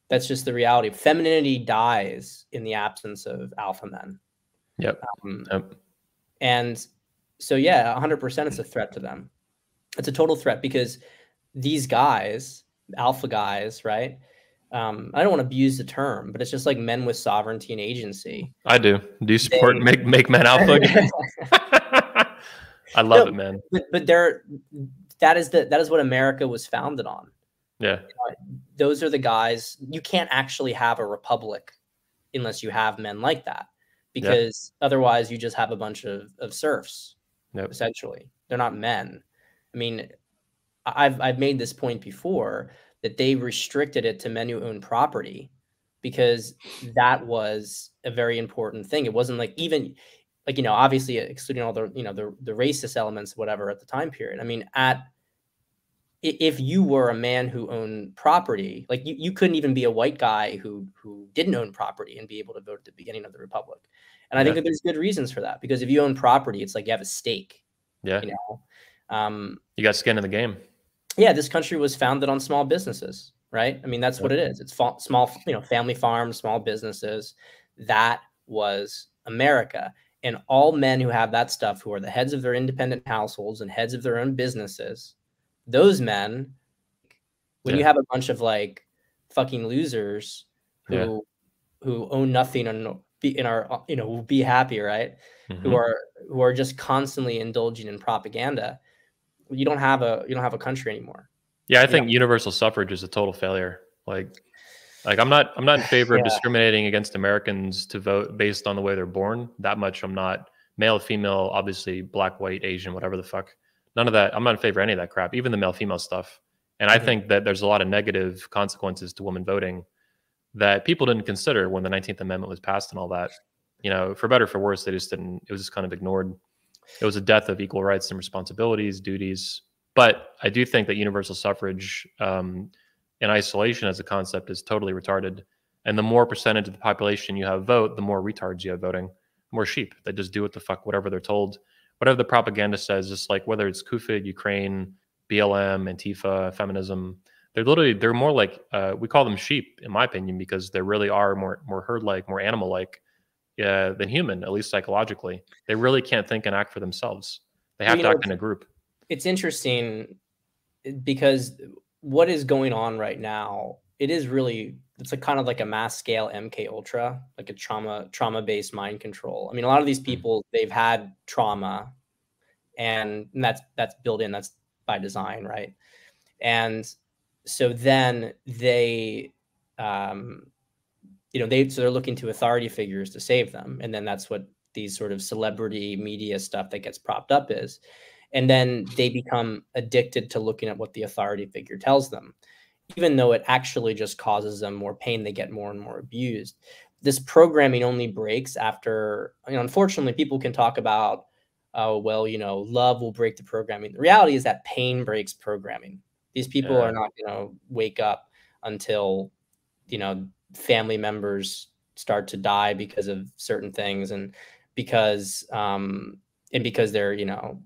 That's just the reality. Femininity dies in the absence of alpha men. Yep. And so, yeah, 100% it's a threat to them. It's a total threat, because these guys, alpha guys, right? I don't want to abuse the term, but it's just like men with sovereignty and agency. I do. Do you support make men alpha again? I love it, man. But that is what America was founded on. Yeah. Those are the guys. You can't actually have a republic unless you have men like that, because otherwise you just have a bunch of serfs. Essentially, they're not men. I mean, I've made this point before, that they restricted it to men who own property, because that was a very important thing. It wasn't like, even like, you know, obviously excluding all the, you know, the racist elements, whatever, at the time period. I mean, if you were a man who owned property, like you couldn't even be a white guy who didn't own property and be able to vote at the beginning of the republic. And I think that there's good reasons for that, because if you own property, it's like you have a stake. Yeah. You know, you got skin in the game. Yeah, this country was founded on small businesses, right? I mean, that's what it is. It's small, you know, family farms, small businesses. That was America. And all men who have that stuff, who are the heads of their independent households and heads of their own businesses, those men, when you have a bunch of like fucking losers who own nothing and you know, will be happy, right? Who are just constantly indulging in propaganda, you don't have a country anymore. Yeah, I think universal suffrage is a total failure. Like I'm not in favor of discriminating against Americans to vote based on the way they're born. That much I'm not. Male, female, obviously black, white, Asian, whatever the fuck. None of that. I'm not in favor of any of that crap, even the male female stuff. And I think that there's a lot of negative consequences to women voting that people didn't consider when the 19th Amendment was passed and all that. You know, for better or for worse, they just didn't. It was just kind of ignored. It was a death of equal rights and responsibilities, duties. But I do think that universal suffrage in isolation as a concept is totally retarded. And the more percentage of the population you have vote, the more retards you have voting, more sheep that just do what the fuck, whatever they're told, whatever the propaganda says, just like whether it's Kufid, Ukraine, BLM, Antifa, feminism, they're more like, we call them sheep, in my opinion, because they really are more herd-like, more animal-like than human, at least psychologically. They really can't think and act for themselves. They have to act in a group. It's interesting because what is going on right now, it's like kind of like a mass scale MK Ultra, like a trauma-based mind control. I mean, a lot of these people, they've had trauma, and that's built in, that's by design, right? And so then they, you know, they're looking to authority figures to save them. And then that's what these sort of celebrity media stuff that gets propped up is. And then they become addicted to looking at what the authority figure tells them, even though it actually just causes them more pain. They get more and more abused. This programming only breaks after, you know, unfortunately, people can talk about, oh, well, you know, love will break the programming. The reality is that pain breaks programming. These people are not going to wake up until, you know, family members start to die because of certain things, and because they're, you know,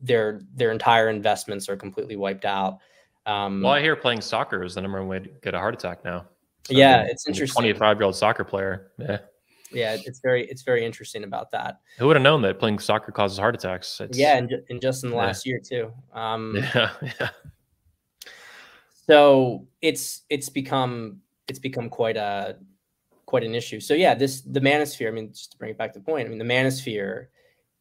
their entire investments are completely wiped out. Well, I hear playing soccer is the number one way to get a heart attack now. So yeah, it's interesting. 25-year-old soccer player. Yeah, it's very interesting about that. Who would have known that playing soccer causes heart attacks? And just in the last year too. Yeah. So it's become quite an issue. So yeah, the manosphere, I mean, just to bring it back to the point, I mean, the manosphere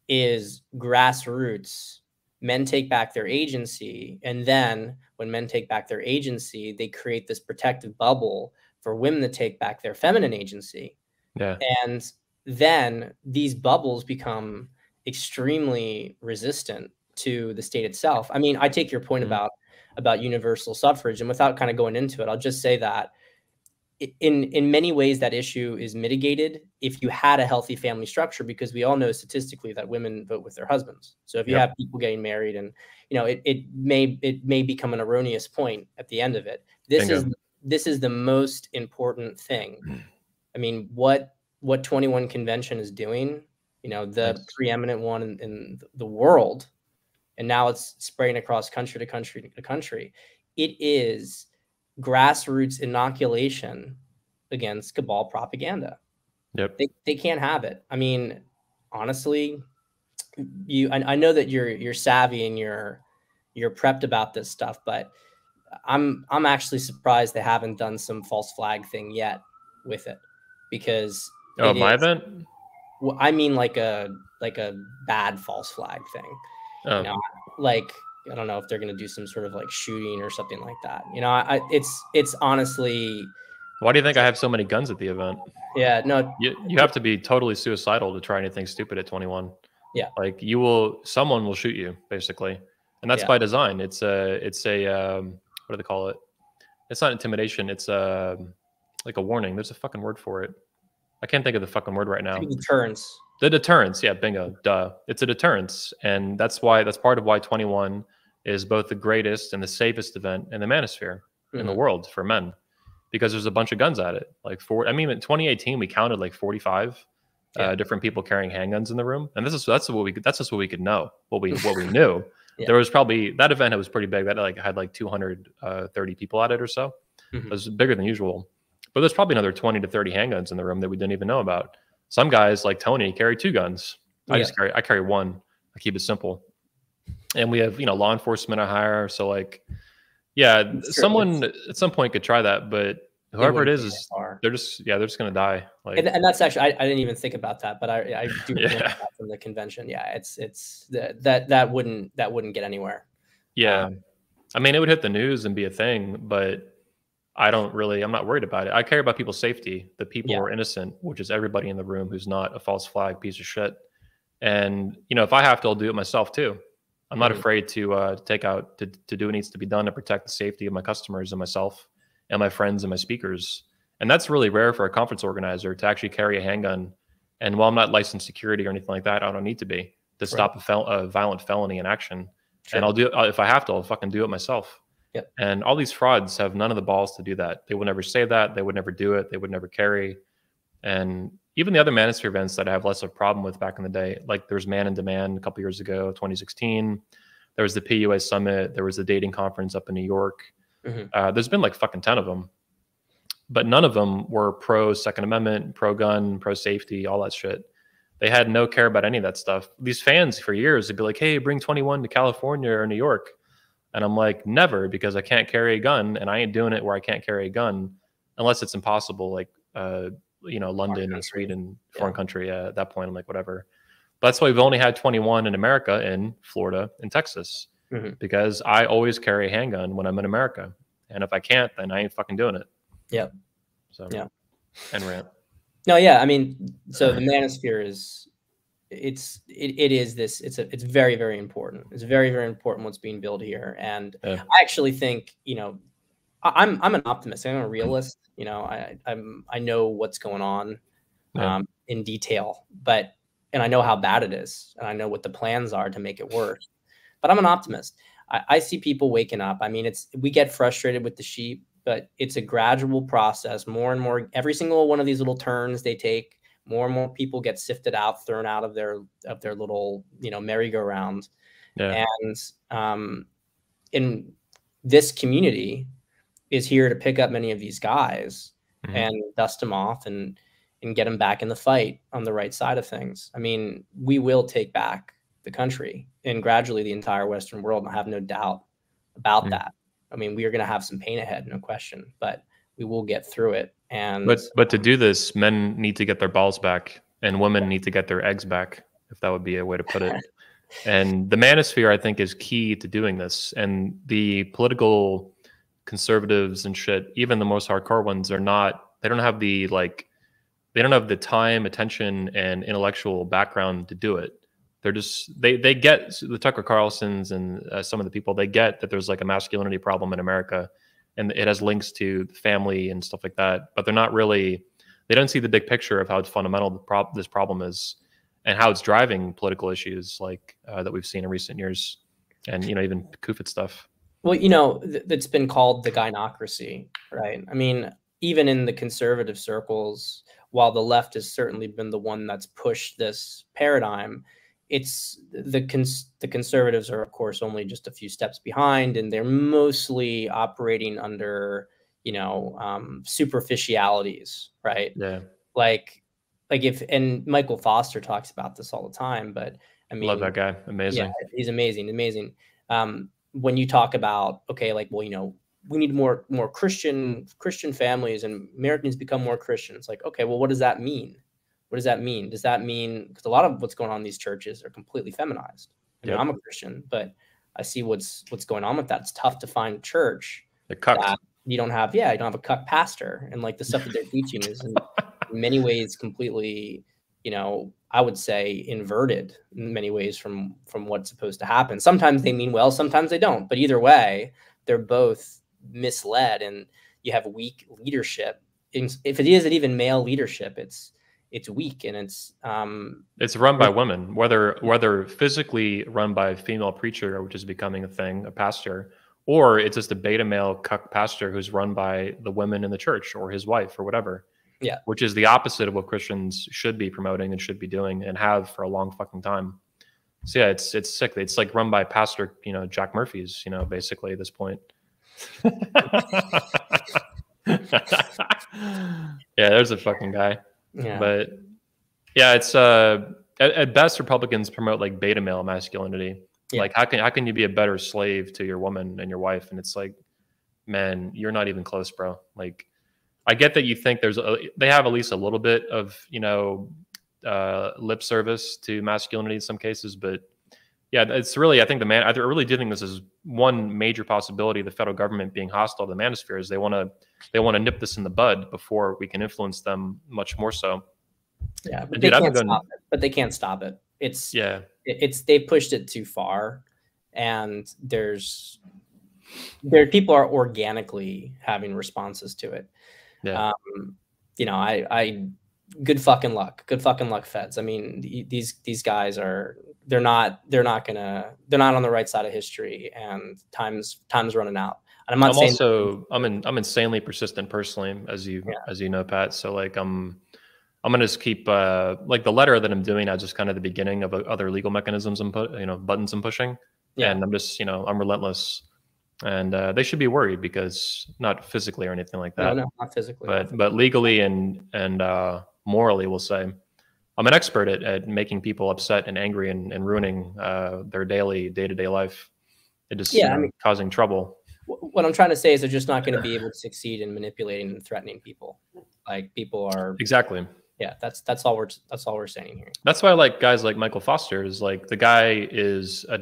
is grassroots. Men take back their agency, and then when men take back their agency, they create this protective bubble for women to take back their feminine agency. Yeah. And then these bubbles become extremely resistant to the state itself. I mean, I take your point about universal suffrage, and without kind of going into it, I'll just say that in many ways that issue is mitigated if you had a healthy family structure, because we all know statistically that women vote with their husbands. So if you have people getting married, and you know, it may become an erroneous point at the end of it. This is the most important thing. I mean, what 21 Convention is doing, you know, the preeminent one in the world, and now it's spreading across country to country to country. It is grassroots inoculation against cabal propaganda. Yep. They can't have it. I mean, honestly, I know that you're savvy and you're prepped about this stuff, but I'm actually surprised they haven't done some false flag thing yet with it, because my event? Well, I mean, like a bad false flag thing. You know, like, I don't know if they're going to do some sort of like shooting or something like that. You know, it's honestly. Why do you think I have so many guns at the event? Yeah, no. You have to be totally suicidal to try anything stupid at 21. Yeah. Like someone will shoot you basically. And that's by design. It's a what do they call it? It's not intimidation. It's like a warning. There's a fucking word for it. I can't think of the fucking word right now. Deterrence. The deterrence, yeah, bingo, duh. It's a deterrence, and that's part of why 21 is both the greatest and the safest event in the manosphere in the world for men, because there's a bunch of guns at it. Like I mean, in 2018 we counted like 45 different people carrying handguns in the room, and that's just what we could know, what we knew. Yeah. There was probably that event. It was pretty big. That like had like 230 people at it or so. It was bigger than usual, but there's probably another 20 to 30 handguns in the room that we didn't even know about. Some guys like Tony carry 2 guns. I carry 1. I keep it simple. And we have, law enforcement I hire. So like, yeah, someone at some point could try that, but whoever it is they're just going to die. Like, and that's actually, I didn't even think about that, but I do think that from the convention. Yeah. It's that wouldn't get anywhere. Yeah. I mean, it would hit the news and be a thing, but I'm not worried about it. I care about people's safety, the people who are innocent, which is everybody in the room who's not a false flag piece of shit. And, if I have to, I'll do it myself too. I'm not afraid to do what needs to be done to protect the safety of my customers and myself and my friends and my speakers. And that's really rare for a conference organizer to actually carry a handgun. And while I'm not licensed security or anything like that, I don't need to be to stop a violent felony in action. Sure. And I'll do it if I have to. I'll fucking do it myself. Yep. And all these frauds have none of the balls to do that. They would never say that. They would never do it. They would never carry. And even the other manosphere events that I have less of a problem with back in the day, like there was Man in Demand a couple years ago, 2016. There was the PUA Summit. There was the dating conference up in New York. There's been like fucking 10 of them. But none of them were pro Second Amendment, pro gun, pro safety, all that shit. They had no care about any of that stuff. These fans for years, they'd be like, hey, bring 21 to California or New York. And I'm like, never, because I can't carry a gun, and I ain't doing it where I can't carry a gun unless it's impossible, like, London and Sweden, foreign country. At that point, I'm like, whatever. But that's why we've only had 21 in America, in Florida, and Texas, because I always carry a handgun when I'm in America. And if I can't, then I ain't fucking doing it. Yep. So, and rant. No, yeah. I mean, so the manosphere is, it's very, very important. It's very, very important what's being built here. And I actually think, I'm an optimist. I'm a realist. I know what's going on in detail, and I know how bad it is, and I know what the plans are to make it worse. But I'm an optimist. I see people waking up. I mean, we get frustrated with the sheep, but it's a gradual process. More and more, every single one of these little turns they take, more and more people get sifted out, thrown out of their little, merry-go-round. Yeah. And in this community is here to pick up many of these guys and dust them off and get them back in the fight on the right side of things. I mean, we will take back the country and gradually the entire Western world. And I have no doubt about that. I mean, we are going to have some pain ahead, no question, but we will get through it. And but to do this, men need to get their balls back, and women need to get their eggs back, if that would be a way to put it. And the manosphere, I think, is key to doing this. And the political conservatives and shit, even the most hardcore ones, they don't have the time, attention, and intellectual background to do it. They're just, they get the Tucker Carlsons and some of the people, they get that there's like a masculinity problem in America, and it has links to family and stuff like that, but they don't see the big picture of how fundamental this problem is and how it's driving political issues like that we've seen in recent years, and even Kufit stuff. Well, that's been called the gynocracy, right? I mean, even in the conservative circles, while the left has certainly been the one that's pushed this paradigm, it's the conservatives are, of course, only just a few steps behind, and they're mostly operating under, superficialities, right? Yeah. And Michael Foster talks about this all the time, but I mean, love that guy. Amazing. Yeah, he's amazing. When you talk about, okay, like, well, we need more Christian families, and Americans become more Christians. Like, okay, well, what does that mean? What does that mean? Does that mean, because a lot of what's going on in these churches are completely feminized. I mean, I'm a Christian, but I see what's going on with that. It's tough to find a church that you don't have a cuck pastor, and like the stuff that they're teaching is in many ways completely, I would say inverted in many ways from what's supposed to happen. Sometimes they mean well, sometimes they don't, but either way, they're both misled, and you have weak leadership. If it isn't even male leadership, it's it's weak, and it's run by women, whether physically run by a female preacher, which is becoming a thing, a pastor, or it's just a beta male cuck pastor who's run by the women in the church or his wife or whatever. Yeah. Which is the opposite of what Christians should be promoting and should be doing and have for a long fucking time. So yeah, it's sick. It's like run by Pastor, Jack Murphy's, basically at this point. Yeah, there's a fucking guy. Yeah. But yeah, it's at best Republicans promote like beta male masculinity. Yeah. Like how can you be a better slave to your woman and your wife? And it's like, man, you're not even close, bro. Like, I get that you think they have at least a little bit of lip service to masculinity in some cases, but yeah, it's really, I really do think this is one major possibility. The federal government being hostile to the manosphere is they want to nip this in the bud before we can influence them much more so. Yeah, but they can't stop it. But they can't stop it. They pushed it too far, and people are organically having responses to it. Yeah. I good fucking luck, feds. I mean, these guys they're not on the right side of history, and time's running out. And I'm insanely persistent personally, as you know, Pat. So like I'm gonna just keep like the letter that I'm doing as just kind of the beginning of other legal mechanisms and buttons I'm pushing. Yeah. And I'm just I'm relentless. And they should be worried, because not physically or anything like that. No, not physically. But legally and morally, we'll say, I'm an expert at making people upset and angry and ruining their day-to-day life. It just causing trouble. What I'm trying to say is they're just not going to be able to succeed in manipulating and threatening people. Like, people are exactly. Yeah, that's all we're saying here. That's why I like guys like Michael Foster. Is like, the guy is a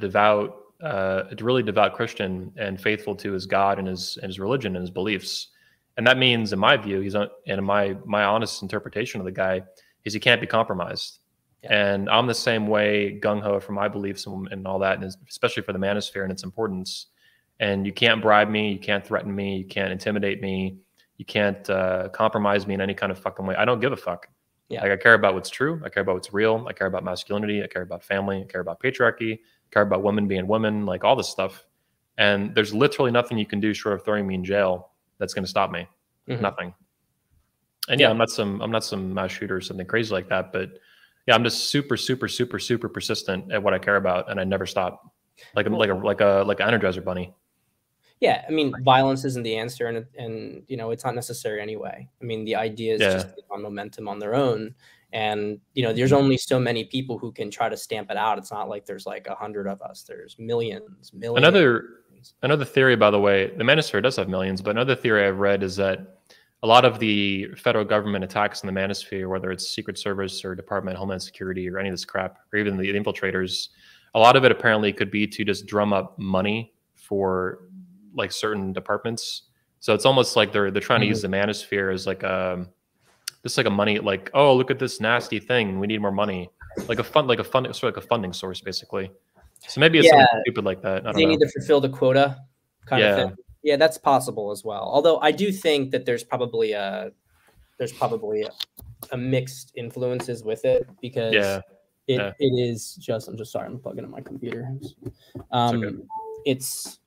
really devout Christian and faithful to his God and his religion and his beliefs. And that means, in my view, and my honest interpretation of the guy is he can't be compromised. Yeah. And I'm the same way, gung-ho for my beliefs and all that, and especially for the manosphere and its importance. And you can't bribe me, you can't threaten me, you can't intimidate me, you can't compromise me in any kind of fucking way. I don't give a fuck. Yeah. Like, I care about what's true, I care about what's real, I care about masculinity, I care about family, I care about patriarchy, care about women being women, like all this stuff. And there's literally nothing you can do short of throwing me in jail that's going to stop me. Mm-hmm. Nothing. And yeah, I'm not some mass shooter or something crazy like that, but yeah, I'm just super, super, super, super persistent at what I care about, and I never stop. Like an Energizer bunny. Yeah, I mean, violence isn't the answer, and it's not necessary anyway. I mean, the idea is just on momentum on their own. And, there's only so many people who can try to stamp it out. It's not like there's like 100 of us. There's millions. Another theory, by the way, the manosphere does have millions, but another theory I've read is that a lot of the federal government attacks in the manosphere, whether it's Secret Service or Department of Homeland Security or any of this crap, or even the infiltrators, a lot of it apparently could be to just drum up money for like certain departments. So it's almost like they're trying to use the manosphere as like a money, like, oh, look at this nasty thing, we need more money, like a funding source, basically. So maybe it's something stupid like that. I don't know. Need to fulfill the quota kind of thing. Yeah, that's possible as well. Although I do think that there's probably a mixed influences with it, because it is just, I'm just sorry, I'm plugging in my computer. It's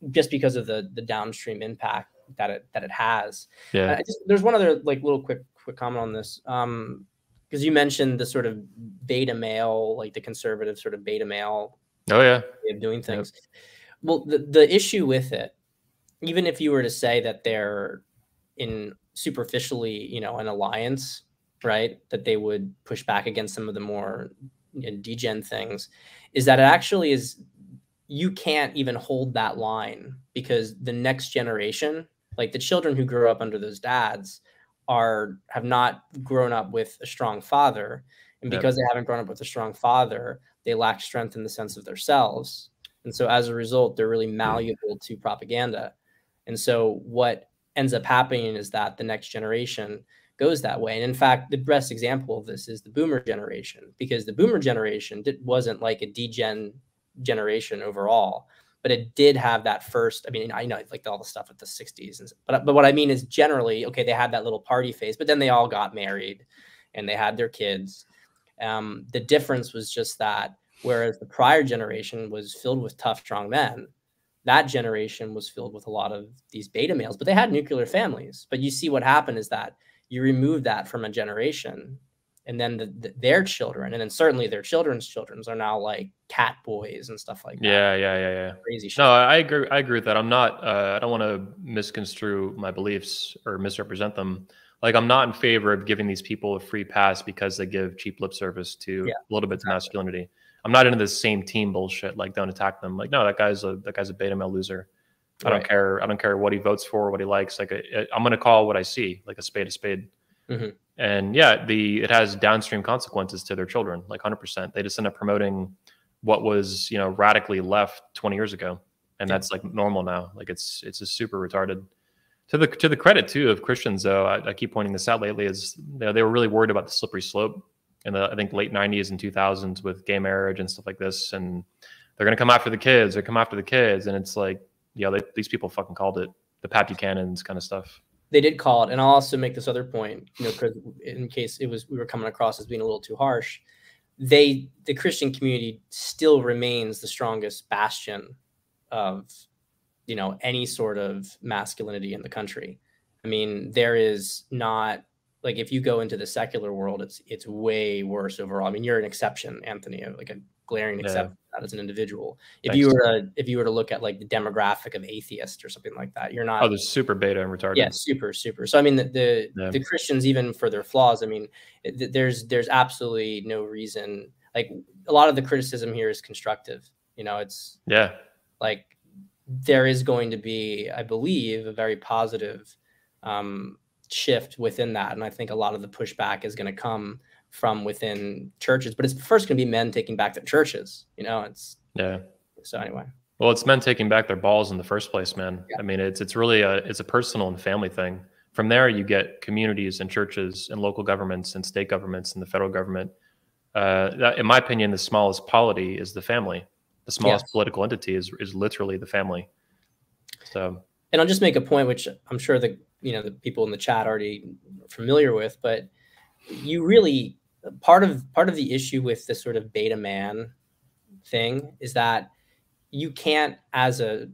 just because of the downstream impact that it has. Yeah. There's one other like little quick comment on this. Because you mentioned the sort of beta male, like the conservative sort of beta male way of doing things. Yep. Well, the issue with it, even if you were to say that they're in superficially, an alliance, right, that they would push back against some of the more degen things, is that it actually is, you can't even hold that line, because the next generation, like the children who grew up under those dads, have not grown up with a strong father. And because they haven't grown up with a strong father, they lack strength in the sense of themselves. And so as a result, they're really malleable to propaganda. And so what ends up happening is that the next generation goes that way. And in fact, the best example of this is the boomer generation, because the boomer generation wasn't like a degen generation overall, but it did have that first, I mean, I know like all the stuff at the 60s, but what I mean is generally, okay, they had that little party phase, but then they all got married and they had their kids. The difference was just that whereas the prior generation was filled with tough, strong men, that generation was filled with a lot of these beta males, but they had nuclear families. But you see what happened is that you remove that from a generation, and then their children, and then certainly their children's are now like cat boys and stuff like that. Yeah. Crazy shit. No, I agree with that. I'm not, I don't want to misconstrue my beliefs or misrepresent them. Like, I'm not in favor of giving these people a free pass because they give cheap lip service to a little bit to masculinity. I'm not into this same team bullshit. Like, don't attack them. Like, no, that guy's a beta male loser. I don't care. I don't care what he votes for, what he likes. Like, I'm going to call what I see, like a spade a spade. And yeah, it has downstream consequences to their children, like 100%. They just end up promoting what was, radically left 20 years ago. And that's like normal now. Like, it's just super retarded. To the credit too of Christians, though, I keep pointing this out lately, is they were really worried about the slippery slope in the, I think, late 90s and 2000s with gay marriage and stuff like this. And they're going to come after the kids. They come after the kids. And it's like, these people fucking called it, the Pat Buchanan's kind of stuff. They did call it. And I'll also make this other point, because in case we were coming across as being a little too harsh, the Christian community still remains the strongest bastion of, any sort of masculinity in the country. I mean, there is not, like, if you go into the secular world, it's way worse overall. I mean, you're an exception, Anthony, like a glaring exception as an individual. If you were to look at like the demographic of atheists or something like that, you're not. Oh, they're super beta and retarded. Yeah, super. So I mean, the Christians, even for their flaws, I mean, there's absolutely no reason. Like, a lot of the criticism here is constructive. It's like there is going to be, I believe, a very positive shift within that. And I think a lot of the pushback is going to come from within churches, but it's first going to be men taking back their churches. So anyway. Well, it's men taking back their balls in the first place, man. I mean, it's really it's a personal and family thing. From there, you get communities and churches and local governments and state governments and the federal government. That, in my opinion, the smallest polity is the family. The smallest political entity is literally the family. So, and I'll just make a point, which I'm sure the people in the chat already are familiar with, but you really, part of the issue with this sort of beta man thing is that you can't, as a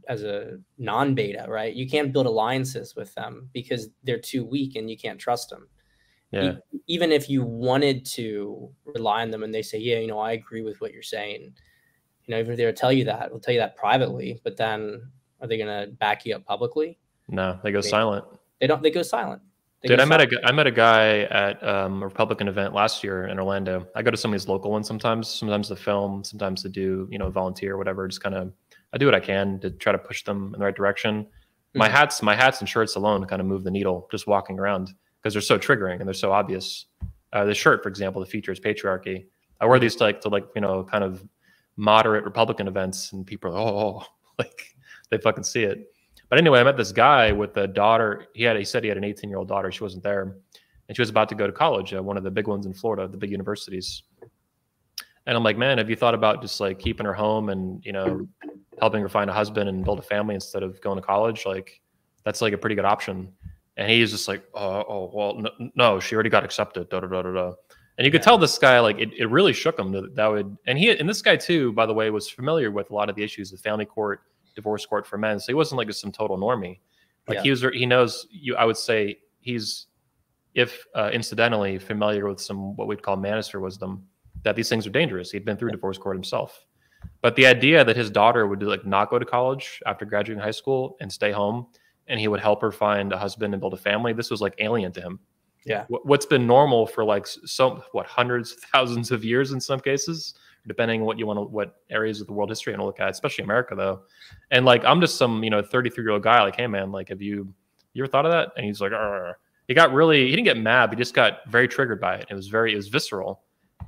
non-beta, right? You can't build alliances with them because they're too weak and you can't trust them. Yeah. Even if you wanted to rely on them and they say, yeah, I agree with what you're saying. Even if they'll tell you that privately, but then are they going to back you up publicly? No, they go silent. They go silent. Dude, I met a guy at a Republican event last year in Orlando. I go to some of these local ones sometimes to film, sometimes to do, volunteer or whatever. Just kind of, I do what I can to try to push them in the right direction. My hats and shirts alone kind of move the needle just walking around because they're so triggering and they're so obvious. The shirt, for example, the features patriarchy. I wear these to kind of moderate Republican events, and people are like they fucking see it. But anyway, I met this guy with a daughter. He said he had an 18-year-old daughter. She wasn't there, and she was about to go to college, one of the big ones in Florida, the big universities. And I'm like, man, have you thought about just like keeping her home and helping her find a husband and build a family instead of going to college? Like, that's like a pretty good option. And he's just like, well, no, she already got accepted. Da da da da da. And you could tell this guy, like, it really shook him that would. And this guy too, by the way, was familiar with a lot of the issues of family court, divorce court for men. So he wasn't like some total normie. Like he knows you. I would say he's, if incidentally, familiar with some what we'd call manosphere wisdom, that these things are dangerous. He'd been through divorce court himself. But the idea that his daughter would not go to college after graduating high school and stay home, and he would help her find a husband and build a family, this was like alien to him. Yeah. What's been normal for like hundreds, thousands of years in some cases, depending on what areas of the world history you want to look at, especially America though. And like, I'm just some, 33-year-old guy. Like, hey man, like, you ever thought of that? And he's like, he didn't get mad, but he just got very triggered by it. It was visceral.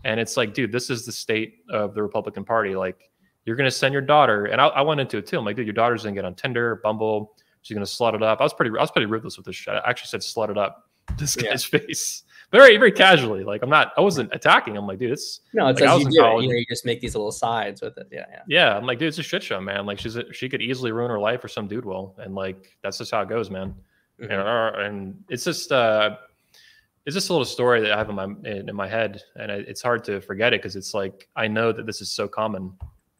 And it's like, dude, this is the state of the Republican Party. Like, you're going to send your daughter. And I went into it too. I'm like, dude, your daughter's going to get on Tinder, Bumble. She's going to slut it up. I was pretty ruthless with this shit. I actually said slut it up. This guy's face, very, very casually. Like, I wasn't attacking. I'm like, dude, it's like, as you do. You just make these little sides with it. Yeah. I'm like, dude, it's a shit show, man. Like, she could easily ruin her life or some dude will, and like that's just how it goes, man. And it's just it's just a little story that I have in my head, and it's hard to forget it because it's like I know that this is so common,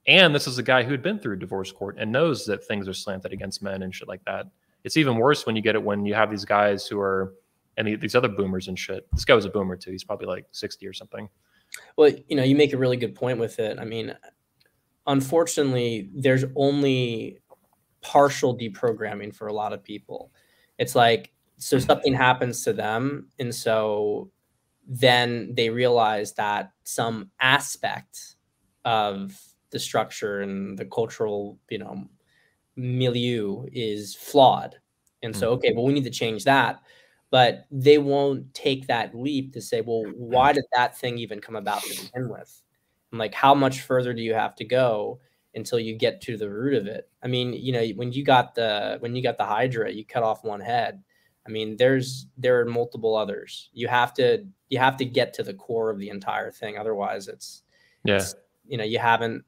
and this is a guy who had been through divorce court and knows that things are slanted against men and shit like that. It's even worse when you get it when you have these guys who are and these other boomers and shit. This guy was a boomer too. He's probably like 60 or something. Well, you know, you make a really good point with it. I mean, unfortunately, there's only partial deprogramming for a lot of people. It's like, so something happens to them, and so then they realize that some aspect of the structure and the cultural, you know, milieu is flawed. And so, okay, well, we need to change that. But they won't take that leap to say, well, why did that thing even come about to begin with? And like, how much further do you have to go until you get to the root of it? I mean, you know, when you got the Hydra, you cut off one head. I mean, there are multiple others. You have to get to the core of the entire thing. Otherwise, it's you know, you haven't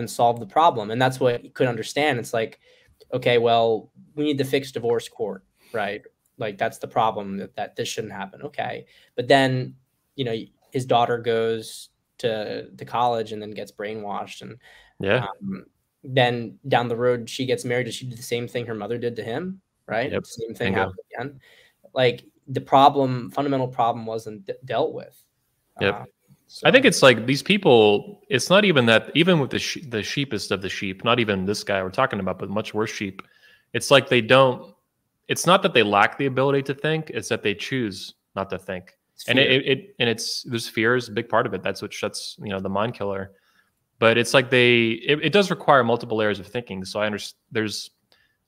solved the problem. And that's what you could understand. It's like, okay, well, we need to fix divorce court, right? Like, that's the problem, that this shouldn't happen. Okay. But then, you know, his daughter goes to college and then gets brainwashed. And then down the road, she gets married. Does she do the same thing her mother did to him? Right. Yep. Same thing happened again. Like, the fundamental problem wasn't dealt with. Yep. So I think it's like these people, it's not even that, even with the sheepest of the sheep, not even this guy we're talking about, but much worse sheep. It's like it's not that they lack the ability to think, it's that they choose not to think. And there's fear is a big part of it. That's what shuts, you know, the mind killer. But it's like it does require multiple layers of thinking. So I understand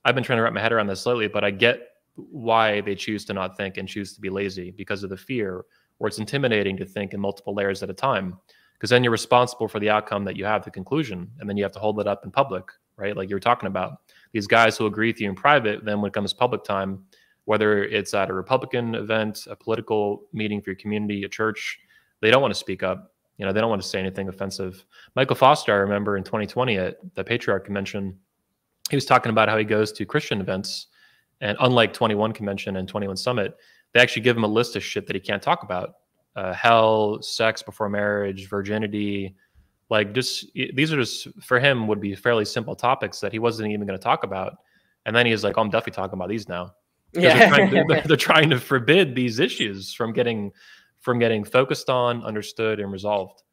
I've been trying to wrap my head around this lately, but I get why they choose to not think and choose to be lazy, because of the fear, or it's intimidating to think in multiple layers at a time, because then you're responsible for the outcome that you have, the conclusion, and then you have to hold it up in public, right? Like you were talking about, these guys who agree with you in private, then when it comes public time, whether it's at a Republican event, a political meeting for your community, a church, they don't want to speak up. You know, they don't want to say anything offensive. Michael Foster, I remember in 2020 at the Patriarch Convention, he was talking about how he goes to Christian events, and unlike 21 Convention and 21 Summit, they actually give him a list of shit that he can't talk about. Hell, sex before marriage, virginity, like these are just, for him, would be fairly simple topics that he wasn't even going to talk about. And then he's like, oh, I'm definitely talking about these now. They're trying to forbid these issues from getting focused on, understood, and resolved.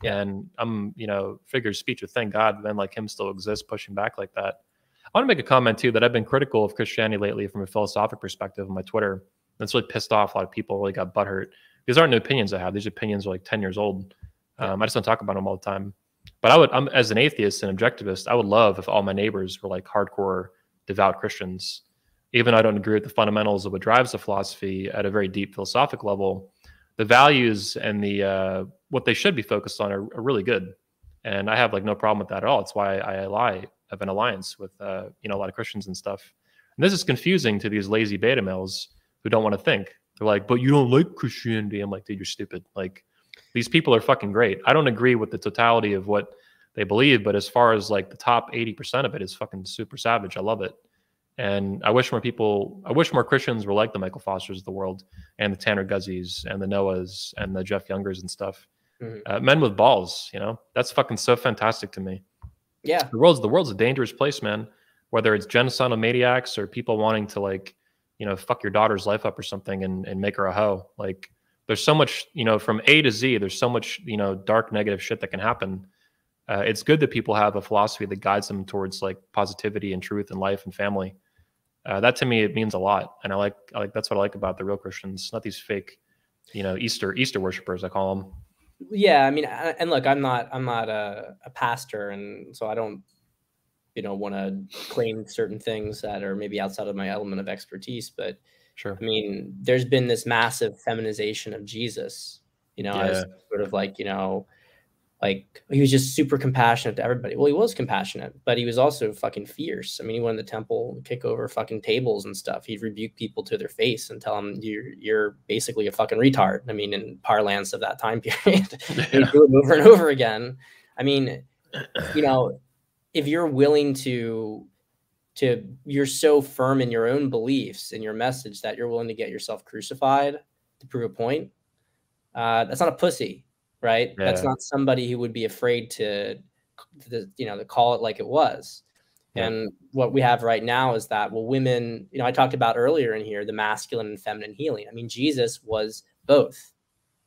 And I'm, you know, figure of speech, thank God men like him still exist pushing back like that. I want to make a comment too, that I've been critical of Christianity lately from a philosophic perspective on my Twitter. That's really pissed off a lot of people, really got butthurt. These aren't new opinions I have. These opinions are like 10 years old. I just don't talk about them all the time. But I'm as an atheist and objectivist, I would love if all my neighbors were like hardcore devout Christians. Even though I don't agree with the fundamentals of what drives the philosophy at a very deep philosophic level, the values and the what they should be focused on are really good. And I have like no problem with that at all. It's why I have an alliance with you know, a lot of Christians and stuff. And this is confusing to these lazy beta males who don't want to think. They're like, but you don't like Christianity. I'm like, dude, you're stupid. Like, these people are fucking great. I don't agree with the totality of what they believe, but as far as like the top 80% of it is fucking super savage. I love it. And I wish more Christians were like the Michael Fosters of the world, and the Tanner Guzzies and the Noahs and the Jeff Youngers and stuff. Men with balls, you know, that's fucking so fantastic to me. Yeah. The world's a dangerous place, man. Whether it's genocidal maniacs or people wanting to, like, you know, fuck your daughter's life up or something and make her a hoe. Like, there's so much, you know, from A to Z, there's so much, you know, dark, negative shit that can happen. It's good that people have a philosophy that guides them towards like positivity and truth and life and family. That to me, it means a lot. And I like that's what I like about the real Christians, not these fake, you know, Easter worshipers, I call them. Yeah. I mean, and look, I'm not a pastor, and so I don't, you know, want to claim certain things that are maybe outside of my element of expertise, but sure. I mean, there's been this massive feminization of Jesus, you know, as sort of like, you know, like he was just super compassionate to everybody. Well, he was compassionate, but he was also fucking fierce. I mean, he went in the temple, kick over fucking tables and stuff. He'd rebuke people to their face and tell them you're basically a fucking retard. I mean, in parlance of that time period, he'd do it over and over again. I mean, you know, if you're willing to you're so firm in your own beliefs and your message that you're willing to get yourself crucified to prove a point, that's not a pussy, right? Yeah. That's not somebody who would be afraid to call it like it was. Yep. And what we have right now is that, well, women, I talked about earlier in here, the masculine and feminine healing. I mean, Jesus was both,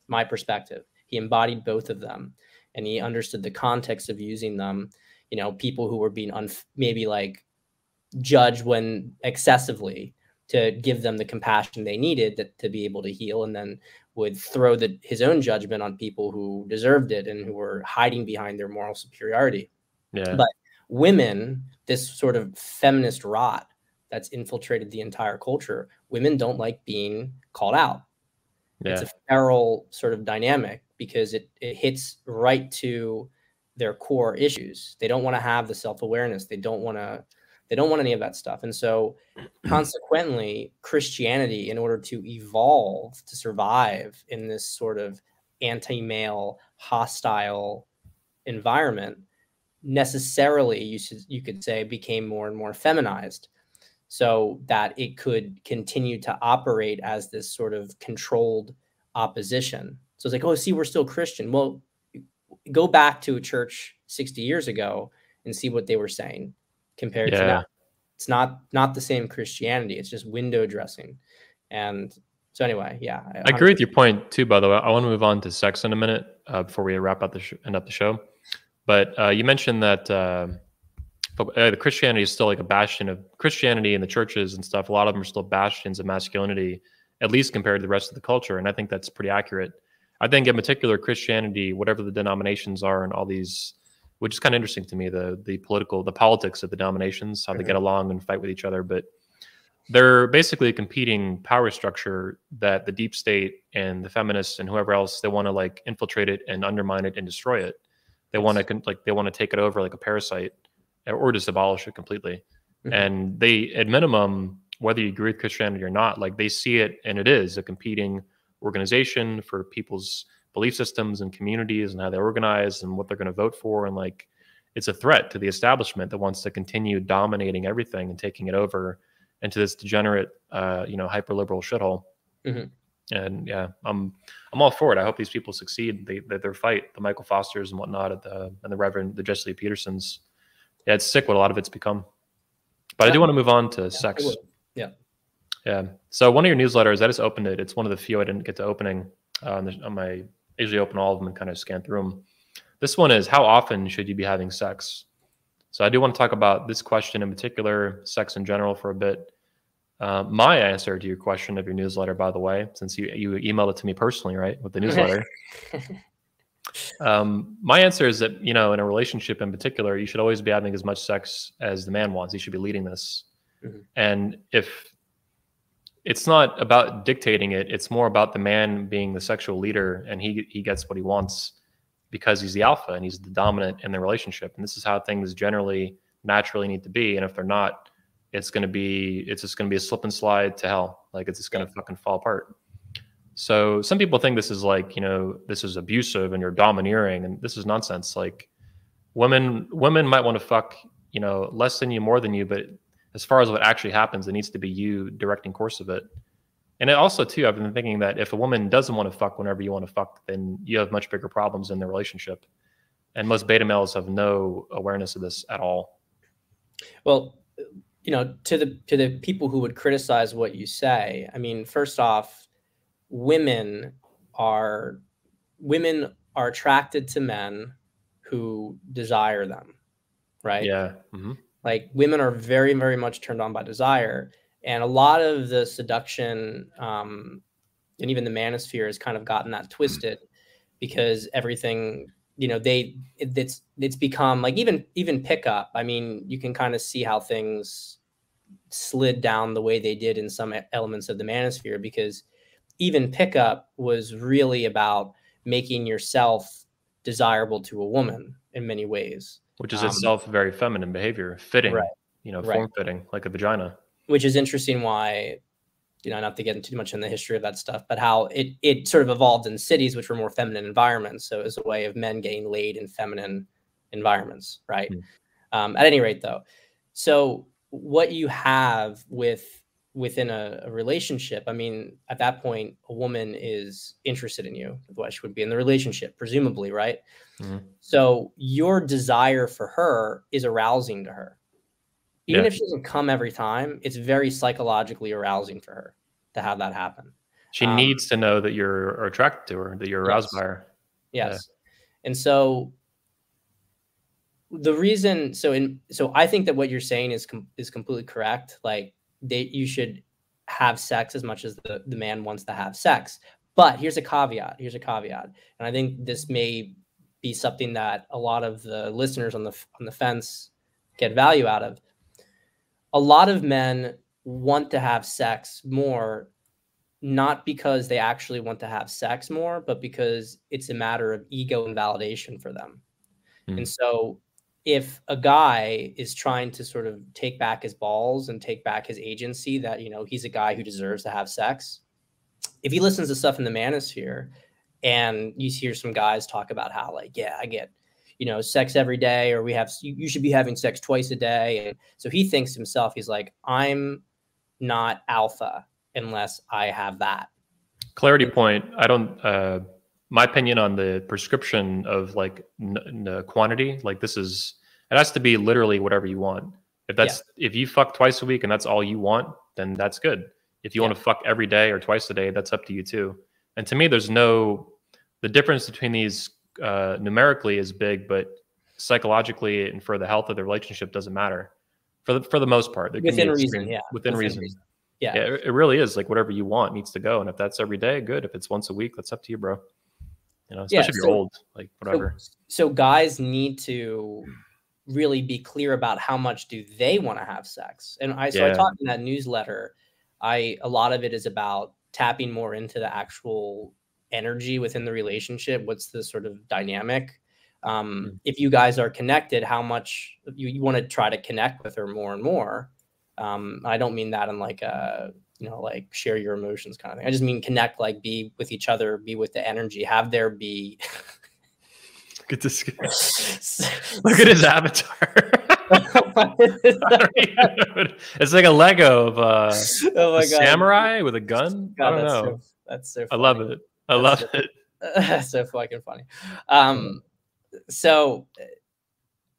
my perspective. He embodied both of them, and he understood the context of using them. People who were being maybe like judged when excessively, to give them the compassion they needed to be able to heal, and then would throw his own judgment on people who deserved it and who were hiding behind their moral superiority. Yeah. But women, this sort of feminist rot that's infiltrated the entire culture, women don't like being called out. Yeah. It's a feral sort of dynamic because it hits right to their core issues. They don't want to have the self-awareness. They don't want any of that stuff. And so consequently, Christianity, in order to evolve, to survive in this sort of anti-male, hostile environment, necessarily, you could say, became more and more feminized, so that it could continue to operate as this sort of controlled opposition. So it's like, oh, see, we're still Christian. Well, go back to a church 60 years ago and see what they were saying compared to now. It's not the same Christianity. It's just window dressing. And so anyway, yeah. I agree with your point too, by the way. I want to move on to sex in a minute before we wrap up end up the show. But you mentioned that the Christianity is still like a bastion of Christianity in the churches and stuff. A lot of them are still bastions of masculinity, at least compared to the rest of the culture. And I think that's pretty accurate. I think in particular, Christianity, whatever the denominations are and all these, which is kind of interesting to me, the politics of the denominations, how they get along and fight with each other. But they're basically a competing power structure that the deep state and the feminists and whoever else, they want to like infiltrate it and undermine it and destroy it. They want to take it over like a parasite, or just abolish it completely. And they, at minimum, whether you agree with Christianity or not, like they see it, and it is a competing organization for people's belief systems and communities and how they organize and what they're going to vote for. And like, it's a threat to the establishment that wants to continue dominating everything and taking it over into this degenerate, hyper liberal shithole. And yeah, I'm all for it. I hope these people succeed. Their fight, the Michael Fosters and whatnot, and the Jesse Lee Petersons. Yeah, it's sick what a lot of it's become. But I do want to move on to sex. Yeah. So one of your newsletters, I just opened it. It's one of the few I didn't get to opening. I usually open all of them and kind of scan through them. This one is, how often should you be having sex? So I do want to talk about this question in particular, sex in general, for a bit. My answer to your question of your newsletter, by the way, since you emailed it to me personally, right, with the newsletter. My answer is that, in a relationship in particular, you should always be having as much sex as the man wants. He should be leading this. And if it's not about dictating it, it's more about the man being the sexual leader, and he gets what he wants because he's the alpha and he's the dominant in the relationship. And this is how things generally naturally need to be. And if they're not, it's just going to be a slip and slide to hell. Like, it's just going to fucking fall apart. So some people think this is like, this is abusive and you're domineering, and this is nonsense. Like, women might want to fuck, less than you, more than you, but as far as what actually happens, it needs to be you directing course of it. And it also too, I've been thinking that if a woman doesn't want to fuck whenever you want to fuck, then you have much bigger problems in the relationship. And most beta males have no awareness of this at all. Well, to the people who would criticize what you say, I mean, first off, women are attracted to men who desire them, right? Yeah. Like, women are very, very much turned on by desire. And a lot of the seduction and even the manosphere has kind of gotten that twisted, because everything, it's become like, even pickup. I mean, you can kind of see how things slid down the way they did in some elements of the manosphere, because even pickup was really about making yourself desirable to a woman in many ways. Which is itself very feminine behavior, fitting, right. Form fitting, like a vagina. Which is interesting why, not to get into too much in the history of that stuff, but how it sort of evolved in cities, which were more feminine environments. So it was a way of men getting laid in feminine environments, right? At any rate, though, so what you have with within a relationship, I mean, at that point, a woman is interested in you, otherwise she would be in the relationship, presumably, right? Mhm. So your desire for her is arousing to her. Even Yeah. if she doesn't come every time, it's very psychologically arousing for her to have that happen. She needs to know that you're attracted to her, that you're aroused by Yes. her. Yeah. Yes. And so the reason, so I think that what you're saying is completely correct. Like you should have sex as much as the man wants to have sex. But here's a caveat. And I think this may be something that a lot of the listeners on the fence get value out of. A lot of men want to have sex more, not because they actually want to have sex more, but because it's a matter of ego and validation for them. Mm. And so if a guy is trying to sort of take back his balls and take back his agency, that, you know, he's a guy who deserves to have sex, if he listens to stuff in the manosphere and you hear some guys talk about how, like, yeah, I get, you know, sex every day, or you should be having sex twice a day. And so he thinks to himself, he's like, I'm not alpha unless I have that. Clarity point. I don't, my opinion on the prescription of like quantity, like it has to be literally whatever you want. If you fuck twice a week and that's all you want, then that's good. If you want to fuck every day or twice a day, that's up to you too. And to me, the difference between these numerically is big, but psychologically and for the health of the relationship doesn't matter for the most part. Within reason. Yeah. Within reason. Yeah. It really is like whatever you want needs to go. And if that's every day, good. If it's once a week, that's up to you, bro. You know, especially if you're old, like whatever. So guys need to really be clear about how much do they want to have sex. And I talked in that newsletter, a lot of it is about tapping more into the actual energy within the relationship. What's the sort of dynamic? If you guys are connected, how much you want to try to connect with her more and more. I don't mean that in like you know, like share your emotions kind of thing. I just mean connect, like be with each other, be with the energy, have there be. Look at this guy. Look at his avatar. It's like a Lego of a samurai with a gun. God, I don't know. That's so funny. I love it. I love it. That's so fucking funny. So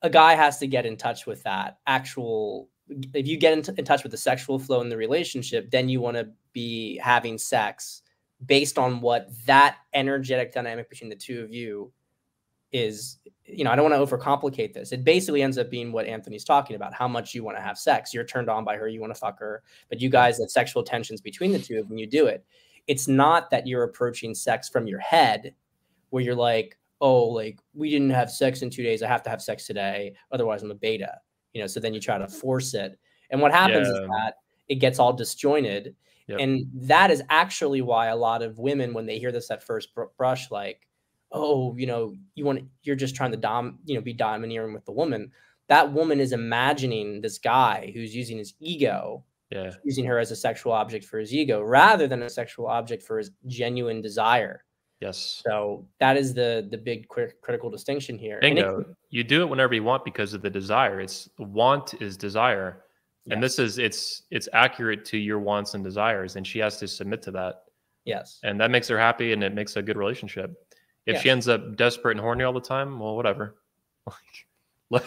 a guy has to get in touch with that actual. If you get in touch with the sexual flow in the relationship, then you want to be having sex based on what that energetic dynamic between the two of you is. You know, I don't want to overcomplicate this. It basically ends up being what Anthony's talking about, how much you want to have sex. You're turned on by her, you want to fuck her, but you guys have sexual tensions between the two of them, you do it. It's not that you're approaching sex from your head where you're like, oh, like we didn't have sex in 2 days, I have to have sex today, otherwise I'm a beta. You know, so then you try to force it. And what happens is that it gets all disjointed. Yep. And that is actually why a lot of women, when they hear this at first brush, like, oh, you know, you're just trying to be domineering with the woman. That woman is imagining this guy who's using his ego, using her as a sexual object for his ego, rather than a sexual object for his genuine desire. Yes. So that is the big critical distinction here. Bingo. You do it whenever you want because of the desire. It's want is desire. Yes. And this is, it's accurate to your wants and desires. And she has to submit to that. Yes. And that makes her happy and it makes a good relationship. If she ends up desperate and horny all the time, well, whatever. Look,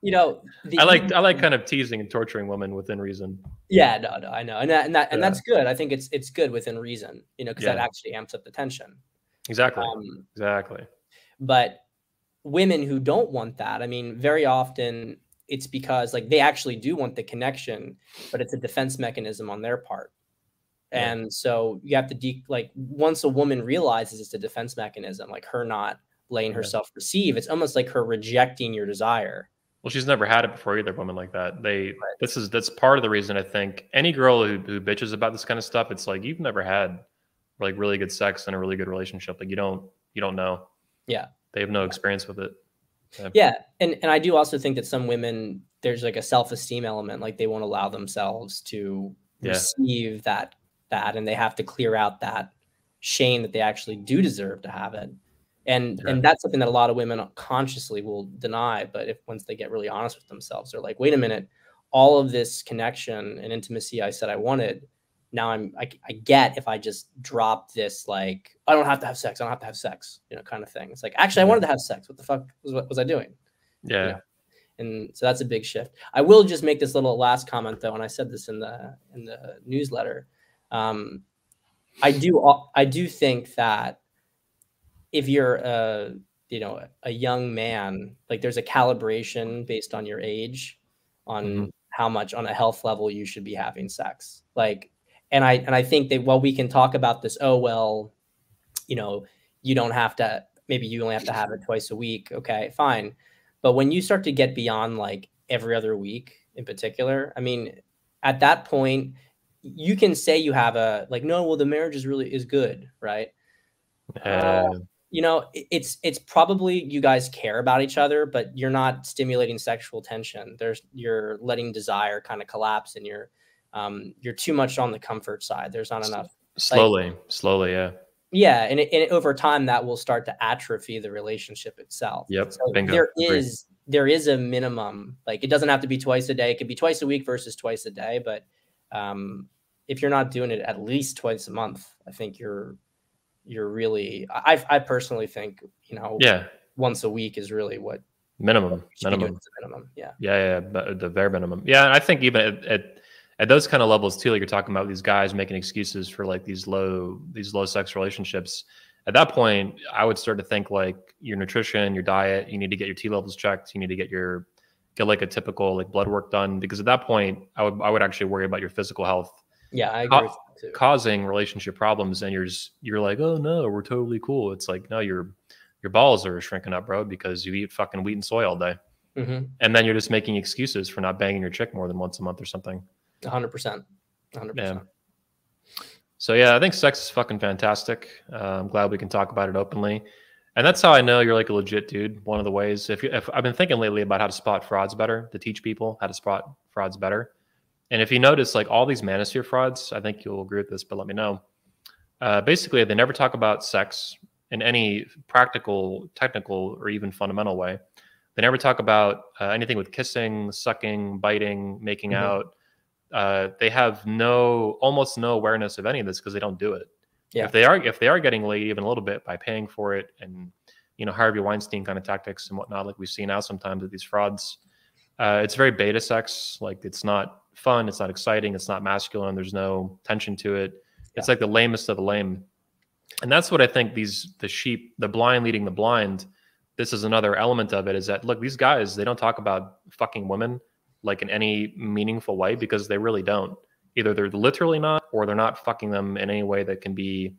you know, I like kind of teasing and torturing women within reason. Yeah, no, I know, and that's good. I think it's good within reason, you know, because that actually amps up the tension. Exactly. Exactly. But women who don't want that, I mean, very often it's because like they actually do want the connection, but it's a defense mechanism on their part. And so you have to once a woman realizes it's a defense mechanism, like her not letting herself receive, it's almost like her rejecting your desire. Well, she's never had it before either, woman like that. That's part of the reason I think any girl who bitches about this kind of stuff, it's like you've never had like really good sex and a really good relationship. Like you don't know. Yeah. They have no experience with it. Yeah. And I do also think that some women, there's like a self-esteem element, like they won't allow themselves to receive that, and they have to clear out that shame that they actually do deserve to have it. And that's something that a lot of women consciously will deny. But once they get really honest with themselves, they're like, wait a minute, all of this connection and intimacy I said I wanted, now I get if I just drop this, like, I don't have to have sex, I don't have to have sex, you know, kind of thing. It's like, actually, I wanted to have sex. What the fuck was I doing? Yeah. You know? And so that's a big shift. I will just make this little last comment though, and I said this in the newsletter. I do think that if you're a young man, like, there's a calibration based on your age on how much on a health level you should be having sex. Like, and I think that while we can talk about this, oh, well, you know, you don't have to, maybe you only have to have it twice a week. Okay, fine. But when you start to get beyond like every other week in particular, I mean, at that point, you can say you have a, like, no, well, the marriage is good, right? You know, it's probably you guys care about each other, but you're not stimulating sexual tension. You're letting desire kind of collapse, and you're too much on the comfort side. There's not enough. Slowly, yeah. Yeah, and over time that will start to atrophy the relationship itself. Yep. So Bingo. there is a minimum. Like, it doesn't have to be twice a day. It could be twice a week versus twice a day. But if you're not doing it at least twice a month, I think you're really. I personally think, you know, once a week is really what minimum. Yeah. The bare minimum. Yeah, and I think even at those kind of levels too, like you're talking about these guys making excuses for like these low sex relationships. At that point, I would start to think like your nutrition, your diet, you need to get your T levels checked. You need to get like a typical like blood work done, because at that point, I would actually worry about your physical health. Yeah, I agree with that too. Causing relationship problems, and you're like, oh no, we're totally cool. It's like, no, your balls are shrinking up, bro, because you eat fucking wheat and soy all day, and then you're just making excuses for not banging your chick more than once a month or something. 100%. Yeah. So yeah, I think sex is fucking fantastic. I'm glad we can talk about it openly, and that's how I know you're like a legit dude. One of the ways, if I've been thinking lately about how to spot frauds better, to teach people how to spot frauds better. And if you notice, like all these manosphere frauds, I think you'll agree with this, but let me know. Basically, they never talk about sex in any practical, technical, or even fundamental way. They never talk about anything with kissing, sucking, biting, making out. They have almost no awareness of any of this because they don't do it. Yeah. If they are getting laid even a little bit by paying for it, and, you know, Harvey Weinstein kind of tactics and whatnot, like we see now sometimes with these frauds, it's very beta sex. Like, it's not fun, it's not exciting, it's not masculine, there's no tension to it. It's like the lamest of the lame. And that's what I think the blind leading the blind, this is another element of it, is that, look, these guys, they don't talk about fucking women like in any meaningful way, because they really don't. Either they're literally not, or they're not fucking them in any way that can be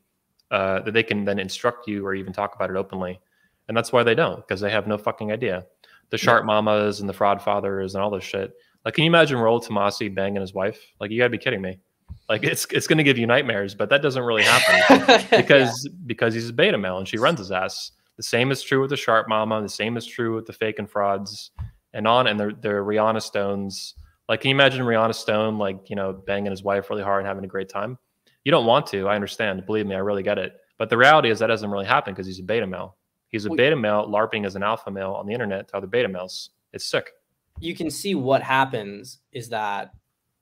that they can then instruct you or even talk about it openly. And that's why they don't, because they have no fucking idea. The sharp mamas and the fraud fathers and all this shit. Like, can you imagine Raul Tomasi banging his wife? Like, you gotta be kidding me. Like, it's going to give you nightmares, but that doesn't really happen because he's a beta male and she runs his ass. The same is true with the sharp mama. The same is true with the fake and frauds and they're Rihanna Stones. Like, can you imagine Rihanna Stone, like, you know, banging his wife really hard and having a great time? You don't want to. I understand. Believe me, I really get it. But the reality is that doesn't really happen because he's a beta male. He's a beta male LARPing as an alpha male on the internet to other beta males. It's sick. You can see what happens is that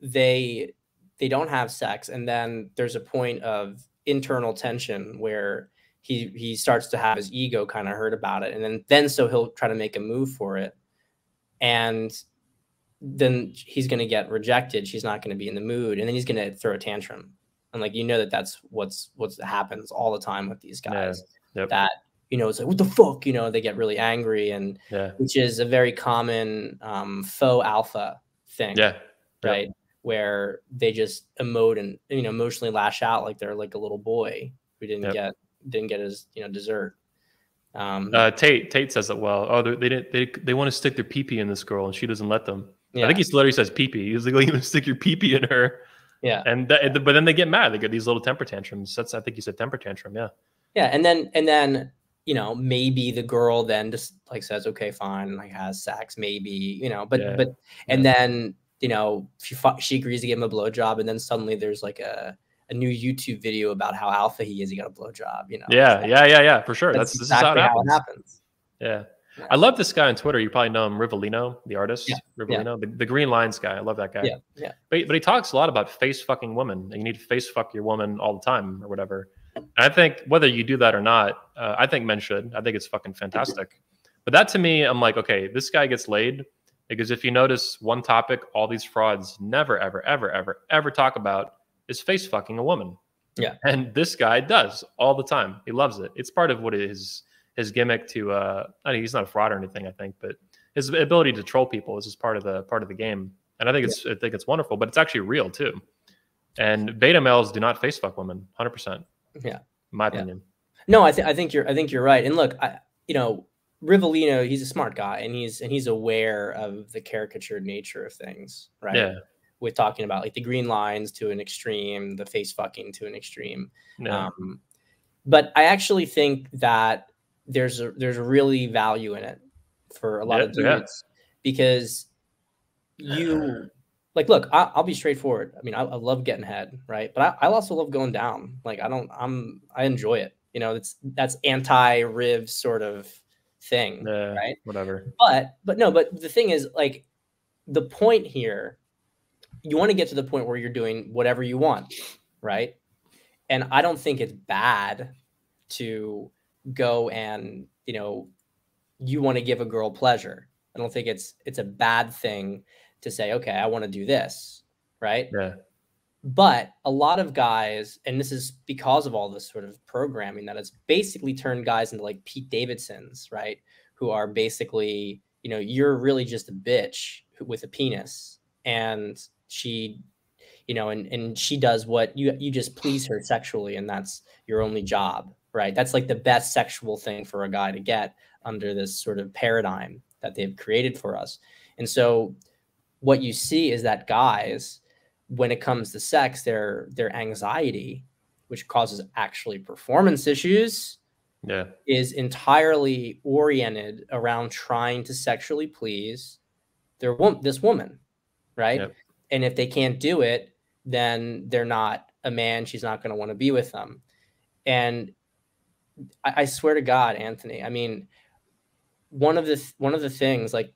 they don't have sex, and then there's a point of internal tension where he starts to have his ego kind of hurt about it, and then so he'll try to make a move for it, and then he's going to get rejected. She's not going to be in the mood, and then he's going to throw a tantrum. And like, you know, that's what's happens all the time with these guys. Yeah. Yep. That, you know, it's like, what the fuck, you know, they get really angry, and which is a very common faux alpha thing. Yeah. Right. Yep. Where they just emote and, you know, emotionally lash out like they're like a little boy who didn't get his, you know, dessert. Tate says it well. Oh, they want to stick their pee-pee in this girl and she doesn't let them. Yeah. I think he literally says pee-pee. He's like, oh, you want to stick your pee-pee in her. Yeah. But then they get mad. They get these little temper tantrums. I think you said temper tantrum. Yeah. Yeah. And then, you know, maybe the girl then just like says, okay, fine, like has sex, maybe, you know, and then, you know, she agrees to give him a blowjob, and then suddenly there's like a new YouTube video about how alpha he is. He got a blowjob, you know. Yeah, for sure. That's exactly how it happens. Yeah. I love this guy on Twitter. You probably know him, Rivellino, the artist. Yeah. Rivellino, the Green Lines guy. I love that guy. Yeah. Yeah. But he talks a lot about face fucking women. You need to face fuck your woman all the time or whatever. And I think whether you do that or not, I think men should. I think it's fucking fantastic. But that to me, I'm like, okay, this guy gets laid because if you notice one topic, all these frauds never, ever, ever, ever, ever talk about is face fucking a woman. Yeah. And this guy does all the time. He loves it. It's part of what his gimmick to I mean, he's not a fraud or anything, I think, but his ability to troll people is just part of the game. And I think it's wonderful, but it's actually real too. And beta males do not face fuck women, 100%. Yeah. In my opinion. No, I think you're right. And look, Rivellino, he's a smart guy, and he's aware of the caricatured nature of things, right? Yeah. With talking about like the green lines to an extreme, the face fucking to an extreme. Yeah. But I actually think that there's really value in it for a lot of dudes because you like, look, I'll be straightforward. I mean, I love getting head, right? But I also love going down. Like I enjoy it. You know, that's anti-Riv sort of thing, right? Whatever. But the thing is, like, the point here, you want to get to the point where you're doing whatever you want, right? And I don't think it's bad to go and, you want to give a girl pleasure. I don't think it's a bad thing to say, okay, I want to do this, right? Yeah. But a lot of guys, and this is because of all this sort of programming that has basically turned guys into like Pete Davidsons, right? Who are basically, you're really just a bitch with a penis, and she, and she does what you just please her sexually, and that's your only job, right? That's like the best sexual thing for a guy to get under this sort of paradigm that they've created for us. And so what you see is that guys, when it comes to sex, their anxiety, which causes actually performance issues, is entirely oriented around trying to sexually please this woman, right? Yep. And if they can't do it, then they're not a man. She's not going to want to be with them. And I swear to God, Anthony, I mean, one of the things, like,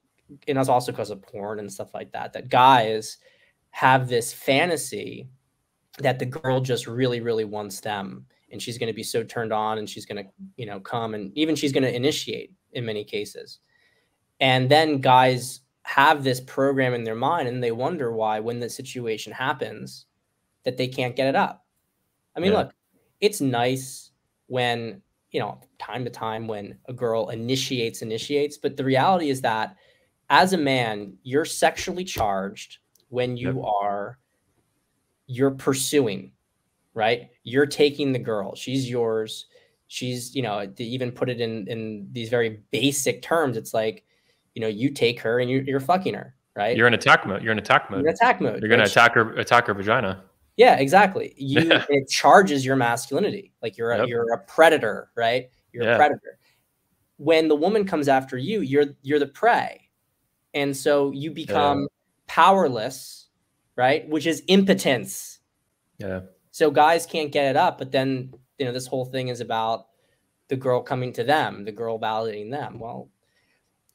and that's also because of porn and stuff like that, that guys have this fantasy that the girl just really, really wants them, and she's going to be so turned on, and she's going to, come, and even she's going to initiate in many cases. And then guys have this program in their mind, and they wonder why, when the situation happens, that they can't get it up. I mean, look, it's nice when, time to time when a girl initiates, but the reality is that as a man, you're sexually charged when you're pursuing, right? You're taking the girl. She's yours. She's, to even put it in these very basic terms, it's like, you take her and you're fucking her, right? You're in attack mode. You're in attack mode. You're going to attack her vagina. Yeah, exactly. It charges your masculinity. Like you're a predator, right? You're a predator. When the woman comes after you, you're the prey. And so you become powerless, right? Which is impotence. Yeah. So guys can't get it up, but then, this whole thing is about the girl coming to them, the girl validating them. Well,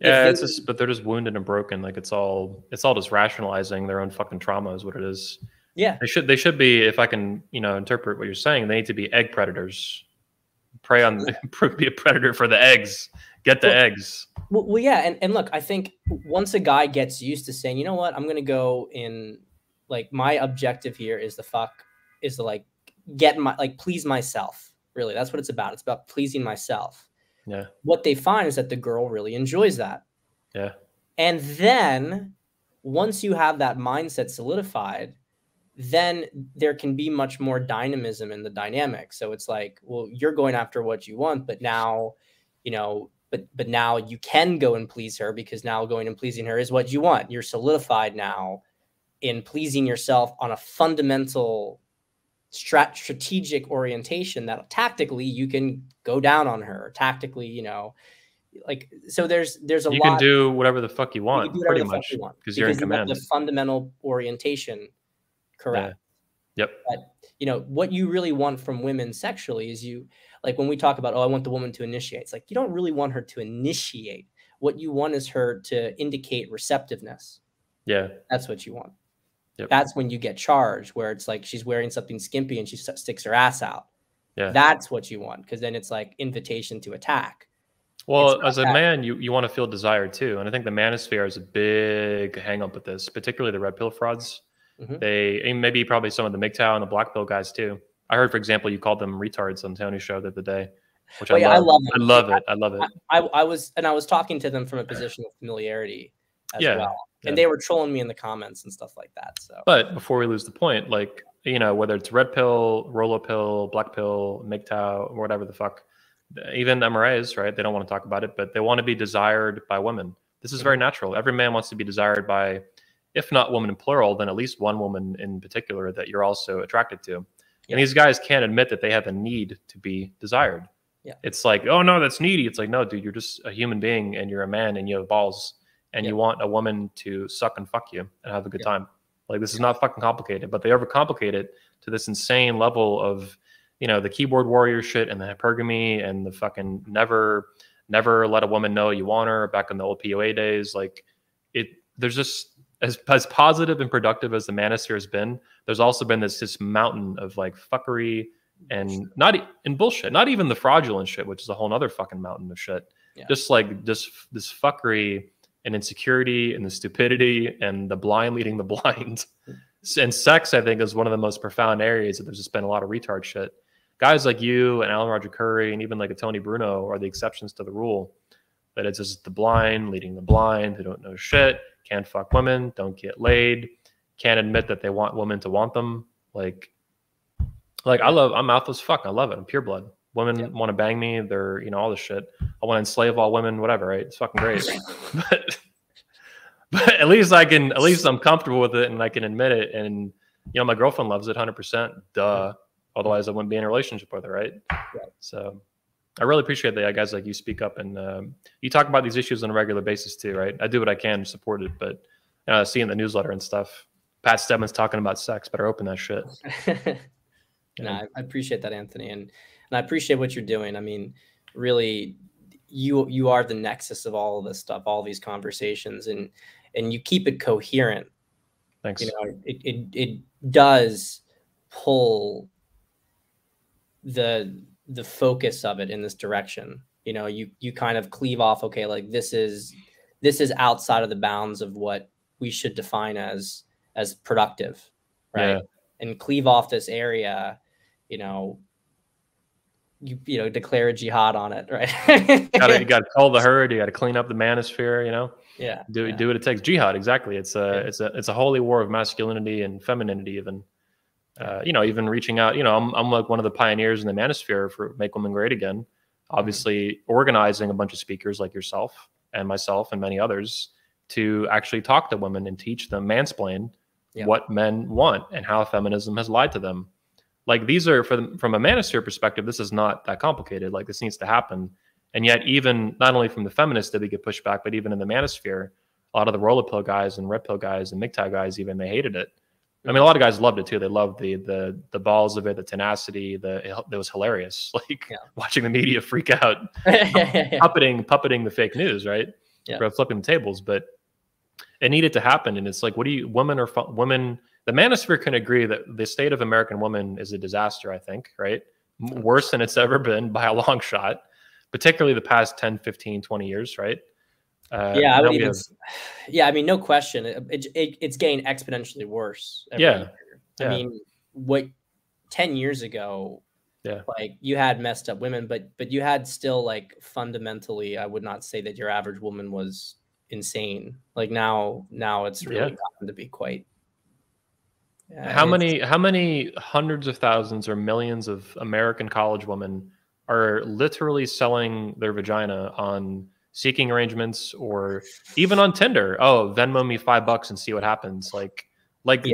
yeah, but they're just wounded and broken. Like it's all just rationalizing their own fucking trauma is what it is. Yeah. They should be, if I can, interpret what you're saying, they need to be egg predators. Prey on, be a predator for the eggs. Get the eggs. Well, yeah. And look, I think once a guy gets used to saying, you know what, I'm going to go in, like, my objective here is to like get please myself. Really. That's what it's about. It's about pleasing myself. Yeah. What they find is that the girl really enjoys that. Yeah. And then once you have that mindset solidified, then there can be much more dynamism in the dynamic. So it's like, well, you're going after what you want, but now, but now you can go and please her, because now going and pleasing her is what you want. You're solidified now in pleasing yourself on a fundamental strategic orientation that tactically you can go down on her. Tactically, like, so there's a lot. You can do whatever the fuck you want, pretty much, because you're in command. The fundamental orientation. Correct. Yeah. Yep. But what you really want from women sexually is like when we talk about, I want the woman to initiate. It's like, you don't really want her to initiate. what you want is her to indicate receptiveness. Yeah. That's what you want. Yep. That's when you get charged, where it's like she's wearing something skimpy and she sticks her ass out. Yeah. That's what you want, because then it's like invitation to attack. Well, as a man, you want to feel desired too. And I think the manosphere is a big hang up with this, particularly the red pill frauds. And maybe probably some of the MGTOW and the black pill guys too. I heard, for example, you called them retards on Tony's show the other day, which I love. I love it. I love it. I was talking to them from a position of familiarity as well. And they were trolling me in the comments and stuff like that. So, but before we lose the point, like, you know, whether it's red pill, roller pill, black pill, MGTOW, or whatever the fuck, even MRAs, right? They don't want to talk about it, but they want to be desired by women. This is very natural. Every man wants to be desired by, if not woman in plural, then at least one woman in particular that you're also attracted to. And these guys can't admit that they have a need to be desired. It's like, oh no, that's needy. It's like, no, dude, you're just a human being and you're a man and you have balls and you want a woman to suck and fuck you and have a good time. Like, this is not fucking complicated, but they overcomplicate it to this insane level of, you know, the keyboard warrior shit and the hypergamy and the fucking never let a woman know you want her back in the old POA days. Like, there's just, as positive and productive as the manosphere has been, there's also been this mountain of like fuckery and bullshit, not even the fraudulent shit, which is a whole nother fucking mountain of shit. Just like this fuckery and insecurity and the stupidity and the blind leading the blind. And sex, I think, is one of the most profound areas that there's just been a lot of retard shit. Guys like you and Alan Roger Curry and even like a Tony Bruno are the exceptions to the rule. That it's just the blind leading the blind who don't know shit, can't fuck women, don't get laid, can't admit that they want women to want them. Like I'm out as fuck. I love it. I'm pure blood. Women want to bang me. They're, you know, all this shit. I want to enslave all women, whatever, right? It's fucking great. but at least I'm comfortable with it and I can admit it. And, you know, my girlfriend loves it 100%. Duh. Otherwise I wouldn't be in a relationship with her, right? So I really appreciate that guys like you speak up and you talk about these issues on a regular basis too, right? I do what I can to support it, but seeing the newsletter and stuff, Pat Stedman's talking about sex, better open that shit. No, I appreciate that, Anthony. And I appreciate what you're doing. I mean, really, you are the nexus of all of this stuff, all these conversations, and you keep it coherent. Thanks. You know, it does pull the focus of it in this direction. You know, you kind of cleave off, okay, like this is outside of the bounds of what we should define as productive, right? Yeah. And cleave off this area, you know, declare a jihad on it, right? You got to cull the herd. You got to clean up the manosphere. You know, do what it takes. Jihad, exactly. It's a holy war of masculinity and femininity. Even, you know, even reaching out. You know, I'm like one of the pioneers in the manosphere for Make Women Great Again. Obviously, organizing a bunch of speakers like yourself and myself and many others to actually talk to women and teach them, mansplain what men want and how feminism has lied to them. Like, these are from a manosphere perspective, this is not that complicated. Like, this needs to happen. And yet, even not only from the feminists did we get pushback, but even in the manosphere, a lot of the roller pill guys and red pill guys and MGTOW guys, even, they hated it. I mean, a lot of guys loved it too. They loved the balls of it, the tenacity. It was hilarious. Like watching the media freak out, puppeting the fake news, right? Flipping the tables. But it needed to happen. And it's like, women? The manosphere can agree that the state of American women is a disaster, I think, right? Worse than it's ever been by a long shot, particularly the past 10, 15, 20 years, right? I mean, no question. It's getting exponentially worse. Every year. I mean, 10 years ago, like, you had messed up women, but you had still, like, fundamentally, I would not say that your average woman was insane. Like, now it's really gotten to be quite. How many hundreds of thousands or millions of American college women are literally selling their vagina on seeking arrangements or even on Tinder? Oh, Venmo me $5 and see what happens.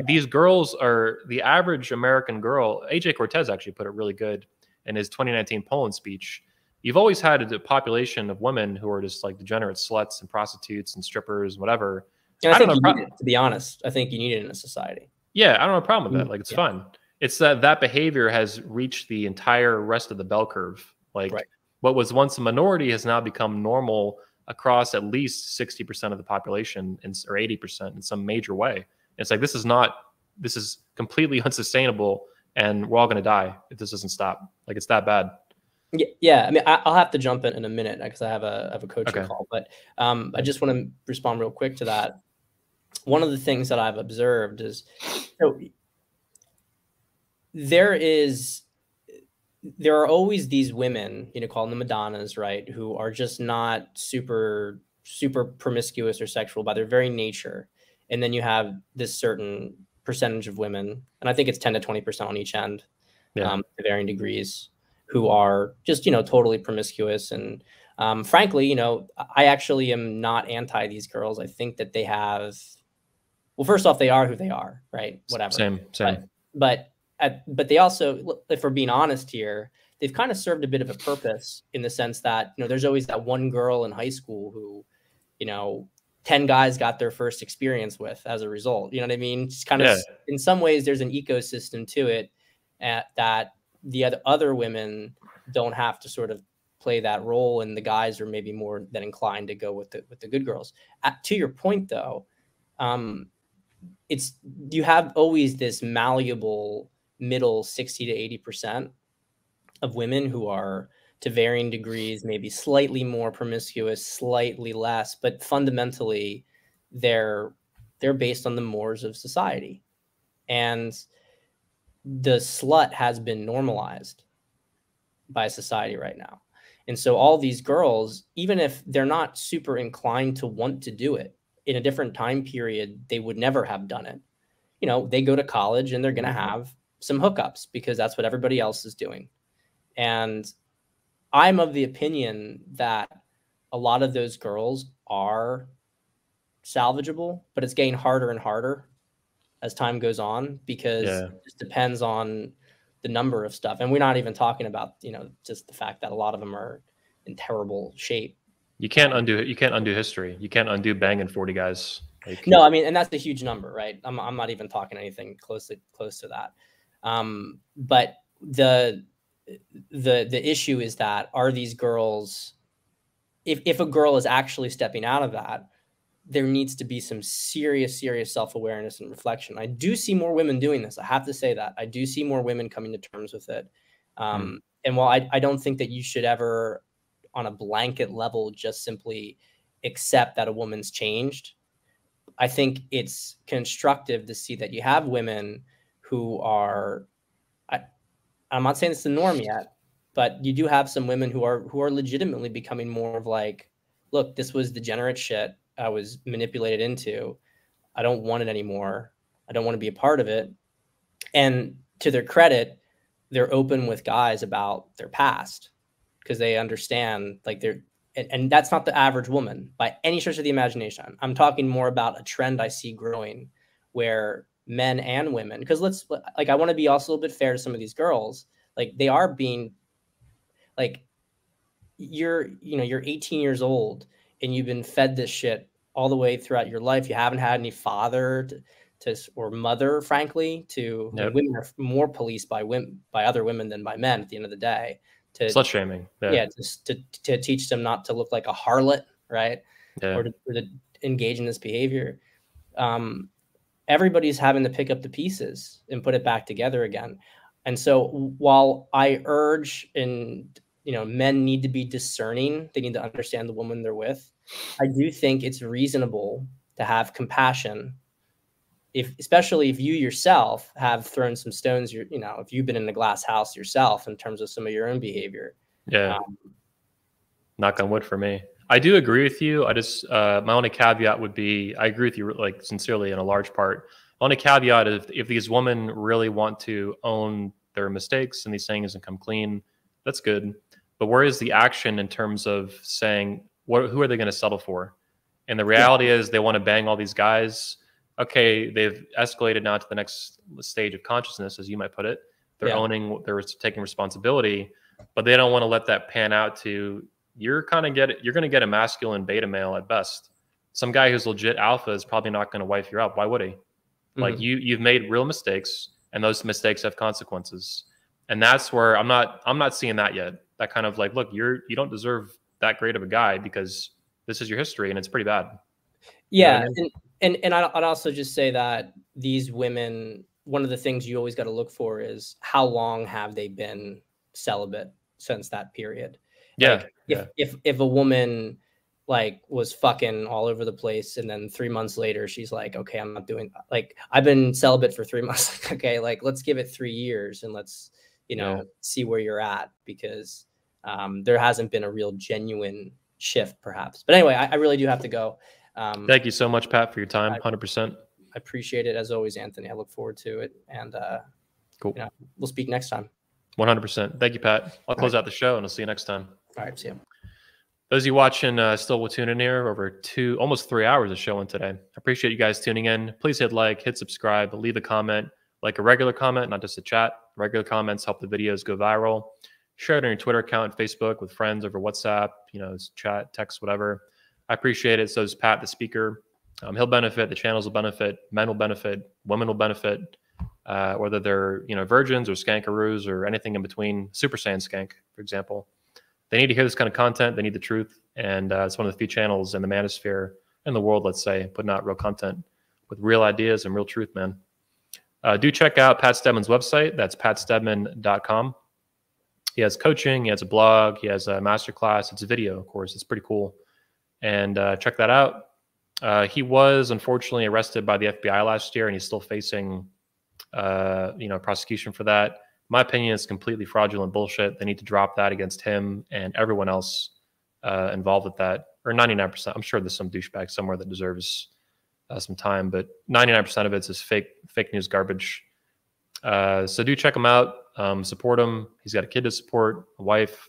These girls are the average American girl. AJ Cortez actually put it really good in his 2019 Poland speech. You've always had a population of women who are just like degenerate sluts and prostitutes and strippers and whatever. And I think you need it, to be honest. I think you need it in a society. Yeah, I don't have a problem with that. Like, it's fun. It's that behavior has reached the entire rest of the bell curve. Like, what was once a minority has now become normal across at least 60% of the population or 80% in some major way. And it's like, this is completely unsustainable, and we're all going to die if this doesn't stop. Like, it's that bad. Yeah. I mean, I'll have to jump in a minute because I have a coaching call, but I just want to respond real quick to that. One of the things that I've observed is, so there are always these women, call them the Madonnas, right, who are just not super promiscuous or sexual by their very nature. And then you have this certain percentage of women, and I think it's 10 to 20% on each end, to varying degrees, who are just, totally promiscuous. And frankly, I actually am not anti these girls. I think that they have, well, first off, they are who they are, right? Whatever. Same. But they also, if we're being honest here, they've kind of served a bit of a purpose in the sense that, there's always that one girl in high school who, 10 guys got their first experience with as a result. You know what I mean? Just kind of, in some ways, there's an ecosystem to it that the other women don't have to sort of play that role, and the guys are maybe more than inclined to go with the good girls. To your point, though, you have always this malleable middle 60 to 80% of women who are, to varying degrees, maybe slightly more promiscuous, slightly less, but fundamentally they're based on the mores of society. And the slut has been normalized by society right now. And so all these girls, even if they're not super inclined to want to do it, in a different time period, they would never have done it. They go to college and they're going to have some hookups because that's what everybody else is doing. And I'm of the opinion that a lot of those girls are salvageable, but it's getting harder and harder as time goes on because it just depends on the number of stuff. And we're not even talking about, just the fact that a lot of them are in terrible shape. You can't undo it. You can't undo history. You can't undo banging 40 guys. No, I mean, and that's a huge number, right? I'm not even talking anything close to that. But the issue is that, are these girls, if a girl is actually stepping out of that, there needs to be some serious self-awareness and reflection. I do see more women doing this. I have to say that. I do see more women coming to terms with it. And while I don't think that you should ever, on a blanket level, just simply accept that a woman's changed, I think it's constructive to see that you have women who are, I'm not saying it's the norm yet, but you do have some women who are legitimately becoming more of like, look, this was degenerate shit I was manipulated into. I don't want it anymore. I don't want to be a part of it. And to their credit, they're open with guys about their past because they understand, like, and that's not the average woman by any stretch of the imagination. I'm talking more about a trend I see growing where men and women, because I want to be also a little bit fair to some of these girls. Like, they are being, like, you're 18 years old and you've been fed this shit all the way throughout your life. You haven't had any father or mother, frankly, women are more policed by other women than by men at the end of the day. Slut shaming. To teach them not to look like a harlot, right? Or to engage in this behavior. Everybody's having to pick up the pieces and put it back together again. And so while I urge men need to be discerning, they need to understand the woman they're with, I do think it's reasonable to have compassion, especially if you yourself have thrown some stones, if you've been in a glass house yourself in terms of some of your own behavior. Knock on wood for me. I do agree with you. I just, my only caveat would be, I agree with you, like, sincerely in a large part. My only caveat is if these women really want to own their mistakes and these things and come clean, that's good. But where is the action in terms of saying, who are they going to settle for? And the reality is they want to bang all these guys. Okay, they've escalated now to the next stage of consciousness, as you might put it. They're owning, they're taking responsibility, but they don't want to let that pan out to, you're going to get a masculine beta male at best. Some guy who's legit alpha is probably not going to wife you out. Why would he? Mm-hmm. Like, you've made real mistakes, and those mistakes have consequences. And that's where I'm not seeing that yet. That kind of like, look, you don't deserve that great of a guy because this is your history, and it's pretty bad. Yeah. And I'd also just say that these women, one of the things you always got to look for is how long have they been celibate since that period. Yeah. Like if a woman like was fucking all over the place, and then 3 months later she's like, okay, I'm not doing, like, I've been celibate for 3 months. Okay, like, let's give it 3 years and let's, you know, see where you're at, because there hasn't been a real genuine shift perhaps. But anyway, I really do have to go. Thank you so much, Pat, for your time. 100%. I appreciate it as always, Anthony. I look forward to it. And cool. You know, we'll speak next time. 100%. Thank you, Pat. I'll close out the show, and I'll see you next time. All right, see you. Those of you watching still will tune in here, over almost 3 hours of showing today. I appreciate you guys tuning in. Please hit like, hit subscribe, leave a comment, like a regular comment, not just a chat. Regular comments help the videos go viral. Share it on your Twitter account, Facebook, with friends over WhatsApp, you know, chat, text, whatever. I appreciate it. So does Pat, the speaker. He'll benefit. The channels will benefit. Men will benefit. Women will benefit. Whether they're, you know, virgins or skankaroos or anything in between. Super Saiyan skank, for example. They need to hear this kind of content. They need the truth. And it's one of the few channels in the manosphere, in the world, let's say, putting out real content with real ideas and real truth, man. Do check out Pat Stedman's website. That's patstedman.com. He has coaching. He has a blog. He has a masterclass. It's a video, of course. It's pretty cool. And check that out. He was unfortunately arrested by the FBI last year, and he's still facing, you know, prosecution for that. My opinion is completely fraudulent bullshit. They need to drop that against him and everyone else involved with that. Or 99%. I'm sure there's some douchebag somewhere that deserves some time, but 99% of it's just fake news garbage. So do check him out. Support him. He's got a kid to support, a wife,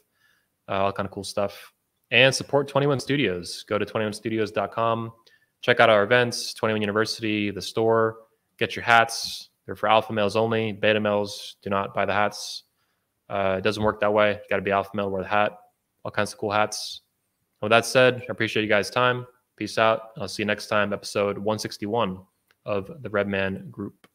all kind of cool stuff. And support 21 Studios. Go to 21studios.com. Check out our events, 21 University, the store. Get your hats. They're for alpha males only. Beta males do not buy the hats. It doesn't work that way. You got to be alpha male, wear the hat. All kinds of cool hats. With that said, I appreciate you guys' time. Peace out. I'll see you next time, episode 161 of the Redman Group.